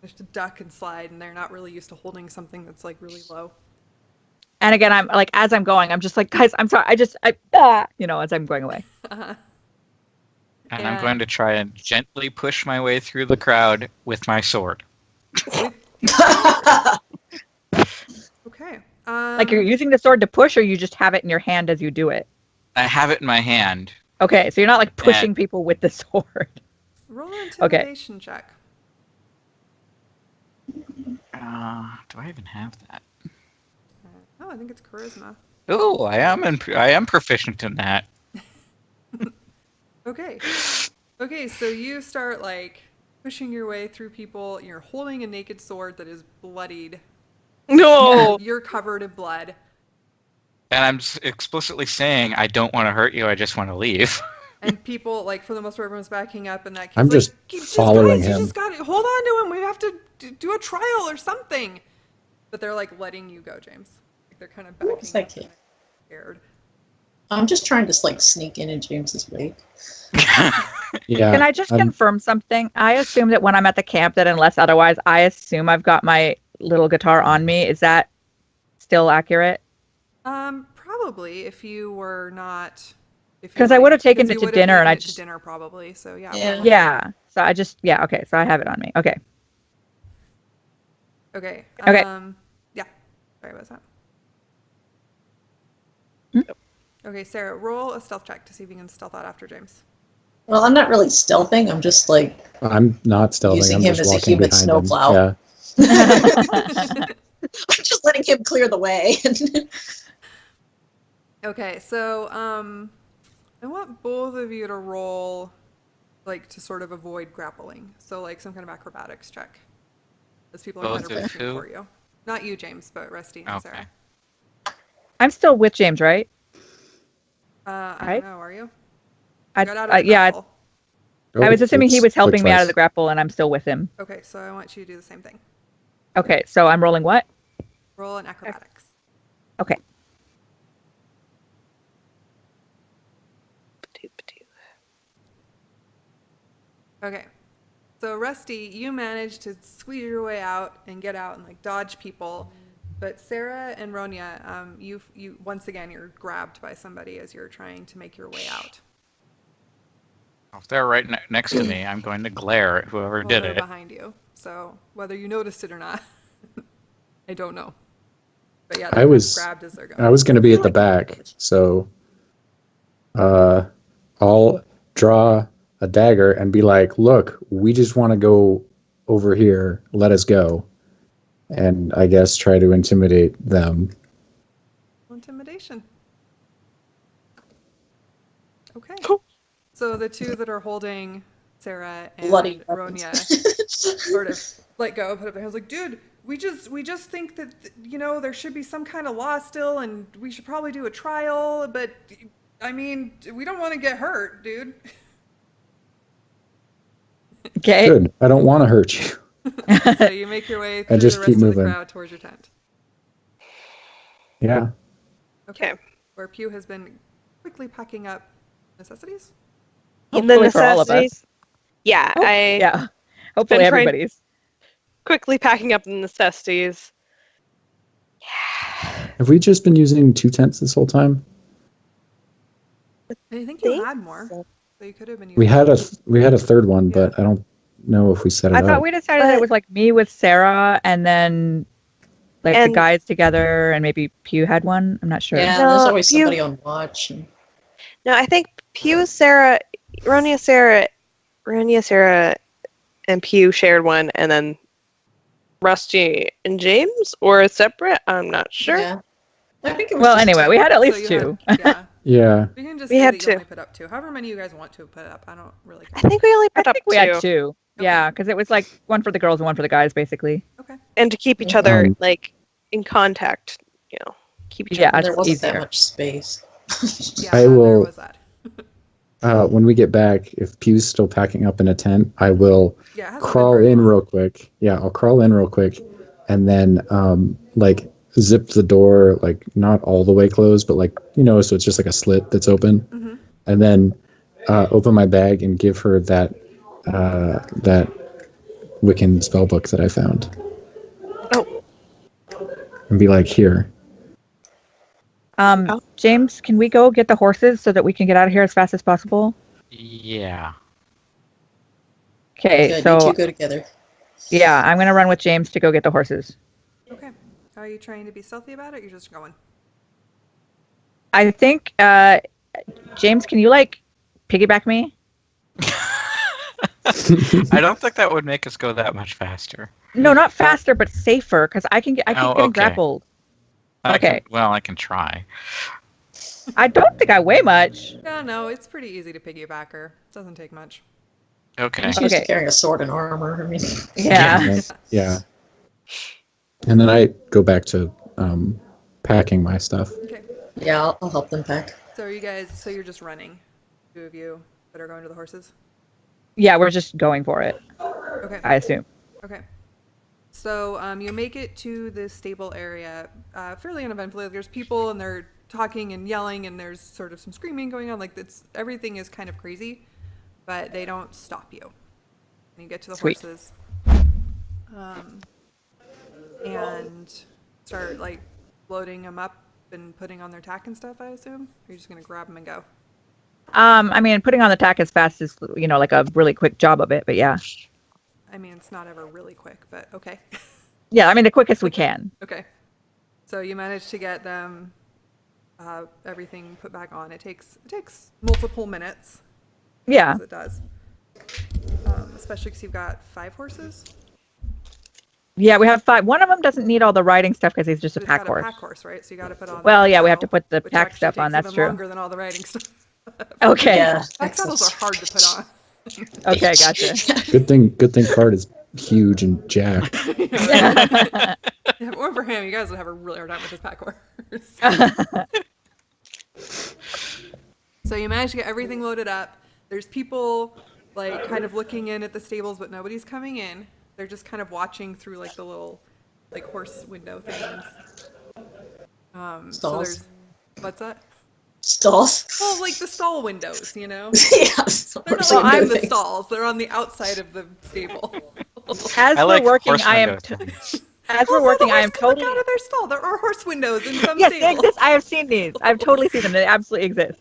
Just to duck and slide, and they're not really used to holding something that's like really low. And again, I'm like, as I'm going, I'm just like, guys, I'm sorry. You know, as I'm going away. Uh-huh. And Yeah. I'm going to try and gently push my way through the crowd with my sword. Okay. Like you're using the sword to push, or you just have it in your hand as you do it. I have it in my hand. Okay, so you're not like pushing people with the sword. Roll an intimidation check. Do I even have that? Oh, I think it's charisma. Oh, I am proficient in that. Okay. Okay, so you start like pushing your way through people. You're holding a naked sword that is bloodied. no. You're covered in blood. And I'm explicitly saying I don't want to hurt you. I just want to leave. And people, like, for the most part, everyone's backing up, and that kid's I'm like, just following guys, you him. just got to hold on to him. We have to do a trial or something. But they're like letting you go, James. Like, they're kind of backing What's that up, kid? kind of scared. I'm just trying to like sneak in James's wake. Yeah. Can I just confirm something? I assume that when I'm at the camp, that unless otherwise, I assume I've got my little guitar on me. Is that still accurate? Probably if you were not. Because I would have taken because it you to would have dinner, and eaten I it to just dinner probably. So yeah. Yeah. probably. yeah. So I just okay. So I have it on me. Okay. Okay. Okay. Yeah. Sorry about that. Hmm? Okay, Sarah, roll a stealth check to see if you can stealth out after James. Well, I'm not really stealthing. I'm just like I'm not stealthing. Using I'm him just as a walking human behind snowplow. him. Yeah. I'm just letting him clear the way. Okay, so I want both of you to roll, like, to sort of avoid grappling. So, like, some kind of acrobatics check. As people are kind Both of of reaching who? for you. Not you, James, but Rusty and Okay. Sarah. I'm still with James, right? I Right? don't know, are you? I, Got out of the yeah. grapple. I was assuming he Oops, was helping quick me out of choice. the grapple, and I'm still with him. Okay, so I want you to do the same thing. Okay, so I'm rolling what? Roll an acrobatics. Okay. Okay. So Rusty, you managed to squeeze your way out and get out and like dodge people, but Sarah and Ronya, you once again you're grabbed by somebody as you're trying to make your way out. If they're right next to me, I'm going to glare at whoever Well, did they're it. behind you, so whether you noticed it or not. I don't know. But yeah, I they're was- grabbed as they're going. I was going to be at the back, so I'll draw a dagger and be like, "Look, we just want to go over here. Let us go." And I guess try to intimidate them. Intimidation. Okay. Cool. So the two that are holding Sarah and Bloody Ronya weapons. sort of let go, put up their hands like, dude, we just think that there should be some kind of law still, and we should probably do a trial. But I mean, we don't want to get hurt, dude. Okay. Good. I don't want to hurt you. So you make your way through just the keep rest of the moving. crowd towards your tent. Yeah. Okay. Where Pew has been quickly packing up necessities. Hopefully for all of us. necessities. Yeah, Oh, I Yeah. Hopefully been trying- everybody's. quickly packing up the necessities. Have we just been using 2 tents this whole time? I think you Think had more. so. So you could have been using We had a third one, but I don't know if we set it I up. thought we decided that it was like me with Sarah and then like the And- guys together and maybe Pew had one. I'm not sure. Yeah, No, there's always you- somebody on watch. And No, I think Pew, Sarah, Ronya, Sarah, and Pew shared one, and then Rusty and James, or separate. I'm not sure. Yeah. I think it was Well, just anyway, two. we had at So least you two. had- yeah. Yeah. We can just We say had that two. you only put up 2. However many you guys want to put up. I don't really I care. think we only I put up think we 2, had 2. Yeah, because it was like one for the girls and one for the guys, basically. and to keep each other Um, like in contact. Keep each Yeah, other. There it's wasn't easier. that much space. Yeah, I there will- was that. When we get back, if Pew's still packing up in a tent, I will Yeah, it hasn't been crawl very in long. real quick. Yeah, I'll crawl in real quick and then like zip the door, like not all the way closed, but like, so it's just like a slit that's open. Mhm. And then open my bag and give her that Wiccan spell book that I found. Oh. And be like, here. Oh. James, can we go get the horses so that we can get out of here as fast as possible? Yeah. Okay, Good, you so two go together. yeah, I'm gonna run with James to go get the horses. Okay. Are you trying to be stealthy about it? Or you're just going. I think James, can you like piggyback me? I don't think that would make us go that much faster. No, not faster, but safer, because I keep Oh, getting okay. grappled. I Okay. I can try. I don't think I weigh much. No, it's pretty easy to piggyback her. Doesn't take much. Okay. She's used Okay. to carrying a sword and armor. I mean, Yeah. Yeah. And then I go back to packing my stuff. Okay. yeah, I'll help them pack. So are you guys? So you're just running, 2 of you that are going to the horses. Yeah, we're just going for it, Okay. I assume. Okay. So you make it to the stable area fairly uneventfully. There's people and they're talking and yelling and there's sort of some screaming going on. Like everything is kind of crazy, but they don't stop you. And you get to the Sweet. horses and start like loading them up and putting on their tack and stuff. I assume. Or you're just gonna grab them and go. I mean, putting on the tack as fast as like a really quick job of it, but yeah. I mean, it's not ever really quick, but okay. Yeah, I mean the quickest we can. Okay. So you manage to get them everything put back on. It takes multiple minutes. Yeah. As it does. Especially because you've got 5 horses. Yeah, we have 5. One of them doesn't need all the riding stuff because he's just a But it's pack got horse. a pack horse, right? So you got to put on. Well, the yeah, we have to saddle, put the which pack actually stuff on. takes That's even true. Longer than all the riding stuff. Okay. Yeah, Pack saddles are hard to put on. Okay, gotcha. Good thing Card is huge and jacked. Yeah, if it weren't for him, you guys would have a really hard time with this pack horse. So you manage to get everything loaded up. There's people like kind of looking in at the stables, but nobody's coming in. They're just kind of watching through like the little like horse window things. So Stalls. there's what's that? Stalls. Well, like the stall windows, you know. yeah. They're not like in the stalls. They're on the outside of the stable. As I we're like working, horse I am windows. as we're Also, working, the I horse am can look totally out of their stall. There are horse windows in some Yes, they stables. exist. I have seen these. I've totally seen them. They absolutely exist.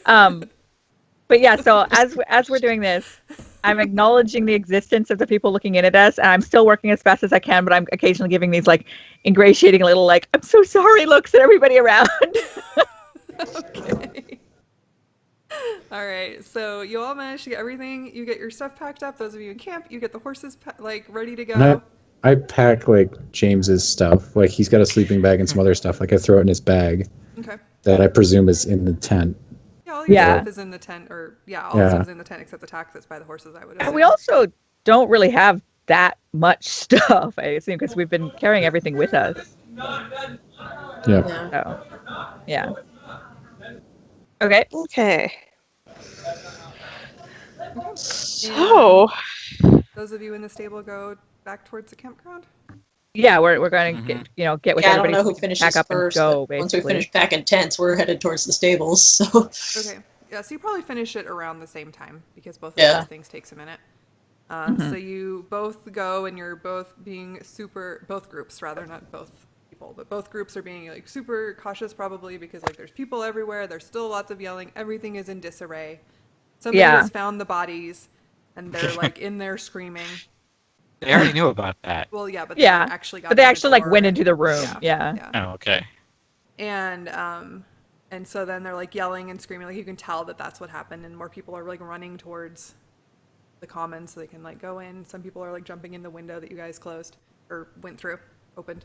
But yeah, so as we're doing this, I'm acknowledging the existence of the people looking in at us, and I'm still working as fast as I can, but I'm occasionally giving these like ingratiating little like I'm so sorry looks at everybody around. Okay. All right. So you all manage to get everything. You get your stuff packed up. Those of you in camp, you get the horses like ready to And go. I pack like James's stuff. Like he's got a sleeping bag and some other stuff. Like I throw it in his bag Okay. that I presume is in the tent. Yeah, all your Yeah. stuff is in the tent, or all the stuff is in the tent except the tack that's by the horses. I would assume. And we also don't really have that much stuff, I assume, because we've been carrying everything with us. Yeah. Yeah. So, yeah. Okay. Okay. So those of you in the stable go back towards the campground. Yeah, we're going to get with Yeah, I don't everybody. know who so we can finishes pack up first. and go, But once we basically. finish packing tents, we're headed towards the stables. So Okay. Yeah, so you probably finish it around the same time because both of Yeah. those things takes a minute. So you both go and you're both being both groups rather, not both people, but both groups are being like super cautious probably because like there's people everywhere. There's still lots of yelling. Everything is in disarray. Somebody Yeah. has found the bodies and they're like in there screaming. They already knew about that. Well, yeah, but Yeah, they actually got But they to the actually like door went and- into the room. Yeah. Oh, okay. And so then they're like yelling and screaming, like you can tell that that's what happened, and more people are like running towards the commons so they can like go in. Some people are like jumping in the window that you guys closed or went through, opened.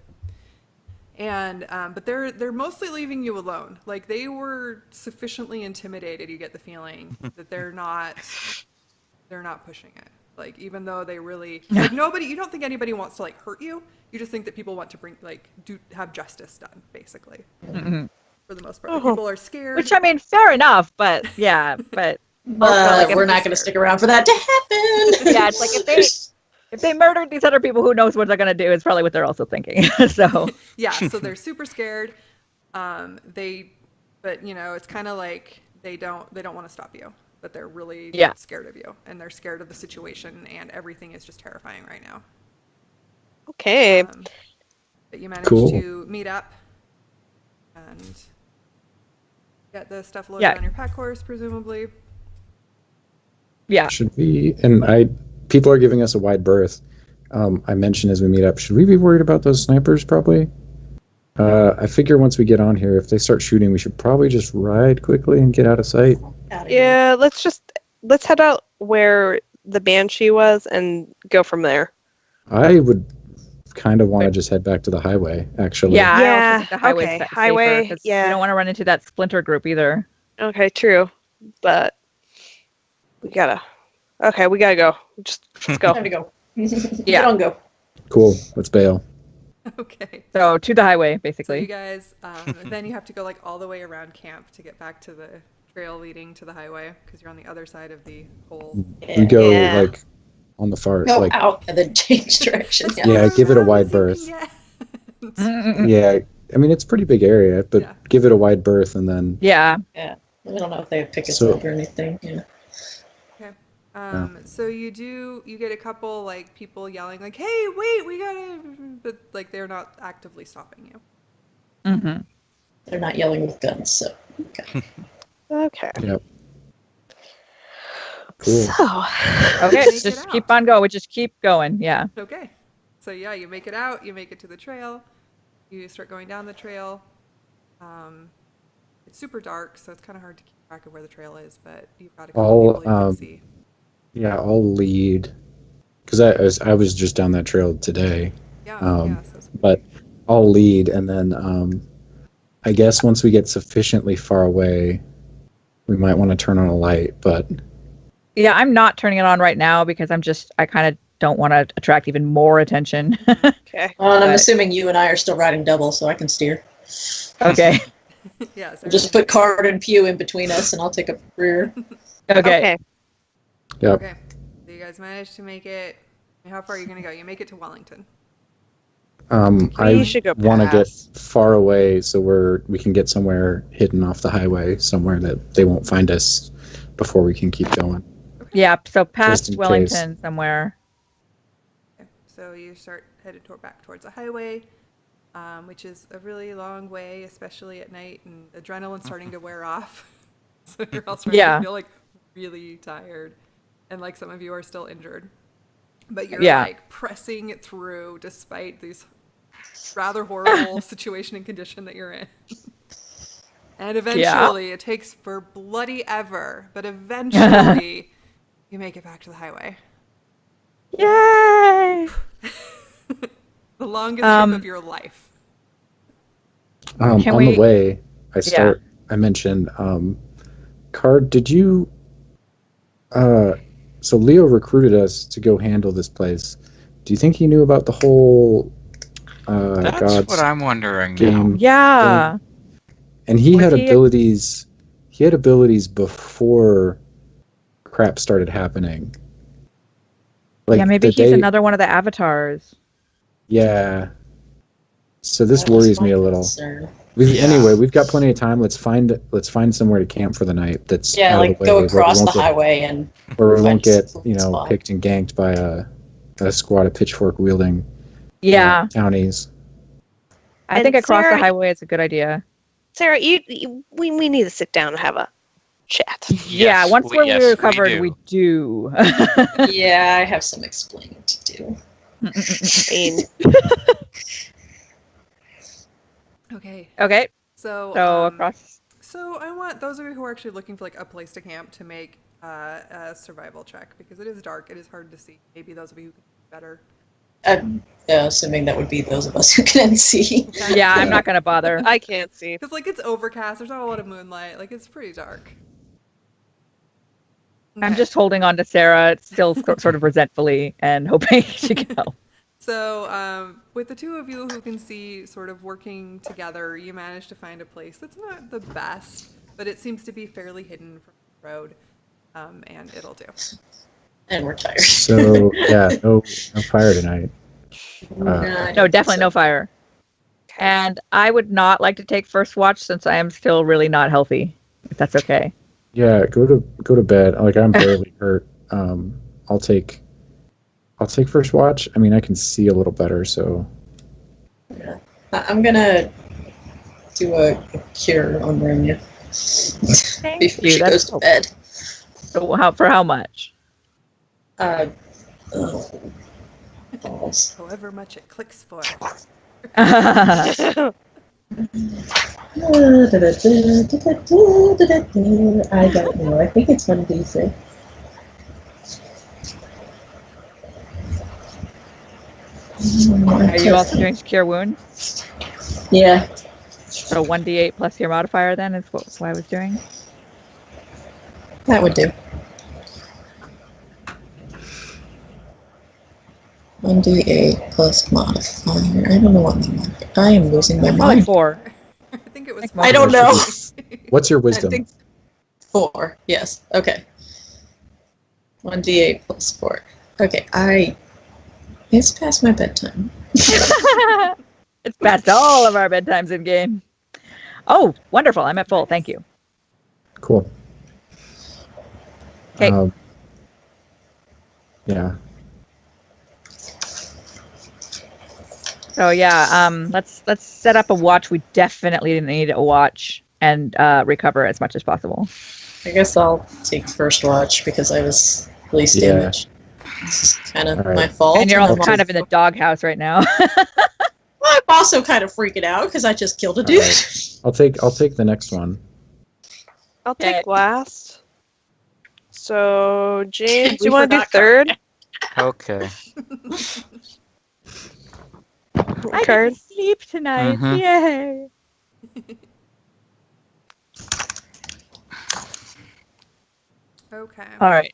And but they're mostly leaving you alone. Like they were sufficiently intimidated. You get the feeling that they're not pushing it. Like even though they really like nobody, you don't think anybody wants to like hurt you. You just think that people want to bring like have justice done, basically. Mhm. For the most part, like, people are scared. Which I mean, fair enough, but yeah, but like, if we're they're not going to stick around for that to happen. yeah, it's like if they murdered these other people, who knows what they're gonna do? Is probably what they're also thinking. So Yeah, so they're super scared. But it's kind of like they don't want to stop you, but they're really scared of you, and they're scared of the situation, and everything is just terrifying right now. Okay. But you managed Cool. to meet up and get the stuff loaded Yeah. on your pack horse, presumably. yeah, Should we? People are giving us a wide berth. I mentioned as we meet up, should we be worried about those snipers? Probably. I figure once we get on here, if they start shooting, we should probably just ride quickly and get out of sight. Yeah, let's head out where the Banshee was and go from there. I would kind of want to just head back to the highway, actually. yeah. I Yeah, also think the highway's okay, safer, highway, 'cause yeah. You don't want to run into that splinter group either. Okay, true. But we gotta go. Let's go. Time to go. Yeah. Get on go. Cool. Let's bail. Okay. So to the highway, So you basically. guys, then you have to go like all the way around camp to get back to the trail leading to the highway because you're on the other side of the whole. We go Yeah. like on the far, Go like out and then change direction. As Yeah, far give it a around wide as you can berth. get. Mm-mm-mm. yeah. I mean, it's a pretty big area, but Yeah. give it a wide berth and then Yeah. I don't know if they have pickets So- up or anything. Yeah. Okay. So you get a couple like people yelling like, "Hey, wait, we gotta," but like they're not actively stopping you. Mm-hmm. They're not yelling with guns, so Okay. Yep. Cool. So Okay, Make it just out. keep on going. We just keep going. Yeah. Okay. So yeah, you make it out. You make it to the trail. You start going down the trail. It's super dark, so it's kind of hard to keep track of where the trail is. But you've got a couple people you can see. Yeah, I'll lead because I was just down that trail today, Yeah. um, So it's- but I'll lead and then I guess once we get sufficiently far away, we might want to turn on a light. But Yeah, I'm not turning it on right now because I kind of don't want to attract even more attention. okay. and I'm But- assuming you and I are still riding double, so I can steer. Okay. yeah. So We'll just put Card and Pew in between us, and I'll take up the rear. Okay. Yep. Okay. So you guys managed to make it. How far are you gonna go? You make it to Wellington. We I should go want to get past. far away so we can get somewhere hidden off the highway, somewhere that they won't find us before we can keep going. Yeah. So in past case. Wellington somewhere. Okay. So you start headed back towards the highway, which is a really long way, especially at night, and adrenaline's starting to wear off. So you're all starting Yeah. to feel like really tired. and like some of you are still injured, but you're Yeah. like pressing it through despite these rather horrible situation and condition that you're in. And eventually, it takes for bloody ever, but eventually you make it back to the highway. Yay! The longest trip of your life. On we- the way, I mentioned, Card, did you... so Leo recruited us to go handle this place. Do you think he knew about the whole That's God's what I'm wondering now. game? Yeah. And he Was had he- abilities. He had abilities before crap started happening. Like Yeah, maybe the he's day- another one of the avatars. Yeah. So this That was worries my me a little. concern. Anyway, we've got plenty of time. Let's find somewhere to camp for the night. That's Yeah, out of like the go way, where we across the won't get- highway and where we find won't a get secluded spot. picked and ganked by a squad of pitchfork wielding Yeah. townies. I And think across the Sarah- highway is a good idea. Sarah, we need to sit down and have a chat. Yeah, once we're yes, we recovered, do. we do. yeah, I have some explaining to do. I mean, Okay, Okay, so across. So I want those of you who are actually looking for like a place to camp to make a survival check because it is dark. It is hard to see. Maybe those of you who can see better. Assuming that would be those of us who can see. Yeah, I'm not gonna bother. I can't see. Because like it's overcast. There's not a lot of moonlight. Like it's pretty dark. I'm Okay. just holding on to Sarah, still sort of resentfully, and hoping she can help. So, with the two of you who can see sort of working together, you manage to find a place that's not the best, but it seems to be fairly hidden from the road, and it'll do. And we're tired. So yeah, no fire tonight. No, definitely no fire. And I would not like to take first watch since I am still really not healthy. If that's okay. Yeah, go to bed. Like I'm barely hurt. I'll take first watch. I mean, I can see a little better, so Yeah. I'm gonna do a cure on Rania Thank before you. she That's goes to bed. So for how much? Balls. However much it clicks for. I don't know. I think it's 1d6. Are you also doing cure wounds? Yeah. So 1d8 plus your modifier then is what I was doing. That would do. 1d8 plus modifier. I don't know what my modifier. I am losing my It's probably mind. 4. I think it was. I don't know. what's your I wisdom? think 4. Yes. Okay. 1d8 plus 4. Okay. It's past my bedtime. It's past all of our bedtimes in game. Oh, wonderful. I'm at full. Thank you. Cool. 'Kay. Yeah. So yeah, let's set up a watch. We definitely need a watch and recover as much as possible. I guess I'll take first watch because I was least Yeah. damaged. This is kind of All right. my fault. And you're also I'm kind of in the doghouse right now. I'm also kind of freaking out because I just killed a dude. Alright. I'll take the next one. I'll Okay. take last. So, James, We you want to do forgot third? Okay. I Card. get to sleep tonight. Mhm. Yay! Okay. All right.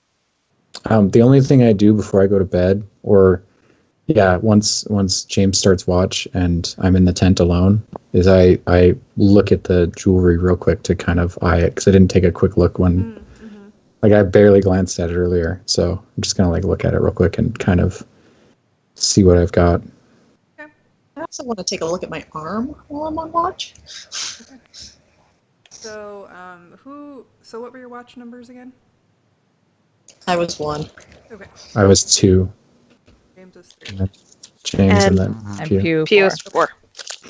The only thing I do before I go to bed, or yeah, once James starts watch and I'm in the tent alone, is I look at the jewelry real quick to kind of eye it because I didn't take a quick look when Mm-hmm. like I barely glanced at it earlier, so I'm just gonna like look at it real quick and kind of see what I've got. I also want to take a look at my arm while I'm on watch. So, So, what were your watch numbers again? I was 1. Okay. I was 2, James was 3. and then James, and then And Pew. Pew. Pew 4. is 4.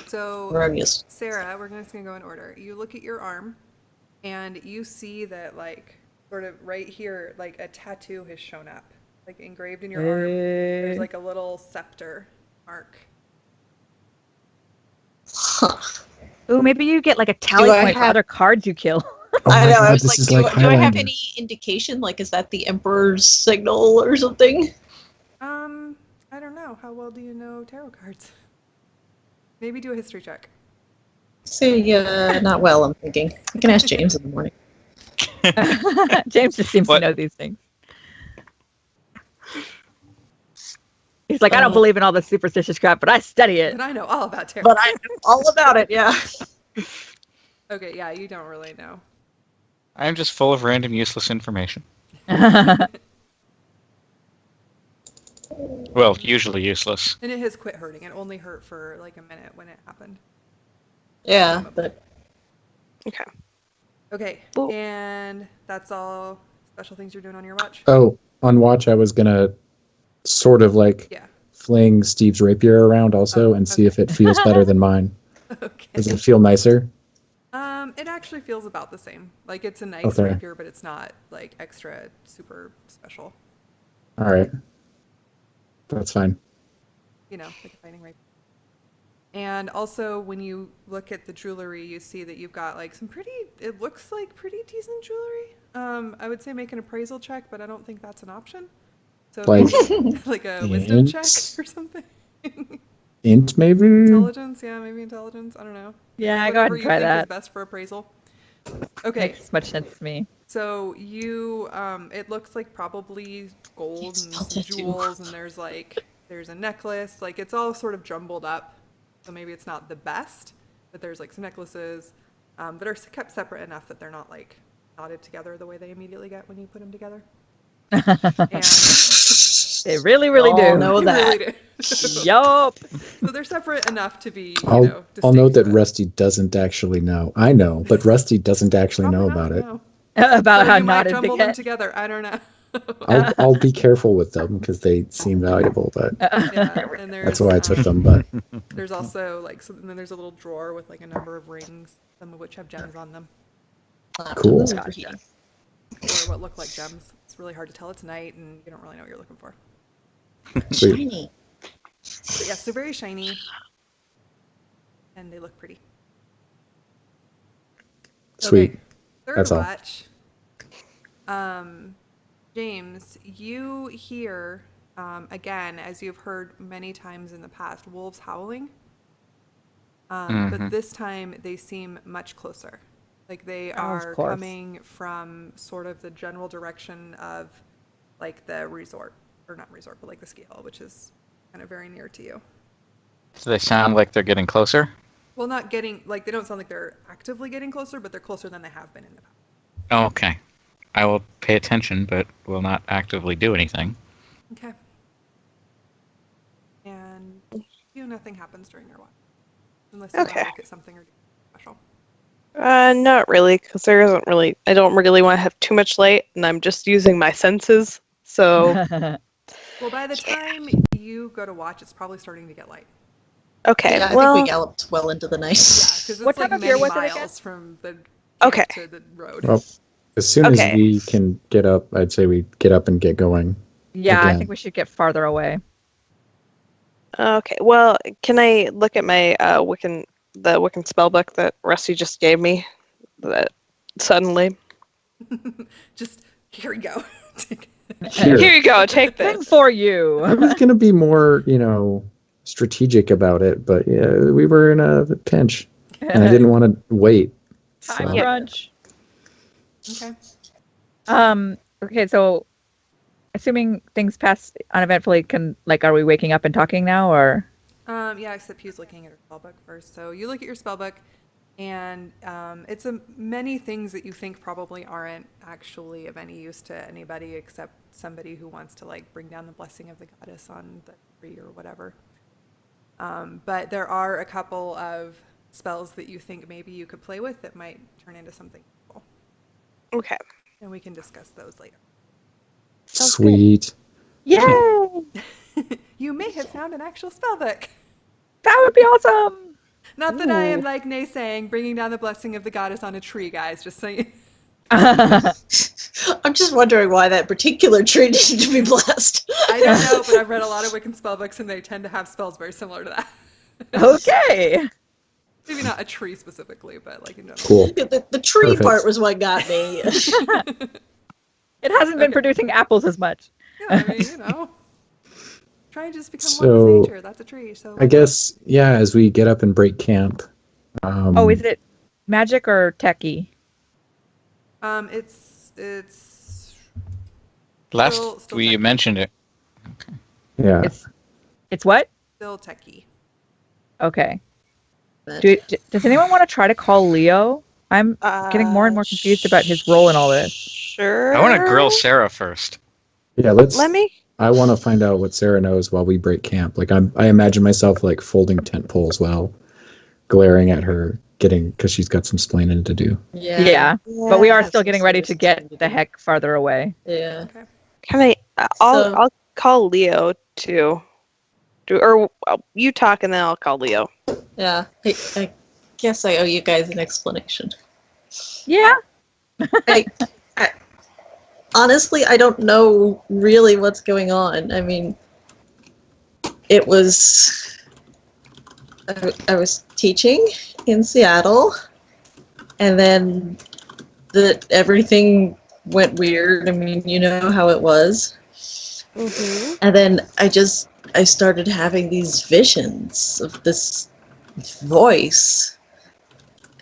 So, Ronia's. Sarah, we're just gonna go in order. You look at your arm, and you see that like sort of right here, like a tattoo has shown up, like engraved in your arm. There's like a little scepter mark. Huh. Ooh, maybe you get like a tally Do I point for have- other cards you kill. Oh I my know. God, I was this like, is do, like do I have Highlander. any indication? Like, is that the Emperor's signal or something? I don't know. How well do you know tarot cards? Maybe do a history check. Say, not well. I'm thinking. I can ask James in the morning. James just seems What? to know these things. He's like, I don't believe in all this superstitious crap, but I study it. But I know all about tarot. But I know all about it. Yeah. Okay, yeah, you don't really know. I'm just full of random useless information. Well, usually useless. And it has quit hurting. It only hurt for like a minute when it happened. Yeah, but Okay. Okay, Well- and that's all special things you're doing on your watch? Oh, on watch, I was gonna sort of like Yeah. fling Steve's rapier around also Oh, and see okay. if it feels better than mine. Okay. Does it feel nicer? It actually feels about the same. Like it's a nice Okay. rapier, but it's not like extra super special. All right, that's fine. You know, like a fighting rapier. And also, when you look at the jewelry, you see that you've got like some pretty. It looks like pretty decent jewelry. I would say make an appraisal check, but I don't think that's an option. So Like maybe, like a wisdom check int? or something. Int maybe? Intelligence, yeah, maybe intelligence. I don't know. Yeah, go ahead Whatever and you try think that. is best for appraisal. Okay, Makes much sense to me. so you, it looks like probably gold and spell some tattoo. jewels, and there's a necklace. Like it's all sort of jumbled up. So maybe it's not the best, but there's like some necklaces that are kept separate enough that they're not like knotted together the way they immediately get when you put them together. And They really, really all do. know they that. really do. Yup. So they're separate enough to be, I'll note that distinct, but Rusty doesn't actually know. I know, but Rusty doesn't actually know probably about not, it. no. About So how you might knotted they jumble them get. together. I don't know. I'll be careful with them because they seem valuable, but Yeah, and there's, that's why I took them. But There's also like, and then there's a little drawer with like a number of rings, some of which have gems on them, Cool. Gotcha. or what look like gems. It's really hard to tell. It's night, and you don't really know what you're looking for. Sweet. Shiny. But yes, they're very shiny, and they look pretty. Sweet. Okay, third That's all. watch. James, you hear again, as you've heard many times in the past, wolves howling. But this time they seem much closer. Like they are course. coming from sort of the general direction of like the resort, or not resort, but like the scale, which is kind of very near to you. Do they sound like they're getting closer? Well, not getting, like they don't sound like they're actively getting closer, but they're closer than they have been in the past. Oh, okay. I will pay attention, but will not actively do anything. Okay. And nothing happens during your watch. Unless you want Okay. to look at something or do something special. Not really, because there isn't really. I don't really want to have too much light, and I'm just using my senses. So Well, by the time you go to watch, it's probably starting to get light. okay, Yeah, I well, think we galloped well into the Yeah, night. because it's What like time of year many was it again? miles from the camp Okay. to the road. Well, as soon Okay. as we can get up, I'd say we get up and get going. Yeah, I Again. think we should get farther away. okay. Well, can I look at my the Wiccan spellbook that Rusty just gave me? That suddenly. Just here we go. Sure. Here you go. Take Thing this. for I you. was gonna be more, strategic about it, but yeah, we were in a pinch, and I didn't want to wait. Time So- Yeah. crunch. Okay. Okay, so assuming things pass uneventfully, are we waking up and talking now, or? Yeah, except he's looking at her spellbook first. So you look at your spellbook, and it's many things that you think probably aren't actually of any use to anybody except somebody who wants to like bring down the blessing of the goddess on the tree or whatever. But there are a couple of spells that you think maybe you could play with that might turn into something cool, Okay. and we can discuss those later. Sounds good. Sweet. Yay! You may have found an actual spellbook. That would be awesome. Not that I am Ooh. like naysaying bringing down the blessing of the goddess on a tree, guys. Just saying. I'm just wondering why that particular tree needed to be blessed. I don't know, but I've read a lot of Wiccan spellbooks, and they tend to have spells very similar to that. Okay. Maybe not a tree specifically, but like in general. Cool. The tree Perfect. part was what got me. It hasn't been producing apples as much. Yeah, I mean, trying to just become one So, with nature. That's a tree. So I guess, yeah, as we get up and break camp. Is it magic or techie? It's Last still we techie. mentioned it. Yeah. It's what? Still techie. Okay. Does anyone want to try to call Leo? I'm getting more and more confused about his role in all this. Sure. I want to grill Sarah first. Yeah, let's. Let me. I want to find out what Sarah knows while we break camp. Like I imagine myself like folding tent poles while glaring at her, because she's got some splaining to do. Yeah. But we are Have still some getting ready serious to get thing to the do. heck farther away. Yeah. Can I? So- I'll call Leo too. Or you talk and then I'll call Leo. Yeah. I guess I owe you guys an explanation. Yeah. I honestly, I don't know really what's going on. I mean, it was. I was teaching in Seattle, and then everything went weird. I mean, you know how it was. Mm-hmm. And then I started having these visions of this voice,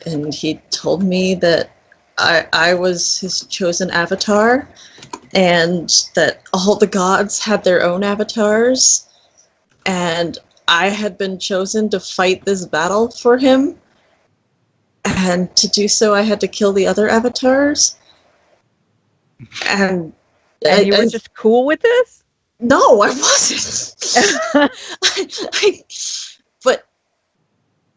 and he told me that I was his chosen avatar, and that all the gods had their own avatars, and I had been chosen to fight this battle for him, and to do so I had to kill the other avatars. And You were just cool with this? no, I wasn't. But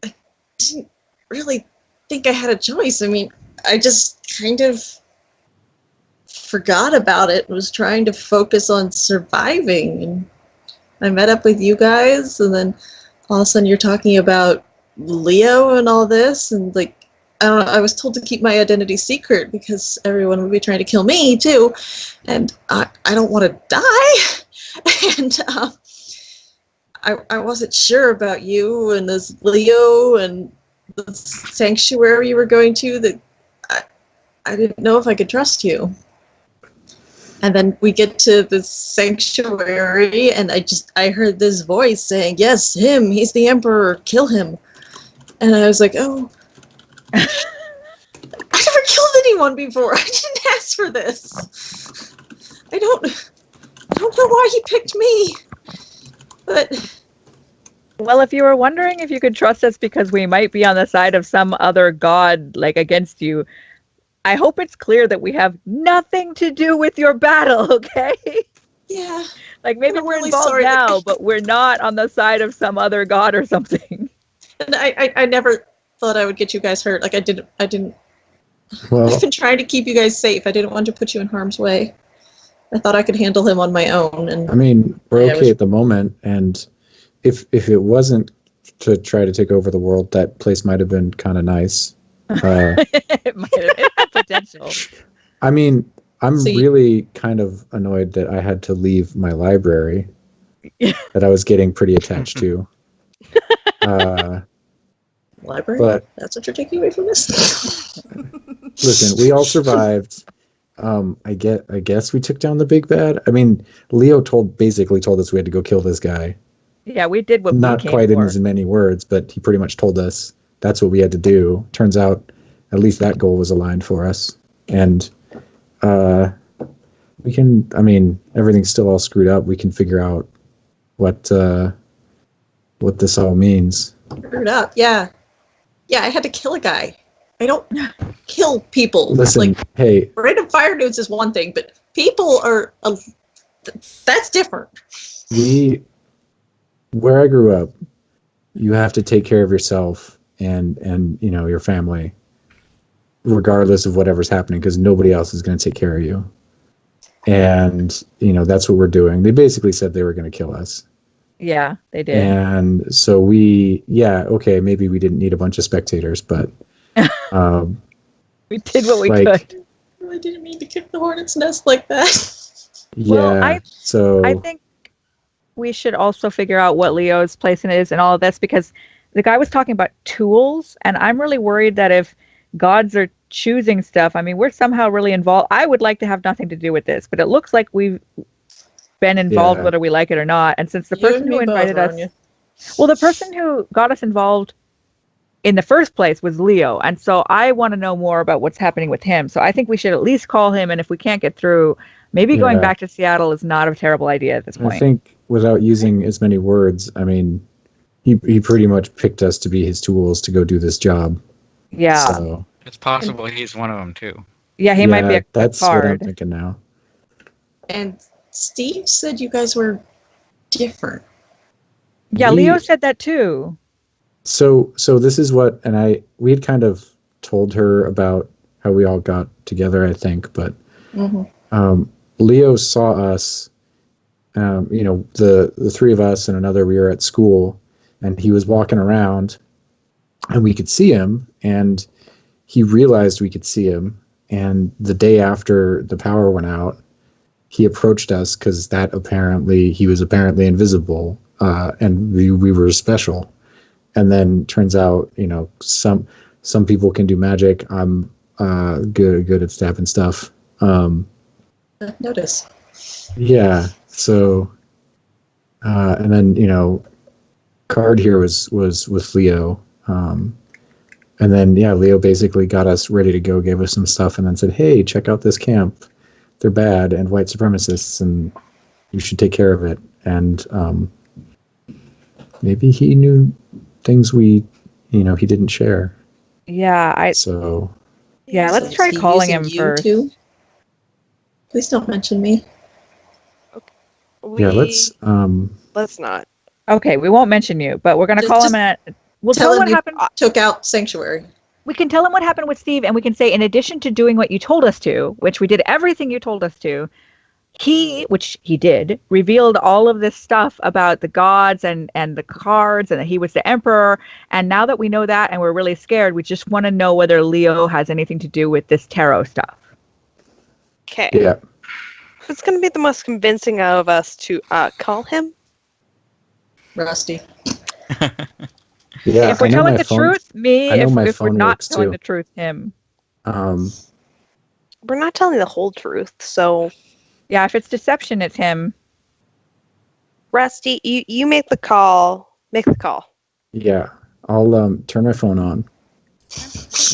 I didn't really think I had a choice. I mean, I just kind of forgot about it and was trying to focus on surviving. And I met up with you guys, and then all of a sudden you're talking about Leo and all this, and like, I don't know, I was told to keep my identity secret because everyone would be trying to kill me too, and I don't want to die. And I wasn't sure about you and this Leo and the sanctuary you were going to, that I didn't know if I could trust you. And then we get to the sanctuary, and I heard this voice saying, yes, him, he's the emperor, kill him. And I was like, oh, I never killed anyone before. I didn't ask for this. I don't know why he picked me. But Well, if you were wondering if you could trust us because we might be on the side of some other god, like, against you, I hope it's clear that we have nothing to do with your battle, okay? yeah, Like, maybe I'm we're really involved sorry. now, but we're not on the side of some other god or something. and I never thought I would get you guys hurt. Like I didn't. Well, I've been trying to keep you guys safe. I didn't want to put you in harm's way. I thought I could handle him on my own. And I mean, we're Yeah, it okay was- at the moment, and if it wasn't to try to take over the world, that place might have been kind of nice. It might have it had potential. I mean, I'm So you- really kind of annoyed that I had to leave my library that I was getting pretty attached to. library. But That's what you're taking away from this. listen, we all survived. I guess we took down the big bad. I mean, Leo basically told us we had to go kill this guy. Yeah, we did what Not we came quite in for. as many words, but he pretty much told us that's what we had to do. Turns out, at least that goal was aligned for us. And we can. I mean, everything's still all screwed up. We can figure out what this all means. Screwed up. Yeah. I had to kill a guy. I don't kill people. Listen, Like, hey, random fire dudes is one thing, but people are that's different. where I grew up, you have to take care of yourself and your family, regardless of whatever's happening, because nobody else is going to take care of you. And that's what we're doing. They basically said they were going to kill us. Yeah, they did. And so maybe we didn't need a bunch of spectators, but We did what we like- could. I didn't mean to kick the hornet's nest like that. Yeah. Well, so I think we should also figure out what Leo's place is in all of this, because the guy was talking about tools, and I'm really worried that if gods are choosing stuff, I mean, we're somehow really involved. I would like to have nothing to do with this, but it looks like we've been involved Yeah. whether we like it or not. And since the You person and who me both, invited us, Rania. well, the person who got us involved in the first place was Leo, and so I want to know more about what's happening with him. So I think we should at least call him, and if we can't get through, maybe going Yeah. back to Seattle is not a terrible idea at this point. I think without using as many words, I mean, he pretty much picked us to be his tools to go do this job. Yeah. So, It's possible he's one of them too. Yeah, he might be a that's what I'm card. thinking now. And Steve said you guys were different. Yeah, We- Leo said that too. So this is what, and we had kind of told her about how we all got together, I think, but Mm-hmm. Leo saw us, the three of us and another, we were at school, and he was walking around, and we could see him, and he realized we could see him, and the day after the power went out, he approached us because he was apparently invisible, and we were special. And then turns out, some people can do magic. I'm good at stabbing stuff. Notice. Yeah. So, and then Card here was with Leo, and then Leo basically got us ready to go, gave us some stuff, and then said, "Hey, check out this camp. They're bad and white supremacists, and you should take care of it." And maybe he knew things he didn't share. Yeah, So yeah, So let's is try he calling using him you first. too? Please don't mention me. let's Let's not. Okay, we won't mention you, but we're gonna Just- call just him and we'll Tell tell him him what you happened. took out Sanctuary. We can tell him what happened with Steve, and we can say, in addition to doing what you told us to, which we did everything you told us to, which he did, revealed all of this stuff about the gods and the cards, and that he was the emperor. And now that we know that, and we're really scared, we just want to know whether Leo has anything to do with this tarot stuff. Okay. yeah. Who's going to be the most convincing of us to call him? Rusty. Yeah, If we're I know telling my the phone- truth, me. I know my If we're phone not works, telling too. the truth, him. We're not telling the whole truth, so Yeah, if it's deception, it's him. Rusty, you make the call. Make the call. Yeah, I'll turn my phone on,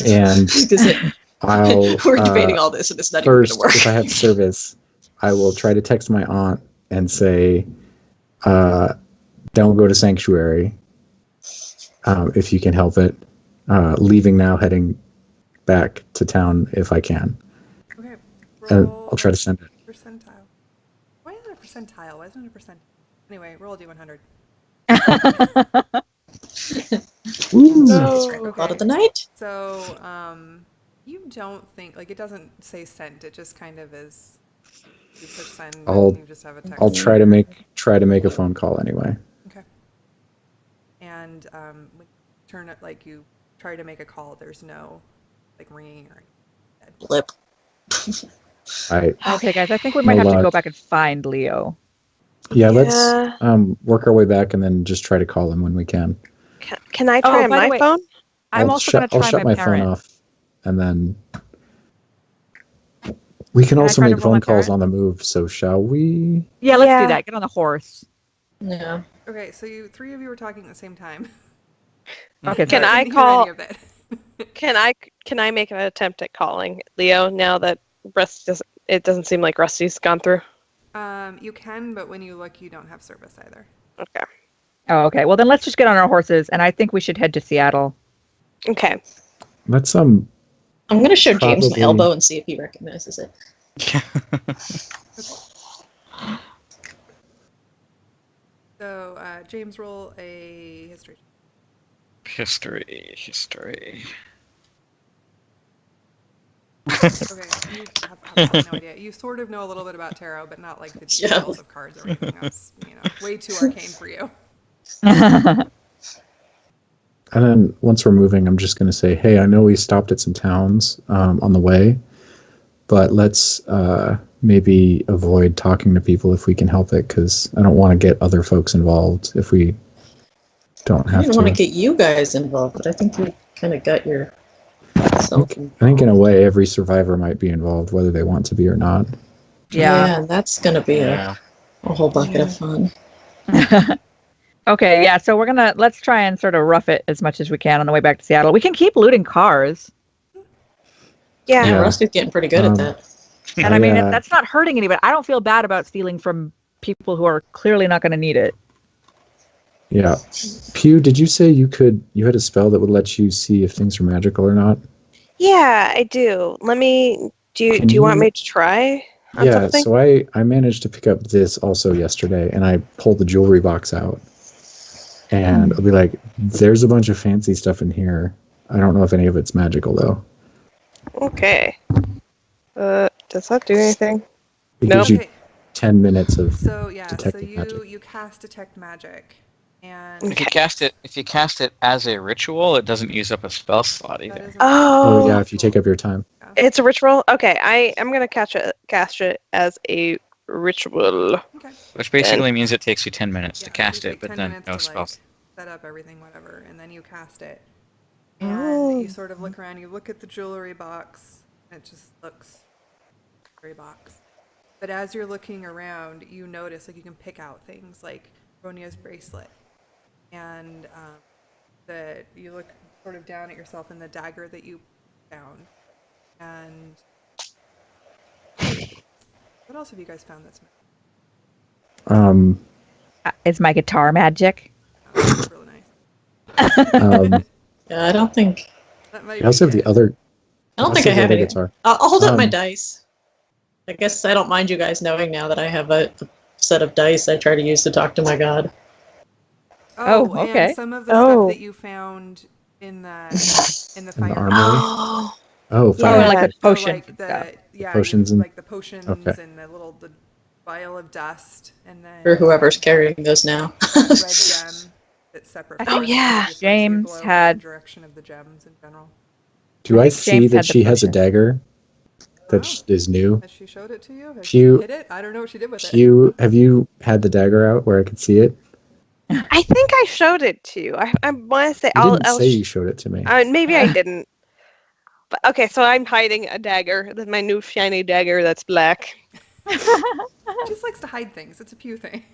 and Because I'll we're debating all this and it's not first, even going to if I work. have service, I will try to text my aunt and say, "Don't go to Sanctuary if you can help it. Leaving now, heading back to town if I can." Okay. And Roll I'll try to send it. percentile. Why is it a percentile? Why isn't it a percent? Anyway, roll a d100. Ooh. No. Thought of the night. So, you don't think, like, it doesn't say sent, it just kind of is, you push send, I'll- and you just have a text. I'll try to make a phone call anyway. Okay. And, when you turn it, like, you try to make a call, there's no, like, ringing or Blip. Okay, guys, I think we might No have to go luck. back and find Leo. Let's Yeah. work our way back and then just try to call him when we can. Can I try Oh, on by the my way- phone? I'm I'll also going to I'll try shut my phone parents. off, and then we can Can I also try to make roll my phone calls parents? on the move. So shall we? Yeah, let's Yeah. do that. Get on the horse. Yeah. Okay, so three of you were talking at the same time. Okay, Can sorry. I didn't hear call- any of it. Can I make an attempt at calling Leo now that it doesn't seem like Rusty's gone through? You can, but when you look, you don't have service either. Okay. Oh, okay. Well, then let's just get on our horses, and I think we should head to Seattle. Okay. Let's I'm going to show James my Probably- elbow and see if he recognizes it. So, James, roll a history. History. Okay, you have absolutely no idea. You sort of know a little bit about tarot, but not like the Yeah. details of cards or anything else. Way too arcane for you. And then once we're moving, I'm just going to say, hey, I know we stopped at some towns on the way, but let's maybe avoid talking to people if we can help it, because I don't want to get other folks involved if we don't I have didn't to. want to get you guys involved, but I think you kind of got your self involved. I think in a way every survivor might be involved, whether they want to be or not. Yeah, and that's going to be Yeah. a whole bucket of fun. Okay, yeah, so let's try and sort of rough it as much as we can on the way back to Seattle. We can keep looting cars. Yeah. Yeah, Yeah. Rusty's getting pretty good at that. And I mean, that's not hurting anybody. I don't feel bad about stealing from people who are clearly not going to need it. Yeah. Pew, did you say you had a spell that would let you see if things are magical or not? Yeah, I do. Do you want me to try on Yeah, something? so I managed to pick up this also yesterday, and I pulled the jewelry box out. And I'll be like, there's a bunch of fancy stuff in here. I don't know if any of it's magical, though. Okay. Does that do anything? It Nope. gives you Okay. 10 minutes of So detecting magic. you cast detect magic, and Okay. If you cast it as a ritual, it doesn't use up a spell slot that either. is Oh. Oh, yeah, if you take up your time. It's a ritual? Okay, I'm gonna cast it as a ritual. Okay. Which basically means it takes you 10 minutes to Yeah, cast you it, take but 10 then minutes no to, spells. set up everything, whatever, and then you cast it. And Oh. you sort of look around, you look at the jewelry box, and it just looks jewelry box. But as you're looking around, you notice, like, you can pick out things like Ronia's bracelet, and that you look sort of down at yourself and the dagger that you found. And what else have you guys found that's Um, Is my guitar magic? that's really nice? um, Yeah, I don't think. That might I also have be the it. other. I don't also think I the have other any. guitar. I'll hold up my Um, dice. I guess I don't mind you guys knowing now that I have a set of dice I try to use to talk to my god. Oh, okay. And some of the Oh. stuff that you found in the fire armory? Oh. Oh, Oh, fire. like the So, potion like stuff. potions and- like the potions okay. and the vial of dust, and then Or whoever's carrying those now. red gem that's separate. I from think the rest of yeah. it, just lets you James glow from had- the direction of the gems in general. Do I I think see James that had the she has a potion. dagger that Oh. is new? Has she showed it to you? Has Pew- she hit it? I don't know what she did with it. Pew, have you had the dagger out where I could see it? I think I showed it to you. I want to say You didn't I'll say you showed it to me. maybe I didn't. But okay, so I'm hiding a dagger. That's my new shiny dagger that's black. She just likes to hide things. It's a Pew thing.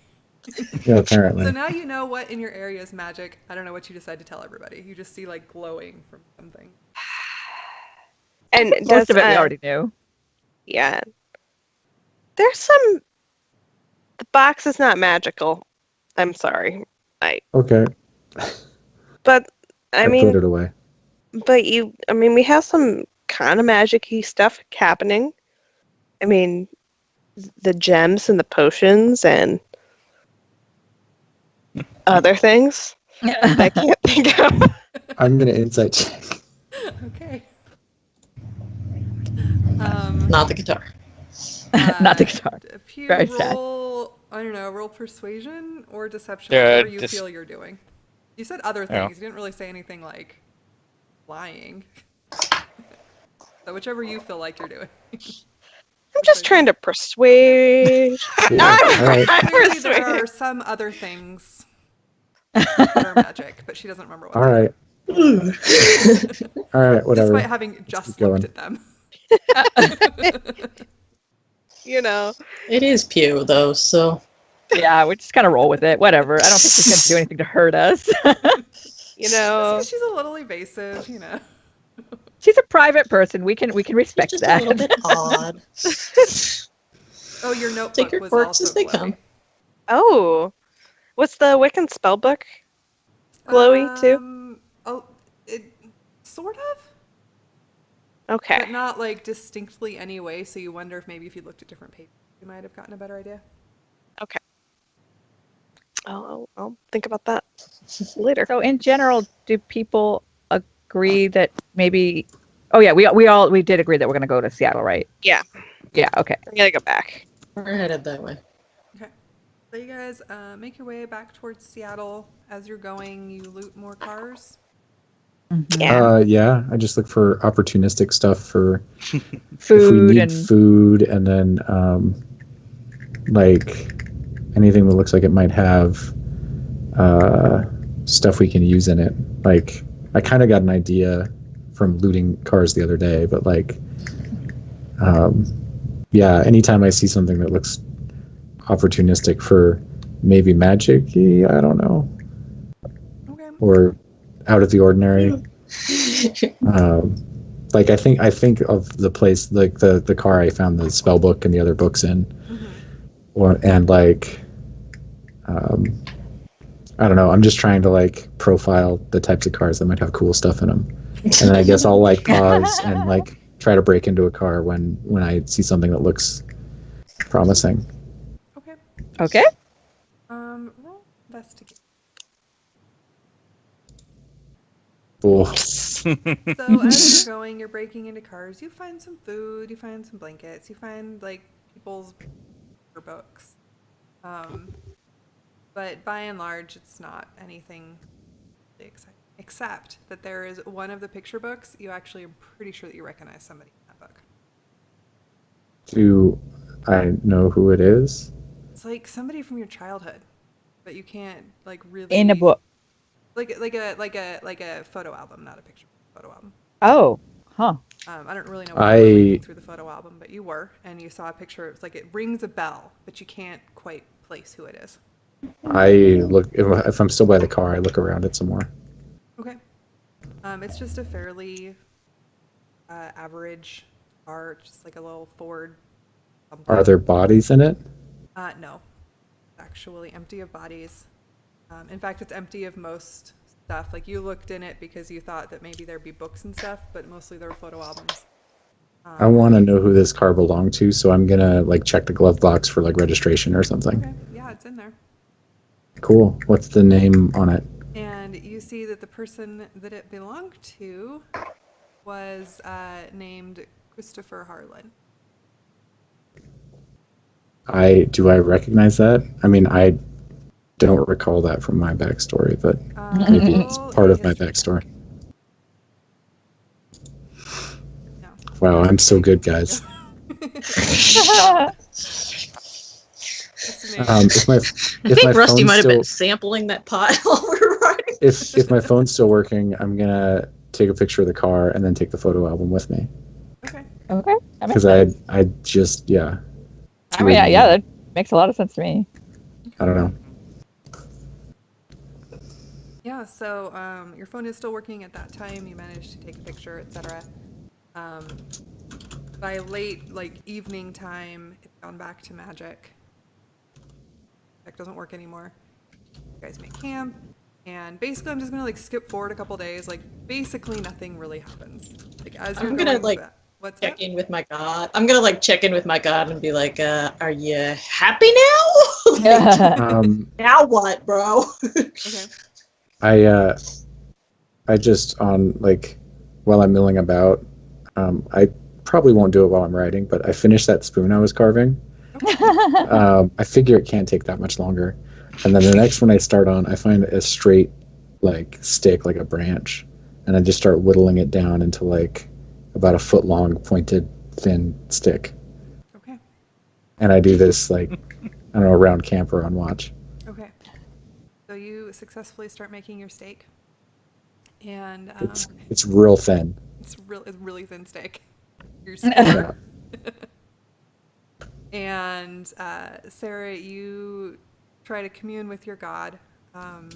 Yeah, apparently. So now you know what in your area is magic. I don't know what you decide to tell everybody. You just see like glowing from something. And Most of it we already knew. Yeah. There's some. The box is not magical. I'm sorry. Okay. But I put mean, it away. we have some kind of magic-y stuff happening. I mean, the gems and the potions and other things I can't think of. I'm gonna insight check. Okay. Not the guitar. Not the guitar. Pew, Very sad. roll, I don't know, roll persuasion or deception, Yeah, whatever you just- feel you're doing. You said other things. Yeah. You didn't really say anything like lying. So whichever you feel like you're doing. I'm just trying to persuade. Yeah, all right. Clearly there are some other things that are magic, but she doesn't remember what All they right. All right. Whatever. Despite having just keep going. looked at them. You know. It is Pew, though, so. Yeah, we just kind of roll with it. Whatever. I don't think she's going to do anything to hurt us. You know. She's a little evasive, you know. She's a private person. We can respect Just that. a little bit odd. Oh, your notebook Take your was quirks also as they glowy. come. Oh. What's the Wiccan spellbook? Glowy too? Oh, it sort of, Okay. but not like distinctly anyway. So you wonder if maybe if you looked at different pages, you might have gotten a better idea. Okay. I'll think about that later. So in general, do people agree that maybe? Oh yeah, we did agree that we're going to go to Seattle, right? Yeah. Yeah. Okay. I'm gonna go back. We're headed that way. Okay. So you guys make your way back towards Seattle. As you're going, you loot more cars. Yeah. Yeah, I just look for opportunistic stuff for if we Food need and food, and then like anything that looks like it might have stuff we can use in it. Like I kind of got an idea from looting cars the other day, but like yeah, anytime I see something that looks opportunistic for maybe magic, I don't know, Okay. or out of the ordinary. Like I think of the place, like the car I found the spell book and the other books in, and like I don't know. I'm just trying to like profile the types of cars that might have cool stuff in them, and then I guess I'll like pause and like try to break into a car when I see something that looks promising. Okay. okay. Roll investigate. Cool. So as you're going, you're breaking into cars. You find some food. You find some blankets. You find like people's books. But by and large, it's not anything really exciting. Except that there is one of the picture books. You actually are pretty sure that you recognize somebody in that book. Do I know who it is? It's like somebody from your childhood, but you can't like really In a book. like a photo album, not a picture photo album. Oh, huh. I don't really know why you were reading through the photo album, but you were, and you saw a picture. It's like it rings a bell, but you can't quite place who it is. I look if I'm still by the car. I look around it some more. Okay. It's just a fairly average car, just like a little Ford. Something. Are there bodies in it? No, actually empty of bodies. In fact, it's empty of most stuff. Like you looked in it because you thought that maybe there'd be books and stuff, but mostly there were photo albums. I want to know who this car belonged to, so I'm gonna like check the glove box for like registration or something. Okay, yeah, it's in there. Cool. What's the name on it? And you see that the person that it belonged to was named Christopher Harlan. Do I recognize that? I mean, I don't recall that from my backstory, but maybe it's part of my backstory. No. Wow, I'm so good, guys. If my I think Rusty phone's might have still, been sampling that pot while we were riding. if my phone's still working, I'm gonna take a picture of the car and then take the photo album with me. Okay. Okay. That makes Because sense. I just yeah. I mean, yeah, that makes a lot of sense to me. I don't know. Yeah, so your phone is still working at that time. You managed to take a picture, etc. By late, like evening time, it's gone back to magic. Magic doesn't work anymore. You guys make camp, and basically, I'm just gonna like skip forward a couple days. Like basically, nothing really happens. Like as you're I'm gonna going like back, what's check that? in with my god. I'm gonna like check in with my god and be like, "Are you happy now? Like, now what, bro?" Okay. I just on like while I'm milling about, I probably won't do it while I'm writing, but I finished that spoon I was carving. I figure it can't take that much longer, and then the next one I start on, I find a straight like stick, like a branch, and I just start whittling it down into like about a foot long, pointed, thin stick. Okay. And I do this like I don't know, around camp or on watch. Okay. So you successfully start making your steak, and It's real thin. it's really thin steak. Your skewer. And Sarah, you try to commune with your god, and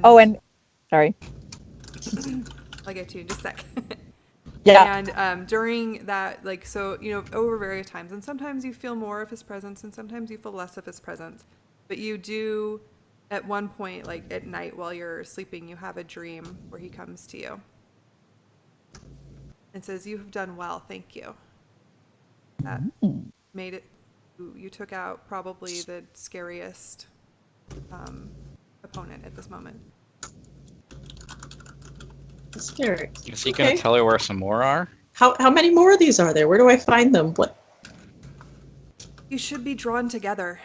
and sorry. I'll get to you in just a sec. Yeah. And during that, like, so, you know, over various times, and sometimes you feel more of his presence, and sometimes you feel less of his presence. But you do, at one point, like at night while you're sleeping, you have a dream where he comes to you and says, "You have done well, thank you. That made it. You took out probably the scariest opponent at this moment." Scary. Is he gonna tell her where some more are? How many more of these are there? Where do I find them? What? You should be drawn together.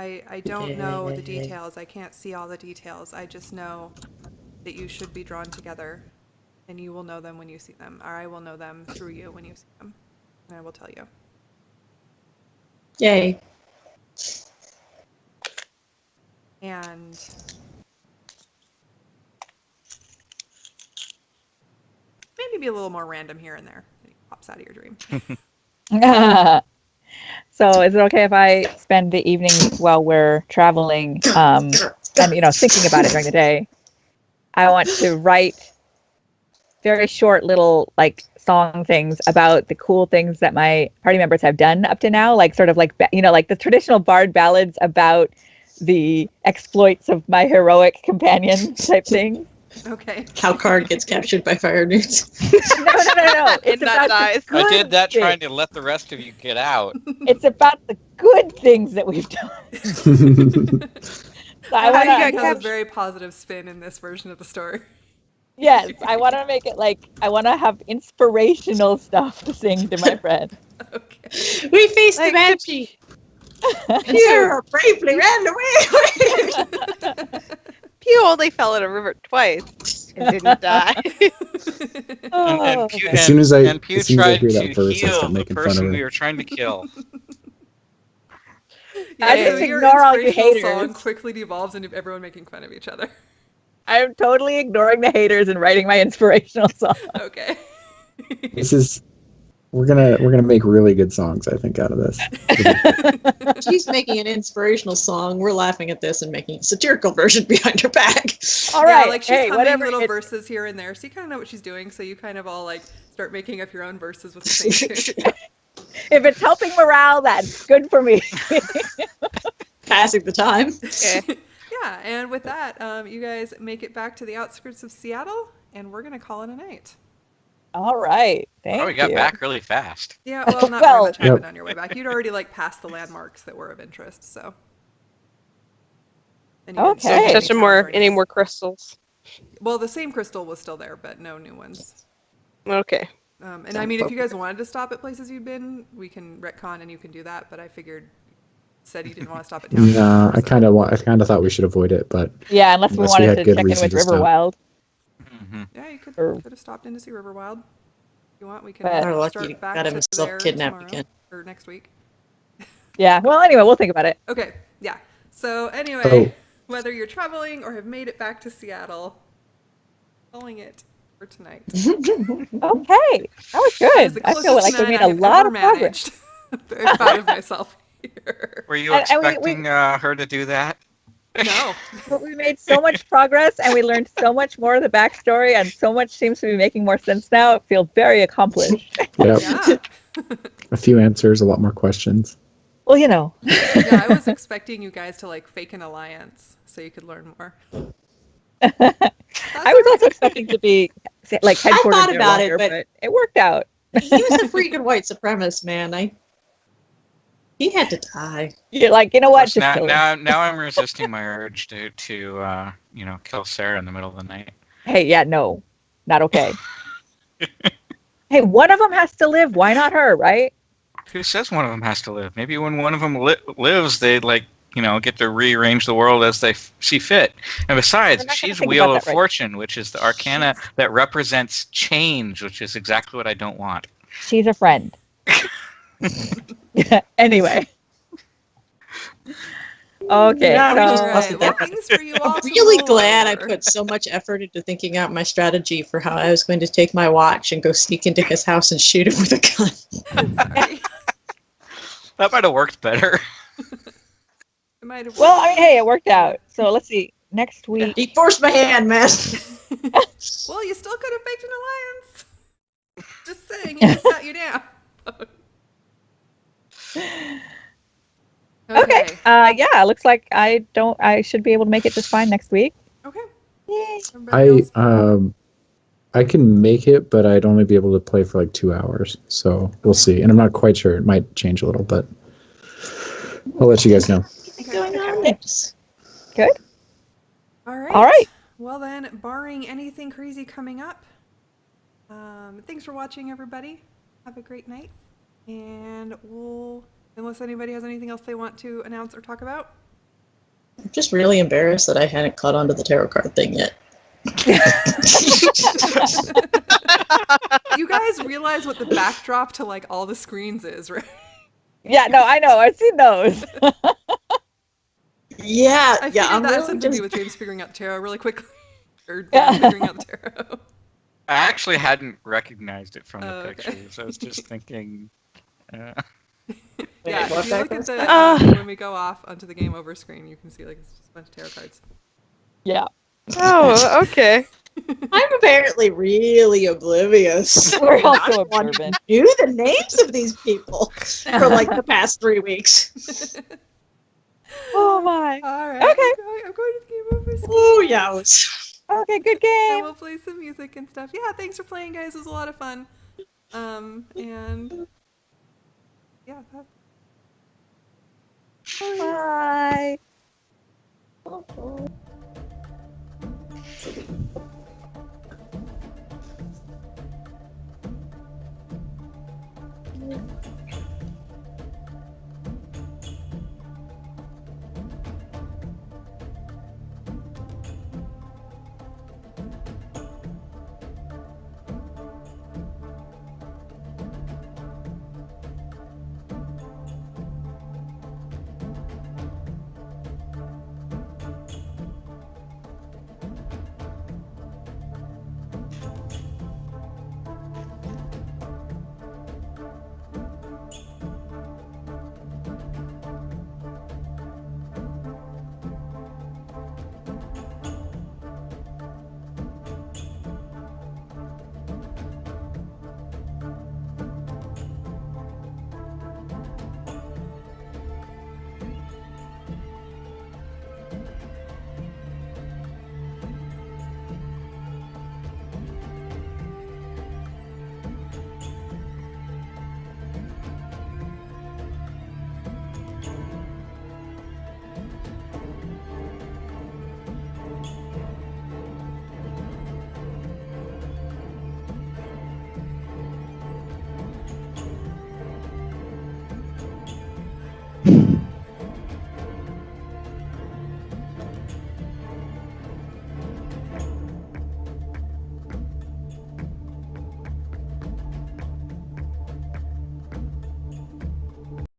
I don't know the details. I can't see all the details. I just know that you should be drawn together, and you will know them when you see them, or I will know them through you when you see them, and I will tell you. Yay. And maybe be a little more random here and there. It pops out of your dream. So is it okay if I spend the evening while we're traveling and thinking about it during the day? I want to write very short little like song things about the cool things that my party members have done up to now, like sort of like like the traditional bard ballads about the exploits of my heroic companion type thing. Okay. How Card gets captured by fire newts. No. It's And that about dies. the I good did that things. trying to let the rest of you get out. It's about the good things that we've done. So I I want think it to has a very positive spin in this version of the story. Yes, I want to make it like I want to have inspirational stuff to sing to my friend. Okay. We faced the Like, banshee. Here, bravely ran away. Pew only fell in a river twice and didn't die. Oh, Pew, As soon as I Pew as soon as I tried hear to that verse, I heal start the making fun of person her. we were trying to kill. I Yeah, just so your ignore all you inspirational haters. song quickly devolves into everyone making fun of each other. I'm totally ignoring the haters and writing my inspirational song. Okay. This is we're gonna make really good songs, I think, out of this. She's making an inspirational song. We're laughing at this and making a satirical version behind her back. All Yeah, right, like she's hey, humming whatever. little It, verses here and there, so you kind of know what she's doing. So you kind of all like start making up your own verses with the same tune. if it's helping morale, that's good for me. Passing the time. Okay. Yeah, and with that, you guys make it back to the outskirts of Seattle, and we're gonna call it a night. All right, thank Oh, we got you. back really fast. Yeah, well, not Well- very much happened Yep. on your way back. You'd already like passed the landmarks that were of interest, so. And you didn't Okay. see So any catch towns or any anything. more crystals. Well, the same crystal was still there, but no new ones. Okay. And I mean, if you guys wanted to stop at places you've been, we can retcon and you can do that. But I figured, said you didn't want to stop at towns. Nah, I so- kind of thought we should avoid it, but Yeah, unless we Unless we wanted had to good check in reason with to stop. Riverwild. Hmm Yeah, you could Or- have stopped in to see Riverwild. If you want, we can But- Our lucky start back got to himself there kidnapped tomorrow again. or next week. Yeah. Well, anyway, we'll think about it. Okay, yeah. So anyway, Oh. whether you're traveling or have made it back to Seattle, calling it for tonight. Okay, that was That is good. the I feel closest like we night made I a have lot ever of progress. managed. Very proud of myself here. Were you And we- expecting her to do that? No. But we made so much progress and we learned so much more of the backstory and so much seems to be making more sense now. I feel very accomplished. Yep. Yeah. A few answers, a lot more questions. Well, you know. Yeah, I was expecting you guys to like fake an alliance so you could learn more. I was also expecting to be like headquartered thought there about it, longer, but- it worked out. He was a freaking white supremacist, man. He had to die. You're like, you know what? Just now, kill him. now I'm resisting my urge to kill Sarah in the middle of the night. Hey, yeah, no, not okay. Hey, one of them has to live. Why not her, right? Who says one of them has to live? Maybe when one of them lives, they get to rearrange the world as they see fit. And besides, We're not gonna she's think Wheel about of that right Fortune, which is the arcana that represents change, which is exactly what I don't want. She's a friend. Anyway. Okay. Yeah, we just so- busted Alright, well, that. things for you all I'm to really mull glad I over. put so much effort into thinking out my strategy for how I was going to take my watch and go sneak into his house and shoot him with a gun. Sorry. That might have worked better. It might have Well, I mean, hey, it worked out. So let's see. Next week. He forced my hand, man. Well, you still could have faked an alliance. Just saying, he just sat you down. Okay. Yeah, looks like I should be able to make it just fine next week. Okay. Yay. Everybody else? I can make it, but I'd only be able to play for like 2 hours. So we'll see. And I'm not quite sure. It might change a little, but I'll let you guys know. What's going on next? Good. All right. All right. Well then, barring anything crazy coming up, thanks for watching, everybody. Have a great night, and unless anybody has anything else they want to announce or talk about, I'm just really embarrassed that I hadn't caught on to the tarot card thing yet. You guys realize what the backdrop to like all the screens is, right? Yeah, no, I know. I've seen those. Yeah, I yeah. figured I'm that had really something to do just with James figuring out tarot really quickly. Or Yeah. figuring out the tarot. I actually hadn't recognized it from the Oh, okay. pictures. I was just thinking. Yeah, what if you look background? at the when we go off onto the game over screen, you can see like it's just a bunch of tarot cards. Yeah. Oh, okay. I'm apparently really oblivious. We're Not also one observant. knew the names of these people for like the past 3 weeks. Oh my. All right. Okay. I'm going to the game over screen. Oh yeah. Okay, good And game. we'll play some music and stuff. Yeah, thanks for playing, guys. It was a lot of fun. And